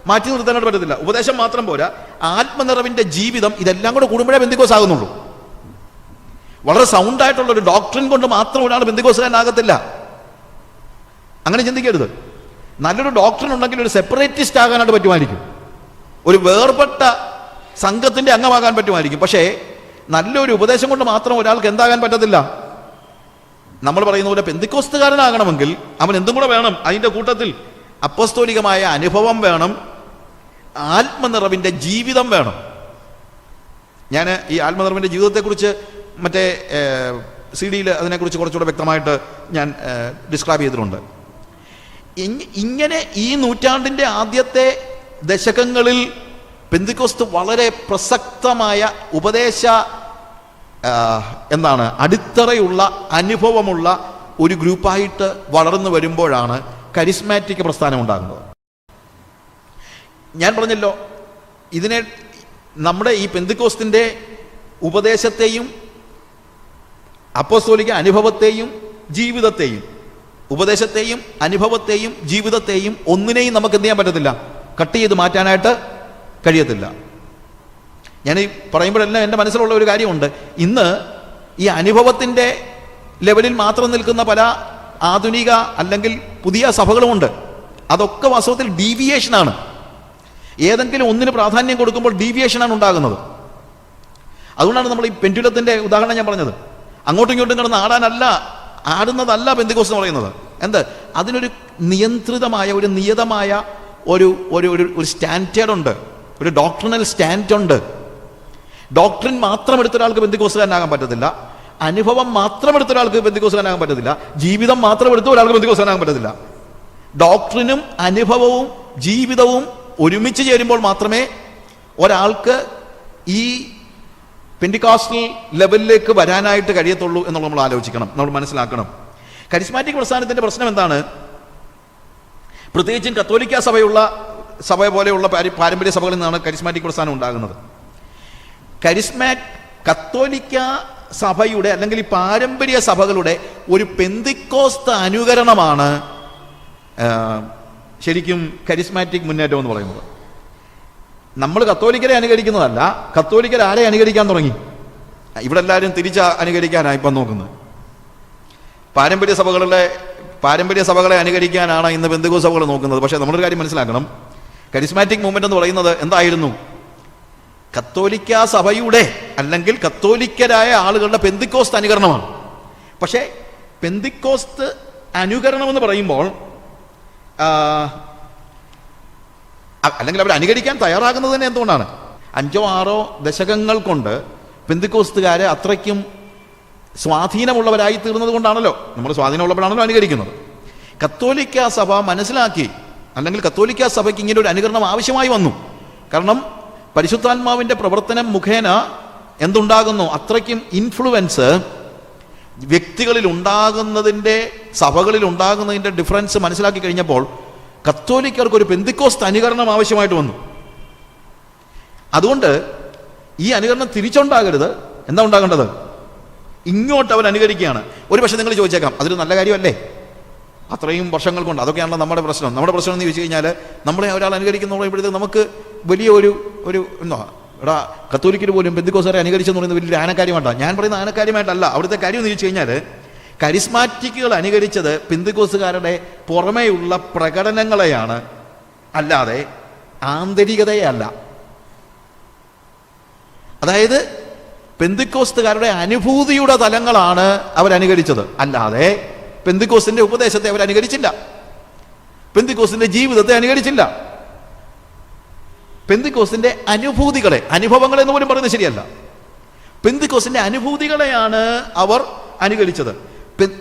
മാറ്റി നിർത്താനായിട്ട് പറ്റത്തില്ല. ഉപദേശം മാത്രം പോരാ, ആത്മനിറവിന്റെ ജീവിതം, ഇതെല്ലാം കൂടെ കൂടുമ്പോഴേ പെന്തിക്കോസ് ആകുന്നുള്ളൂ. വളരെ സൗണ്ടായിട്ടുള്ള ഒരു ഡോക്ട്രിൻ കൊണ്ട് മാത്രം ഒരാൾ പെന്തിക്കോസുകാരനാകത്തില്ല. അങ്ങനെ ചിന്തിക്കരുത്. നല്ലൊരു ഡോക്ട്രിൻ ഉണ്ടെങ്കിൽ ഒരു സെപ്പറേറ്റിസ്റ്റ് ആകാനായിട്ട് പറ്റുമായിരിക്കും, ഒരു വേർപെട്ട സംഘത്തിന്റെ അംഗമാകാൻ പറ്റുമായിരിക്കും. പക്ഷേ നല്ലൊരു ഉപദേശം കൊണ്ട് മാത്രം ഒരാൾക്ക് എന്താകാൻ പറ്റത്തില്ല. നമ്മൾ പറയുന്ന പോലെ പെന്തിക്കോസ്തുകാരനാകണമെങ്കിൽ അവൻ എന്തും കൂടെ വേണം. അതിന്റെ കൂട്ടത്തിൽ അപ്പോസ്തോലികമായ അനുഭവം വേണം, ആത്മനിറവിന്റെ ജീവിതം വേണം. ഞാൻ ഈ ആത്മധർമ്മിൻ്റെ ജീവിതത്തെക്കുറിച്ച് മറ്റേ CD-യിൽ അതിനെക്കുറിച്ച് കുറച്ചുകൂടെ വ്യക്തമായിട്ട് ഞാൻ ഡിസ്ക്രൈബ് ചെയ്തിട്ടുണ്ട്. ഇങ്ങനെ ഈ നൂറ്റാണ്ടിൻ്റെ ആദ്യത്തെ ദശകങ്ങളിൽ പെന്തിക്കോസ്ത് വളരെ പ്രസക്തമായ ഉപദേശ അടിത്തറയുള്ള അനുഭവമുള്ള ഒരു ഗ്രൂപ്പായിട്ട് വളർന്നു വരുമ്പോഴാണ് കരിസ്മാറ്റിക് പ്രസ്ഥാനം ഉണ്ടാകുന്നത്. ഞാൻ പറഞ്ഞല്ലോ, ഇതിനെ നമ്മുടെ ഈ പെന്തിക്കോസ്തിൻ്റെ ഉപദേശത്തെയും അപ്പോസ്തോലിക അനുഭവത്തെയും ജീവിതത്തെയും, ഉപദേശത്തെയും അനുഭവത്തെയും ജീവിതത്തെയും ഒന്നിനെയും നമുക്ക് എന്ത് ചെയ്യാൻ പറ്റത്തില്ല, കട്ട് ചെയ്ത് മാറ്റാനായിട്ട് കഴിയത്തില്ല. ഞാൻ ഈ പറയുമ്പോഴെല്ലാം എൻ്റെ മനസ്സിലുള്ള ഒരു കാര്യമുണ്ട്. ഇന്ന് ഈ അനുഭവത്തിൻ്റെ ലെവലിൽ മാത്രം നിൽക്കുന്ന പല ആധുനിക അല്ലെങ്കിൽ പുതിയ സഭകളുമുണ്ട്. അതൊക്കെ വാസ്തവത്തിൽ ഡീവിയേഷനാണ്. ഏതെങ്കിലും ഒന്നിന് പ്രാധാന്യം കൊടുക്കുമ്പോൾ ഡീവിയേഷനാണ് ഉണ്ടാകുന്നത്. അതുകൊണ്ടാണ് നമ്മൾ ഈ പെൻഡുലത്തിൻ്റെ ഉദാഹരണം ഞാൻ പറഞ്ഞത്. അങ്ങോട്ടും ഇങ്ങോട്ടും കിടന്ന് ആടുന്നതല്ല പെന്തിക്കോസ്ത് എന്ന് പറയുന്നത്. എന്ത്? അതിനൊരു നിയന്ത്രിതമായ ഒരു നിയതമായ ഒരു ഒരു സ്റ്റാൻഡേർഡ് ഉണ്ട്, ഒരു ഡോക്ട്രിനൽ സ്റ്റാൻഡ് ഉണ്ട്. ഡോക്ട്രിൻ മാത്രം എടുത്ത ഒരാൾക്ക് പെന്തിക്കോസ്തുകാരനാകാൻ പറ്റത്തില്ല. അനുഭവം മാത്രം എടുത്ത ഒരാൾക്ക് പെന്തിക്കോസ്തുകാരനാകാൻ പറ്റത്തില്ല. ജീവിതം മാത്രം എടുത്ത ഒരാൾക്ക് പെന്തിക്കോസ്തുകാരനാകാൻ പറ്റത്തില്ല. ഡോക്ട്രിനും അനുഭവവും ജീവിതവും ഒരുമിച്ച് ചേരുമ്പോൾ മാത്രമേ ഒരാൾക്ക് ഈ പെന്റിക്കോസ്റ്റൽ ലെവലിലേക്ക് വരാനായിട്ട് കഴിയത്തുള്ളൂ എന്നുള്ളത് നമ്മൾ ആലോചിക്കണം, നമ്മൾ മനസ്സിലാക്കണം. കരിസ്മാറ്റിക് പ്രസ്ഥാനത്തിൻ്റെ പ്രശ്നം എന്താണ്? പ്രത്യേകിച്ചും കത്തോലിക്ക സഭ പോലെയുള്ള പാരമ്പര്യ സഭകളിൽ നിന്നാണ് കരിസ്മാറ്റിക് പ്രസ്ഥാനം ഉണ്ടാകുന്നത്. കത്തോലിക്ക സഭയുടെ അല്ലെങ്കിൽ ഈ പാരമ്പര്യ സഭകളുടെ ഒരു പെന്തിക്കോസ്ത് അനുകരണമാണ് ശരിക്കും കരിസ്മാറ്റിക് മുന്നേറ്റം എന്ന് പറയുന്നത്. നമ്മൾ കത്തോലിക്കരെ അനുകരിക്കുന്നതല്ല, കത്തോലിക്കർ ആരെ അനുകരിക്കാൻ തുടങ്ങി? ഇവിടെ എല്ലാവരും അനുകരിക്കാനാണ് ഇപ്പം നോക്കുന്നത്. പാരമ്പര്യ സഭകളെ അനുകരിക്കാനാണ് ഇന്ന് പെന്തിക്കോസ്ത് സഭകൾ നോക്കുന്നത്. പക്ഷേ നമ്മളൊരു കാര്യം മനസ്സിലാക്കണം, കരിസ്മാറ്റിക് മൂവ്മെന്റ് എന്ന് പറയുന്നത് എന്തായിരുന്നു? കത്തോലിക്ക സഭയുടെ അല്ലെങ്കിൽ കത്തോലിക്കരായ ആളുകളുടെ പെന്തിക്കോസ്ത് അനുകരണമാണ്. പക്ഷേ പെന്തിക്കോസ്ത് അനുകരണം എന്ന് പറയുമ്പോൾ അല്ലെങ്കിൽ അവർ അനുകരിക്കാൻ തയ്യാറാകുന്നത് തന്നെ എന്തുകൊണ്ടാണ്? 5-6 ദശകങ്ങൾ കൊണ്ട് പെന്തിക്കോസ്തുകാരെ അത്രയ്ക്കും സ്വാധീനമുള്ളവരായി തീർന്നത് കൊണ്ടാണല്ലോ. നമ്മൾ സ്വാധീനമുള്ളവരാണല്ലോ അനുകരിക്കുന്നത്. കത്തോലിക്ക സഭ മനസ്സിലാക്കി, അല്ലെങ്കിൽ കത്തോലിക്ക സഭയ്ക്ക് ഇങ്ങനെ ഒരു അനുകരണം ആവശ്യമായി വന്നു. കാരണം പരിശുദ്ധാത്മാവിൻ്റെ പ്രവർത്തനം മുഖേന എന്തുണ്ടാകുന്നു? അത്രയ്ക്കും ഇൻഫ്ലുവൻസ് വ്യക്തികളിൽ ഉണ്ടാകുന്നതിൻ്റെ, സഭകളിൽ ഉണ്ടാകുന്നതിൻ്റെ ഡിഫറൻസ് മനസ്സിലാക്കി കഴിഞ്ഞപ്പോൾ കത്തോലിക്കർക്ക് ഒരു പെന്തിക്കോസ്ത് അനുകരണം ആവശ്യമായിട്ട് വന്നു. അതുകൊണ്ട് ഈ അനുകരണം തിരിച്ചുണ്ടാകരുത്. എന്താ ഉണ്ടാകേണ്ടത്? ഇങ്ങോട്ട് അവർ അനുകരിക്കുകയാണ്. ഒരു പക്ഷേ നിങ്ങൾ ചോദിച്ചേക്കാം, അതൊരു നല്ല കാര്യമല്ലേ? അത്രയും വർഷങ്ങൾ കൊണ്ട് അതൊക്കെയാണല്ലോ നമ്മുടെ പ്രശ്നം. നമ്മുടെ പ്രശ്നം എന്ന് ചോദിച്ചു കഴിഞ്ഞാൽ, നമ്മളെ ഒരാൾ അനുകരിക്കുന്ന പറയുമ്പോഴത്തേക്ക് നമുക്ക് വലിയ ഒരു എന്താ എടാ, കത്തോലിക്കർ പോലും പെന്തിക്കോസ്തുകാരെ അനുകരിച്ചെന്ന് പറയുന്നത് വലിയൊരു ആനക്കാര്യമായിട്ടാ. ഞാൻ പറയുന്ന ആനക്കാര്യമായിട്ടല്ല. അവിടുത്തെ കാര്യം എന്ന് ചോദിച്ചു കഴിഞ്ഞാൽ, കരിസ്മാറ്റിക്കുകൾ അനുകരിച്ചത് പെന്തിക്കോസ്തുകാരുടെ പുറമേയുള്ള പ്രകടനങ്ങളെയാണ്, അല്ലാതെ ആന്തരികതയെ അല്ല. അതായത് പെന്തിക്കോസ്തുകാരുടെ അനുഭൂതിയുടെ തലങ്ങളാണ് അവരനുകരിച്ചത്, അല്ലാതെ പെന്തിക്കോസ്തിന്റെ ഉപദേശത്തെ അവരനുകരിച്ചില്ല, പെന്തിക്കോസ്തിന്റെ ജീവിതത്തെ അനുകരിച്ചില്ല. പെന്തിക്കോസ്തിന്റെ അനുഭൂതികളെ, അനുഭവങ്ങളെ എന്ന് പോലും പറയുന്നത് ശരിയല്ല, പെന്തിക്കോസ്തിന്റെ അനുഭൂതികളെയാണ് അവർ അനുകരിച്ചത്.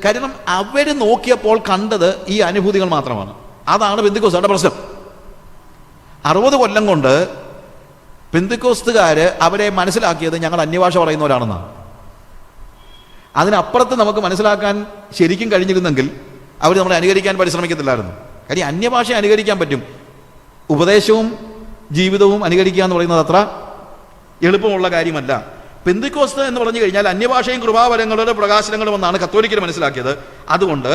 കാരണം അവർ നോക്കിയപ്പോൾ കണ്ടത് ഈ അനുഭൂതികൾ മാത്രമാണ്. അതാണ് പെന്തിക്കോസ്തുകാരുടെ പ്രശ്നം. 60 കൊല്ലം കൊണ്ട് പെന്തിക്കോസ്തുകാര് അവരെ മനസ്സിലാക്കിയത് ഞങ്ങൾ അന്യഭാഷ പറയുന്നവരാണെന്നാണ്. അതിനപ്പുറത്ത് നമുക്ക് മനസ്സിലാക്കാൻ ശരിക്കും കഴിഞ്ഞിരുന്നെങ്കിൽ അവർ നമ്മളെ അനുകരിക്കാൻ പരിശ്രമിക്കത്തില്ലായിരുന്നു. കാര്യം അന്യഭാഷ അനുകരിക്കാൻ പറ്റും, ഉപദേശവും ജീവിതവും അനുകരിക്കുക എന്ന് പറയുന്നത് അത്ര എളുപ്പമുള്ള കാര്യമല്ല. പെന്തിക്കോസ്ത് എന്ന് പറഞ്ഞു കഴിഞ്ഞാൽ അന്യഭാഷയും കൃപാവരങ്ങളുടെ പ്രകാശനങ്ങളും എന്നാണ് കത്തോലിക്കർ മനസ്സിലാക്കിയത്. അതുകൊണ്ട്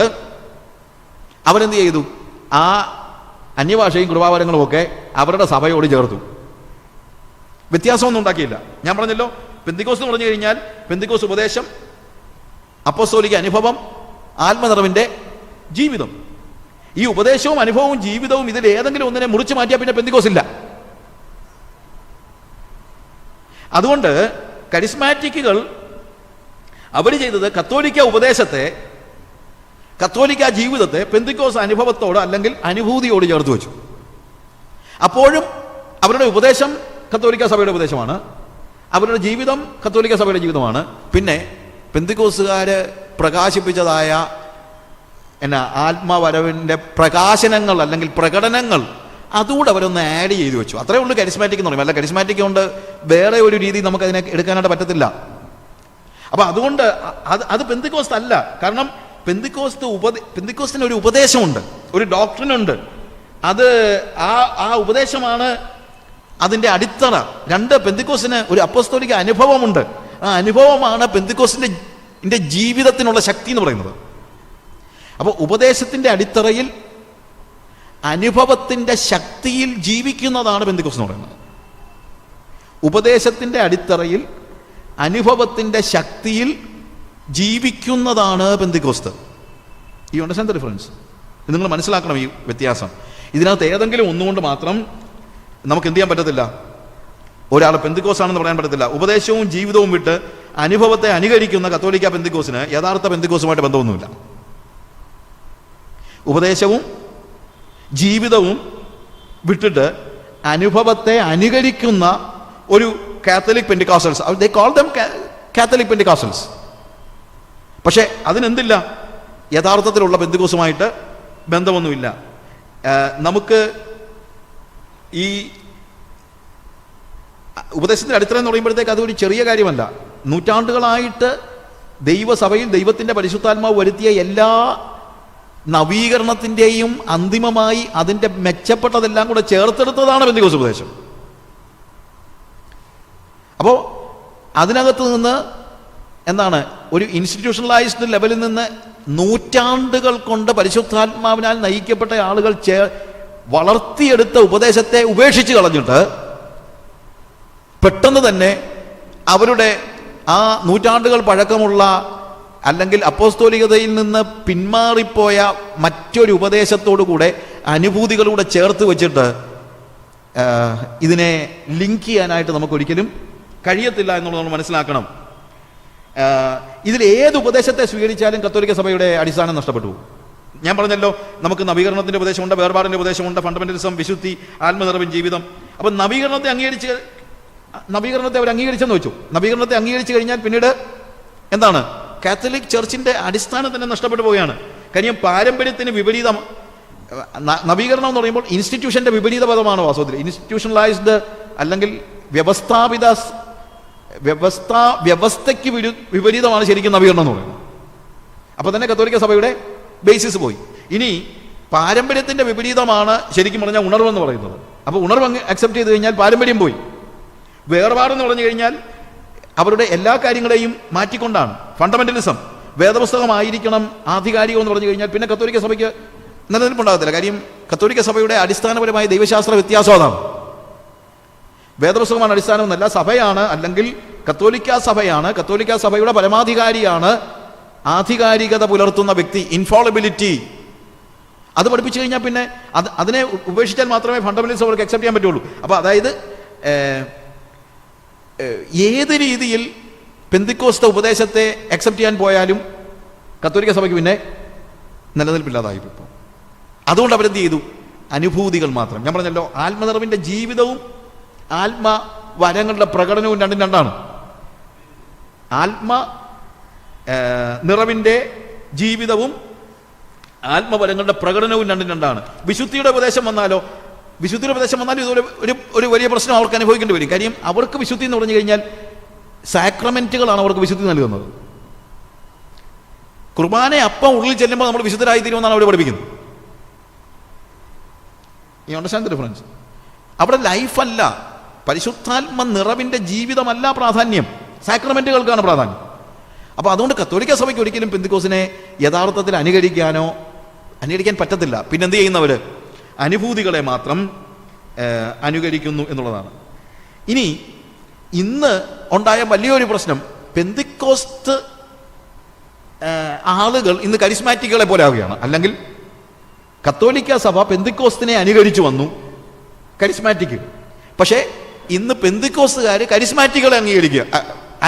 അവരെന്ത് ചെയ്തു? ആ അന്യഭാഷയും കൃപാവരങ്ങളും ഒക്കെ അവരുടെ സഭയോട് ചേർത്തു. വ്യത്യാസമൊന്നും ഉണ്ടാക്കിയില്ല. ഞാൻ പറഞ്ഞല്ലോ, പെന്തിക്കോസ്ത് എന്ന് പറഞ്ഞു കഴിഞ്ഞാൽ പെന്തിക്കോസ്ത് ഉപദേശം, അപ്പോസ്തോലിക അനുഭവം, ആത്മനിറവിൻ്റെ ജീവിതം. ഈ ഉപദേശവും അനുഭവവും ജീവിതവും ഇതിൽ ഏതെങ്കിലും ഒന്നിനെ മുറിച്ചു മാറ്റിയാൽ പിന്നെ പെന്തിക്കോസ് ഇല്ല. അതുകൊണ്ട് കരിസ്മാറ്റിക്കുകൾ അവർ ചെയ്തത് കത്തോലിക്ക ഉപദേശത്തെ, കത്തോലിക്ക ജീവിതത്തെ പെന്തിക്കോസ് അനുഭവത്തോട് അല്ലെങ്കിൽ അനുഭൂതിയോട് ചേർത്ത് വെച്ചു. അപ്പോഴും അവരുടെ ഉപദേശം കത്തോലിക്ക സഭയുടെ ഉപദേശമാണ്, അവരുടെ ജീവിതം കത്തോലിക്ക സഭയുടെ ജീവിതമാണ്. പിന്നെ പെന്തിക്കോസ്തുകാർ പ്രകാശിപ്പിച്ചതായ ആത്മവരവിൻ്റെ പ്രകാശനങ്ങൾ അല്ലെങ്കിൽ പ്രകടനങ്ങൾ അതുകൂടെ അവരൊന്ന് ആഡ് ചെയ്ത് വെച്ചു. അത്രേ ഉള്ളൂ കരിസ്മാറ്റിക് എന്ന് പറയും. അല്ല, കരിസ്മാറ്റിക് കൊണ്ട് വേറെ ഒരു രീതി നമുക്കതിനെ എടുക്കാനായിട്ട് പറ്റത്തില്ല. അപ്പം അതുകൊണ്ട് അത് പെന്തിക്കോസ്ത് അല്ല. കാരണം പെന്തിക്കോസ്തിന് ഒരു ഉപദേശമുണ്ട്, ഒരു ഡോക്ട്രിനുണ്ട്. അത് ആ ഉപദേശമാണ് അതിൻ്റെ അടിത്തറ. രണ്ട്, പെന്തിക്കോസ്തിന് ഒരു അപ്പോസ്തോലിക അനുഭവമുണ്ട്. ആ അനുഭവമാണ് പെന്തിക്കോസ്തിൻ്റെ ജീവിതത്തിനുള്ള ശക്തി എന്ന് പറയുന്നത്. അപ്പോൾ ഉപദേശത്തിൻ്റെ അടിത്തറയിൽ അനുഭവത്തിൻ്റെ ശക്തിയിൽ ജീവിക്കുന്നതാണ് പെന്തിക്കോസ്ത് എന്ന് പറയുന്നത്. ഉപദേശത്തിൻ്റെ അടിത്തറയിൽ അനുഭവത്തിൻ്റെ ശക്തിയിൽ ജീവിക്കുന്നതാണ് പെന്തിക്കോസ്ത്. ഈ അണ്ടർസ്റ്റാൻഡ് ദ ഡിഫറൻസ്? ഇത് നിങ്ങൾ മനസ്സിലാക്കണം, ഈ വ്യത്യാസം. ഇതിനകത്ത് ഏതെങ്കിലും ഒന്നുകൊണ്ട് മാത്രം നമുക്ക് എന്ത് ചെയ്യാൻ പറ്റത്തില്ല, ഒരാൾ പെന്തിക്കോസാണെന്ന് പറയാൻ പറ്റത്തില്ല. ഉപദേശവും ജീവിതവും വിട്ട് അനുഭവത്തെ അനുകരിക്കുന്ന കത്തോലിക്ക പെന്തിക്കോസിന് യഥാർത്ഥ പെന്തിക്കോസുമായിട്ട് ബന്ധമൊന്നുമില്ല. ഉപദേശവും ജീവിതവും വിട്ടിട്ട് അനുഭവത്തെ അനുകരിക്കുന്ന ഒരു Catholic Pentecostals, they call them Catholic Pentecostals. പക്ഷെ അതിനെന്തില്ല, യഥാർത്ഥത്തിലുള്ള പെന്തിക്കോസുമായിട്ട് ബന്ധമൊന്നുമില്ല. നമുക്ക് ഈ ഉപദേശത്തിൻ്റെ അടിത്തറ എന്ന് പറയുമ്പോഴത്തേക്ക് അതൊരു ചെറിയ കാര്യമല്ല. നൂറ്റാണ്ടുകളായിട്ട് ദൈവസഭയിൽ ദൈവത്തിൻ്റെ പരിശുദ്ധാത്മാവ് വരുത്തിയ എല്ലാ നവീകരണത്തിൻ്റെയും അന്തിമമായി അതിൻ്റെ മെച്ചപ്പെട്ടതെല്ലാം കൂടെ ചേർത്തെടുത്തതാണ് പെന്തിക്കോസ്ത് ഉപദേശം. അപ്പോൾ അതിനകത്ത് നിന്ന് എന്താണ്, ഒരു ഇൻസ്റ്റിറ്റ്യൂഷണലൈസ്ഡ് ലെവലിൽ നിന്ന് നൂറ്റാണ്ടുകൾ കൊണ്ട് പരിശുദ്ധാത്മാവിനാൽ നയിക്കപ്പെട്ട ആളുകൾ വളർത്തിയെടുത്ത ഉപദേശത്തെ ഉപേക്ഷിച്ച് കളഞ്ഞിട്ട് പെട്ടെന്ന് തന്നെ അവരുടെ ആ നൂറ്റാണ്ടുകൾ പഴക്കമുള്ള അല്ലെങ്കിൽ അപ്പോസ്തോലികതയിൽ നിന്ന് പിന്മാറിപ്പോയ മറ്റൊരു ഉപദേശത്തോടു കൂടെ അനുഭൂതികളൂടെ ചേർത്ത് വെച്ചിട്ട് ഇതിനെ ലിങ്ക് ചെയ്യാനായിട്ട് നമുക്കൊരിക്കലും കഴിയത്തില്ല എന്നുള്ളത് നമ്മൾ മനസ്സിലാക്കണം. ഇതിൽ ഏത് ഉപദേശത്തെ സ്വീകരിച്ചാലും കത്തോലിക്ക സഭയുടെ അടിസ്ഥാനം നഷ്ടപ്പെട്ടു. ഞാൻ പറഞ്ഞല്ലോ, നമുക്ക് നവീകരണത്തിൻ്റെ ഉപദേശമുണ്ട്, വേർപാടിൻ്റെ ഉപദേശമുണ്ട്, ഫണ്ടമെന്റലിസം, വിശുദ്ധി, ആത്മനിറവിൻ ജീവിതം. അപ്പം നവീകരണത്തെ അവർ അംഗീകരിച്ചെന്ന് വെച്ചു. നവീകരണത്തെ അംഗീകരിച്ചു കഴിഞ്ഞാൽ പിന്നീട് എന്താണ്, കാത്തലിക് ചർച്ചിൻ്റെ അടിസ്ഥാനം തന്നെ നഷ്ടപ്പെട്ടു പോവുകയാണ്. കാര്യം പാരമ്പര്യത്തിന് വിപരീതം. നവീകരണം എന്ന് പറയുമ്പോൾ ഇൻസ്റ്റിറ്റ്യൂഷൻ്റെ വിപരീത പദമാണ് വാസ്തവത്തിൽ. ഇൻസ്റ്റിറ്റ്യൂഷണലൈസ്ഡ് അല്ലെങ്കിൽ വ്യവസ്ഥയ്ക്ക് വിപരീതമാണ് ശരിക്കും നവീകരണം എന്ന് പറയുന്നത്. അപ്പോൾ തന്നെ കത്തോലിക്ക സഭയുടെ ബേസിസ് പോയി. ഇനി പാരമ്പര്യത്തിൻ്റെ വിപരീതമാണ് ശരിക്കും പറഞ്ഞാൽ ഉണർവെന്ന് പറയുന്നത്. അപ്പോൾ ഉണർവ് അക്സെപ്റ്റ് ചെയ്ത് കഴിഞ്ഞാൽ പാരമ്പര്യം പോയി. വേർപാടെന്ന് പറഞ്ഞു കഴിഞ്ഞാൽ അവരുടെ എല്ലാ കാര്യങ്ങളെയും മാറ്റിക്കൊണ്ടാണ്. ഫണ്ടമെന്റലിസം, വേദപുസ്തകമായിരിക്കണം ആധികാരികം എന്ന് പറഞ്ഞു കഴിഞ്ഞാൽ പിന്നെ കത്തോലിക്ക സഭയ്ക്ക് നിലനിൽപ്പുണ്ടാകത്തില്ല. കാര്യം കത്തോലിക്ക സഭയുടെ അടിസ്ഥാനപരമായ ദൈവശാസ്ത്ര വ്യത്യാസം അതാണ്. വേദപുസ്തകമാണ് അടിസ്ഥാനം എന്നല്ല, സഭയാണ്, അല്ലെങ്കിൽ കത്തോലിക്ക സഭയാണ്, കത്തോലിക്ക സഭയുടെ പരമാധികാരിയാണ് ആധികാരികത പുലർത്തുന്ന വ്യക്തി, ഇൻഫോളബിലിറ്റി. അത് പഠിപ്പിച്ചു കഴിഞ്ഞാൽ പിന്നെ അതിനെ ഉപേക്ഷിച്ചാൽ മാത്രമേ ഫണ്ടമെന്റലിസം അവർക്ക് അക്സെപ്റ്റ് ചെയ്യാൻ പറ്റുള്ളൂ. അപ്പോൾ അതായത് ഏത് രീതിയിൽ പെന്തിക്കോസ്ത ഉപദേശത്തെ അക്സെപ്റ്റ് ചെയ്യാൻ പോയാലും കത്തോലിക്ക സഭയ്ക്ക് പിന്നെ നിലനിൽപ്പില്ലാതായി ഇപ്പോൾ. അതുകൊണ്ട് അവരെന്ത് ചെയ്തു, അനുഭൂതികൾ മാത്രം. ഞാൻ പറഞ്ഞല്ലോ, ആത്മനിറവിൻ്റെ ജീവിതവും ആത്മവരങ്ങളുടെ പ്രകടനവും രണ്ടും രണ്ടാണ്. നിറവിൻ്റെ ജീവിതവും ആത്മവരങ്ങളുടെ പ്രകടനവും രണ്ടും രണ്ടാണ്. വിശുദ്ധിയുടെ ഉപദേശം വന്നാലും ഇതുപോലെ ഒരു വലിയ പ്രശ്നം അവർക്ക് അനുഭവിക്കേണ്ടി വരും. കാര്യം അവർക്ക് വിശുദ്ധി എന്ന് പറഞ്ഞു കഴിഞ്ഞാൽ സാക്രമെന്റുകളാണ് അവർക്ക് വിശുദ്ധി നൽകുന്നത്. കുർബാന അപ്പം ഉള്ളിൽ ചെല്ലുമ്പോൾ നമ്മൾ വിശുദ്ധരായി തീരുമെന്നാണ് അവിടെ പഠിപ്പിക്കുന്നത്. ഈ അണ്ടർസ്റ്റാൻഡ് ദ ഡിഫറൻസ്? അവിടെ ലൈഫല്ല, പരിശുദ്ധാത്മ നിറവിൻ്റെ ജീവിതമല്ല പ്രാധാന്യം, സാക്രമെന്റുകൾക്കാണ് പ്രാധാന്യം. അപ്പോൾ അതുകൊണ്ട് കത്തോലിക്ക സഭയ്ക്ക് ഒരിക്കലും പെന്തിക്കോസിനെ യഥാർത്ഥത്തിൽ അനുകരിക്കാൻ പറ്റത്തില്ല. പിന്നെന്ത് ചെയ്യുന്നവർ അനുഭൂതികളെ മാത്രം അനുകരിക്കുന്നു എന്നുള്ളതാണ്. ഇനി ഇന്ന് ഉണ്ടായ വലിയൊരു പ്രശ്നം, പെന്തിക്കോസ്ത് ആളുകൾ ഇന്ന് കരിസ്മാറ്റിക്കുകളെ പോലെ ആവുകയാണ്. അല്ലെങ്കിൽ കത്തോലിക്ക സഭ പെന്തിക്കോസ്തിനെ അനുകരിച്ചു വന്നു, കരിസ്മാറ്റിക്. പക്ഷേ ഇന്ന് പെന്തിക്കോസ്തുകാർ കരിസ്മാറ്റിക്കുകളെ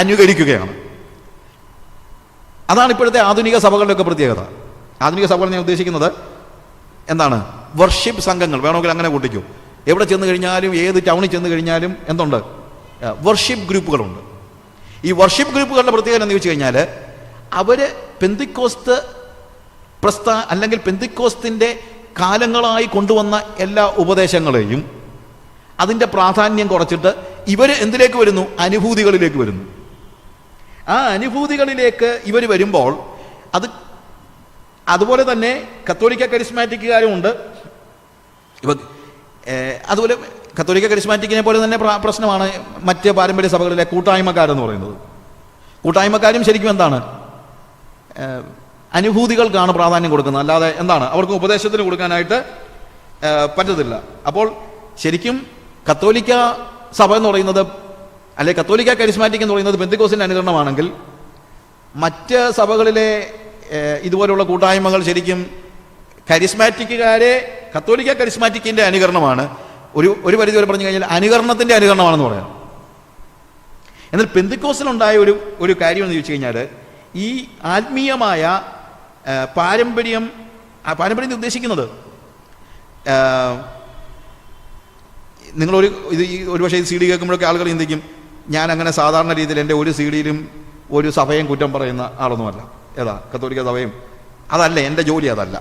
അനുകരിക്കുകയാണ്. അതാണ് ഇപ്പോഴത്തെ ആധുനിക സഭകളുടെയൊക്കെ പ്രത്യേകത. ആധുനിക സഭകൾ ഞാൻ ഉദ്ദേശിക്കുന്നത് എന്താണ്, വർഷിപ്പ് സംഘങ്ങൾ വേണമെങ്കിൽ അങ്ങനെ കൂട്ടിക്കൂ. എവിടെ ചെന്ന് കഴിഞ്ഞാലും, ഏത് ടൗണിൽ ചെന്ന് കഴിഞ്ഞാലും എന്തുണ്ട്, വർഷിപ്പ് ഗ്രൂപ്പുകളുണ്ട്. ഈ വർഷിപ്പ് ഗ്രൂപ്പുകളുടെ പ്രത്യേകത എന്ന് ചോദിച്ചു കഴിഞ്ഞാൽ അവർ പെന്തിക്കോസ്ത് അല്ലെങ്കിൽ പെന്തിക്കോസ്തിൻ്റെ കാലങ്ങളായി കൊണ്ടുവന്ന എല്ലാ ഉപദേശങ്ങളെയും അതിൻ്റെ പ്രാധാന്യം കുറച്ചിട്ട് ഇവർ എന്തിലേക്ക് വരുന്നു? അനുഭൂതികളിലേക്ക് വരുന്നു. ആ അനുഭൂതികളിലേക്ക് ഇവർ വരുമ്പോൾ അതുപോലെ തന്നെ കത്തോലിക്ക കരിസ്മാറ്റിക്കുകാരുമുണ്ട്. ഇപ്പം അതുപോലെ കത്തോലിക്ക കരിസ്മാറ്റിക്കിനെ പോലെ തന്നെ പ്രശ്നമാണ് മറ്റ് പാരമ്പര്യ സഭകളിലെ കൂട്ടായ്മക്കാരെന്ന് പറയുന്നത്. കൂട്ടായ്മക്കാരും ശരിക്കും എന്താണ്? അനുഭൂതികൾക്കാണ് പ്രാധാന്യം കൊടുക്കുന്നത്, അല്ലാതെ എന്താണ് അവർക്ക് ഉപദേശത്തിന് കൊടുക്കാനായിട്ട് പറ്റത്തില്ല. അപ്പോൾ ശരിക്കും കത്തോലിക്ക സഭ എന്ന് പറയുന്നത്, അല്ലെ കത്തോലിക്ക കരിസ്മാറ്റിക് എന്ന് പറയുന്നത് പെന്തിക്കോസിൻ്റെ അനുകരണമാണെങ്കിൽ, മറ്റ് സഭകളിലെ ഇതുപോലുള്ള കൂട്ടായ്മകൾ ശരിക്കും കരിസ്മാറ്റിക്കുകാരെ കത്തോലിക്ക കരിസ്മാറ്റിക്കിൻ്റെ അനുകരണമാണ്. ഒരു പരിധി വരെ പറഞ്ഞു കഴിഞ്ഞാൽ അനുകരണത്തിൻ്റെ അനുകരണമാണെന്ന് പറയാം. എന്നാൽ പെന്തിക്കോസിലുണ്ടായ ഒരു കാര്യം എന്ന് ചോദിച്ചു കഴിഞ്ഞാൽ, ഈ ആത്മീയമായ പാരമ്പര്യം ഉദ്ദേശിക്കുന്നത് ഒരു പക്ഷേ CD കേൾക്കുമ്പോഴൊക്കെ ആളുകൾ ചിന്തിക്കും, ഞാൻ അങ്ങനെ സാധാരണ രീതിയിൽ എൻ്റെ ഒരു CD-യിലും ഒരു സഭയും കുറ്റം പറയുന്ന ആളൊന്നുമല്ല. ഏതാ കത്തോലിക്ക സഭയും അതല്ല എൻ്റെ ജോലി, അതല്ല.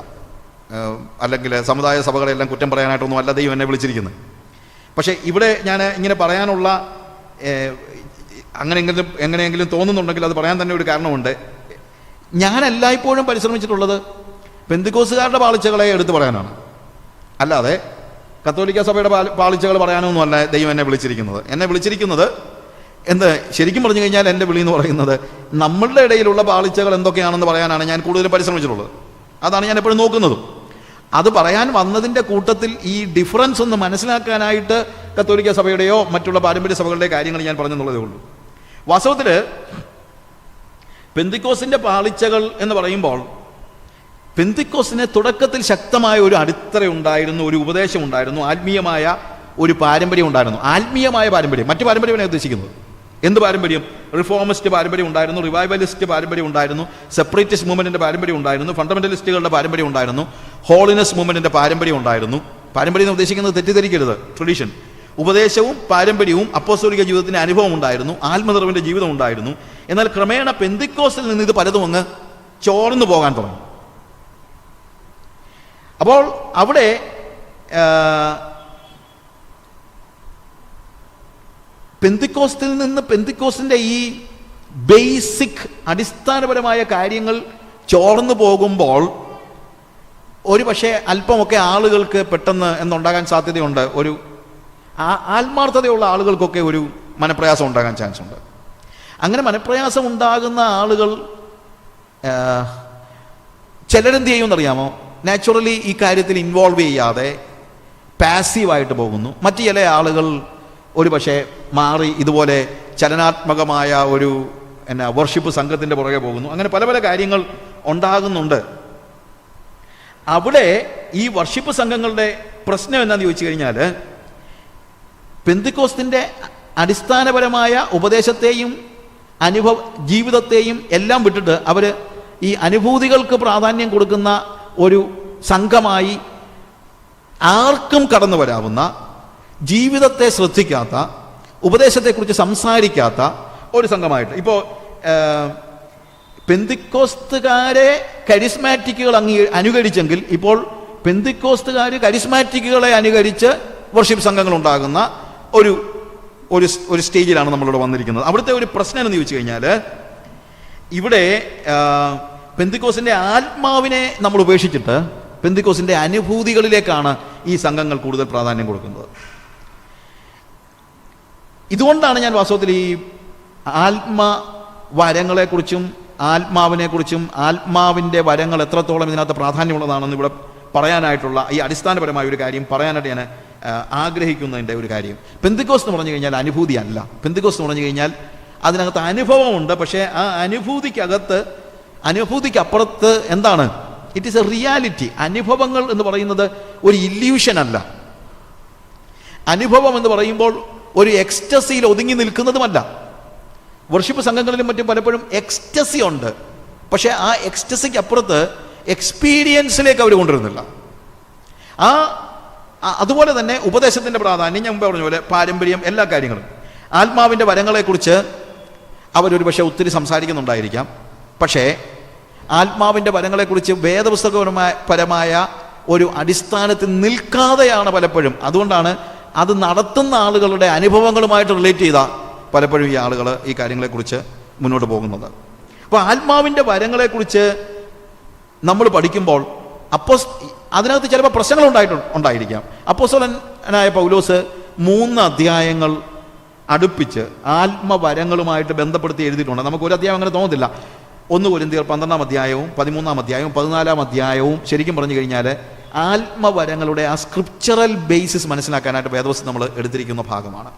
അല്ലെങ്കിൽ സമുദായ സഭകളെല്ലാം കുറ്റം പറയാനായിട്ടൊന്നും അല്ല ദൈവം എന്നെ വിളിച്ചിരിക്കുന്നത്. പക്ഷേ ഇവിടെ ഞാൻ ഇങ്ങനെ പറയാനുള്ള എങ്ങനെയെങ്കിലും തോന്നുന്നുണ്ടെങ്കിൽ അത് പറയാൻ തന്നെ ഒരു കാരണമുണ്ട്. ഞാൻ എല്ലായ്പ്പോഴും പരിശ്രമിച്ചിട്ടുള്ളത് പെന്തിക്കോസുകാരുടെ പാളിച്ചകളെ എടുത്തു പറയാനാണ്, അല്ലാതെ കത്തോലിക്ക സഭയുടെ പാളിച്ചകൾ പറയാനൊന്നും അല്ല ദൈവം എന്നെ വിളിച്ചിരിക്കുന്നത്. എന്നെ വിളിച്ചിരിക്കുന്നത് ശരിക്കും പറഞ്ഞു കഴിഞ്ഞാൽ എൻ്റെ വിളി എന്ന് പറയുന്നത് നമ്മളുടെ ഇടയിലുള്ള പാളിച്ചകൾ എന്തൊക്കെയാണെന്ന് പറയാനാണ് ഞാൻ കൂടുതലും പരിശ്രമിച്ചിട്ടുള്ളത്. അതാണ് ഞാൻ എപ്പോഴും നോക്കുന്നതും. അത് പറയാൻ വന്നതിൻ്റെ കൂട്ടത്തിൽ ഈ ഡിഫറൻസ് ഒന്ന് മനസ്സിലാക്കാനായിട്ട് കത്തോലിക്ക സഭയുടെയോ മറ്റുള്ള പാരമ്പര്യ സഭകളുടെയോ കാര്യങ്ങൾ ഞാൻ പറഞ്ഞെന്നുള്ളതേ ഉള്ളൂ. വാസ്തവത്തിൽ പെന്തിക്കോസിൻ്റെ പാളിച്ചകൾ എന്ന് പറയുമ്പോൾ പെന്തിക്കോസിന് തുടക്കത്തിൽ ശക്തമായ ഒരു അടിത്തറ ഉണ്ടായിരുന്നു, ഒരു ഉപദേശം ഉണ്ടായിരുന്നു, ആത്മീയമായ ഒരു പാരമ്പര്യം ഉണ്ടായിരുന്നു. ആത്മീയമായ പാരമ്പര്യം, മറ്റു പാരമ്പര്യമാണ് ഉദ്ദേശിക്കുന്നത്. എന്ത് പാരമ്പര്യം? റിഫോമിസ്റ്റ് പാരമ്പര്യം ഉണ്ടായിരുന്നു, റിവൈവലിസ്റ്റ് പാരമ്പര്യം ഉണ്ടായിരുന്നു, സെപ്പറേറ്റിസ്റ്റ് മൂവ്മെന്റിന്റെ പാരമ്പര്യം ഉണ്ടായിരുന്നു, ഫണ്ടമെന്റലിസ്റ്റുകളുടെ പാരമ്പര്യം ഉണ്ടായിരുന്നു, ഹോളിനെസ് മൂവ്മെന്റിന്റെ പാരമ്പര്യം ഉണ്ടായിരുന്നു. പാരമ്പര്യം എന്ന് ഉദ്ദേശിക്കുന്നത് തെറ്റിദ്ധരിക്കരുത്, ട്രഡീഷൻ. ഉപദേശവും പാരമ്പര്യവും അപ്പോസ്തലിക ജീവിതത്തിന് അനുഭവം ഉണ്ടായിരുന്നു, ആത്മനിറവിന്റെ ജീവിതം ഉണ്ടായിരുന്നു. എന്നാൽ ക്രമേണ പെന്തിക്കോസിൽ നിന്ന് ഇത് പലതും അങ്ങ് ചോർന്നു പോകാൻ തുടങ്ങി. അപ്പോൾ അവിടെ പെന്തിക്കോസ്തിൽ നിന്ന് പെന്തിക്കോസിന്റെ ഈ ബേസിക് അടിസ്ഥാനപരമായ കാര്യങ്ങൾ ചോർന്നു പോകുമ്പോൾ ഒരു പക്ഷേ അല്പമൊക്കെ ആളുകൾക്ക് പെട്ടെന്ന് എന്തുണ്ടാകാൻ സാധ്യതയുണ്ട്, ഒരു ആത്മാർത്ഥതയുള്ള ആളുകൾക്കൊക്കെ ഒരു മനപ്രയാസം ഉണ്ടാകാൻ ചാൻസ് ഉണ്ട്. അങ്ങനെ മനപ്രയാസം ഉണ്ടാകുന്ന ആളുകൾ ചിലരെന്ത് ചെയ്യുമെന്നറിയാമോ? നാച്ചുറലി ഈ കാര്യത്തിൽ ഇൻവോൾവ് ചെയ്യാതെ പാസീവായിട്ട് പോകുന്നു. മറ്റു ചില ആളുകൾ ഒരു പക്ഷേ മാറി ഇതുപോലെ ചലനാത്മകമായ ഒരു വർഷിപ്പ് സംഘത്തിൻ്റെ പുറകെ പോകുന്നു. അങ്ങനെ പല പല കാര്യങ്ങൾ ഉണ്ടാകുന്നുണ്ട്. അവിടെ ഈ വർഷിപ്പ് സംഘങ്ങളുടെ പ്രശ്നം എന്താണെന്ന് ചോദിച്ചു കഴിഞ്ഞാൽ, പെന്തിക്കോസ്തിൻ്റെ അടിസ്ഥാനപരമായ ഉപദേശത്തെയും ജീവിതത്തെയും എല്ലാം വിട്ടിട്ട് അവർ ഈ അനുഭൂതികൾക്ക് പ്രാധാന്യം കൊടുക്കുന്ന ഒരു സംഘമായി, ആർക്കും കടന്നു വരാവുന്ന, ജീവിതത്തെ ശ്രദ്ധിക്കാത്ത, ഉപദേശത്തെക്കുറിച്ച് സംസാരിക്കാത്ത ഒരു സംഘമായിട്ട്. ഇപ്പോൾ പെന്തിക്കോസ്തുകാരെ കരിസ്മാറ്റിക്കുകൾ അനുകരിച്ചെങ്കിൽ ഇപ്പോൾ പെന്തിക്കോസ്തുകാർ കരിസ്മാറ്റിക്കുകളെ അനുകരിച്ച് വർഷിപ്പ് സംഘങ്ങൾ ഉണ്ടാകുന്ന ഒരു സ്റ്റേജിലാണ് നമ്മളിവിടെ വന്നിരിക്കുന്നത്. അവിടുത്തെ ഒരു പ്രശ്നം എന്ന് ചോദിച്ചു കഴിഞ്ഞാൽ, ഇവിടെ പെന്തിക്കോസിന്റെ ആത്മാവിനെ നമ്മൾ ഉപേക്ഷിച്ചിട്ട് പെന്തിക്കോസിന്റെ അനുഭൂതികളിലേക്കാണ് ഈ സംഘങ്ങൾ കൂടുതൽ പ്രാധാന്യം കൊടുക്കുന്നത്. ഇതുകൊണ്ടാണ് ഞാൻ വാസ്തവത്തിൽ ഈ ആത്മവരങ്ങളെക്കുറിച്ചും ആത്മാവിനെക്കുറിച്ചും ആത്മാവിൻ്റെ വരങ്ങൾ എത്രത്തോളം ഇതിനകത്ത് പ്രാധാന്യമുള്ളതാണെന്ന് ഇവിടെ പറയാനായിട്ടുള്ള ഈ അടിസ്ഥാനപരമായ ഒരു കാര്യം പറയാനായിട്ട് ഞാൻ ആഗ്രഹിക്കുന്നതിൻ്റെ ഒരു കാര്യം. പെന്തിക്കോസ് എന്ന് പറഞ്ഞു കഴിഞ്ഞാൽ അനുഭൂതി അല്ല. പെന്തിക്കോസ് എന്ന് പറഞ്ഞു കഴിഞ്ഞാൽ അതിനകത്ത് അനുഭവമുണ്ട്, പക്ഷേ ആ അനുഭൂതിക്കപ്പുറത്ത് എന്താണ്? It is A reality. അനുഭവങ്ങൾ എന്ന് പറയുന്നത് ഒരു ഇല്യൂഷൻ അല്ല. അനുഭവം എന്ന് പറയുമ്പോൾ ഒരു എക്സ്റ്റസിയിൽ ഒതുങ്ങി നിൽക്കുന്നതുമല്ല. വർഷിപ്പ് സംഘങ്ങളിലും മറ്റും പലപ്പോഴും എക്സ്റ്റസി ഉണ്ട്, പക്ഷേ ആ എക്സ്റ്റസിക്ക് അപ്പുറത്ത് എക്സ്പീരിയൻസിലേക്ക് അവർ കൊണ്ടുവരുന്നില്ല. അതുപോലെ തന്നെ ഉപദേശത്തിൻ്റെ പ്രാധാന്യം ഞാൻ മുമ്പ് പറഞ്ഞ പോലെ പാരമ്പര്യം, എല്ലാ കാര്യങ്ങളും ആത്മാവിൻ്റെ വരങ്ങളെക്കുറിച്ച് അവരൊരു പക്ഷേ ഒത്തിരി സംസാരിക്കുന്നുണ്ടായിരിക്കാം. പക്ഷേ ആത്മാവിൻ്റെ വരങ്ങളെക്കുറിച്ച് പരമായ ഒരു അടിസ്ഥാനത്തിൽ നിൽക്കാതെയാണ് പലപ്പോഴും. അതുകൊണ്ടാണ് അത് നടത്തുന്ന ആളുകളുടെ അനുഭവങ്ങളുമായിട്ട് റിലേറ്റ് ചെയ്ത പലപ്പോഴും ഈ ആളുകൾ ഈ കാര്യങ്ങളെക്കുറിച്ച് മുന്നോട്ട് പോകുന്നത്. അപ്പോൾ ആത്മാവിൻ്റെ വരങ്ങളെക്കുറിച്ച് നമ്മൾ പഠിക്കുമ്പോൾ അതിനകത്ത് ചിലപ്പോൾ പ്രശ്നങ്ങൾ ഉണ്ടായിരിക്കാം. അപ്പോസ്തലനായ പൗലോസ് 3 അധ്യായങ്ങൾ അടുപ്പിച്ച് ആത്മവരങ്ങളുമായിട്ട് ബന്ധപ്പെടുത്തി എഴുതിയിട്ടുണ്ട്. നമുക്ക് ഒരു അധ്യായം അങ്ങനെ തോന്നുന്നില്ല. 1 കൊരിന്ത്യർ 12-ാം അധ്യായവും 13-ാം അധ്യായവും 14-ാം അധ്യായവും ശരിക്കും പറഞ്ഞു കഴിഞ്ഞാൽ ആത്മവരങ്ങളുടെ ആ സ്ക്രിപ്ചറൽ ബേസിസ് മനസ്സിലാക്കാനായിട്ട് വേദപുസ്തകം നമ്മൾ എടുത്തിരിക്കുന്ന ഭാഗമാണ്.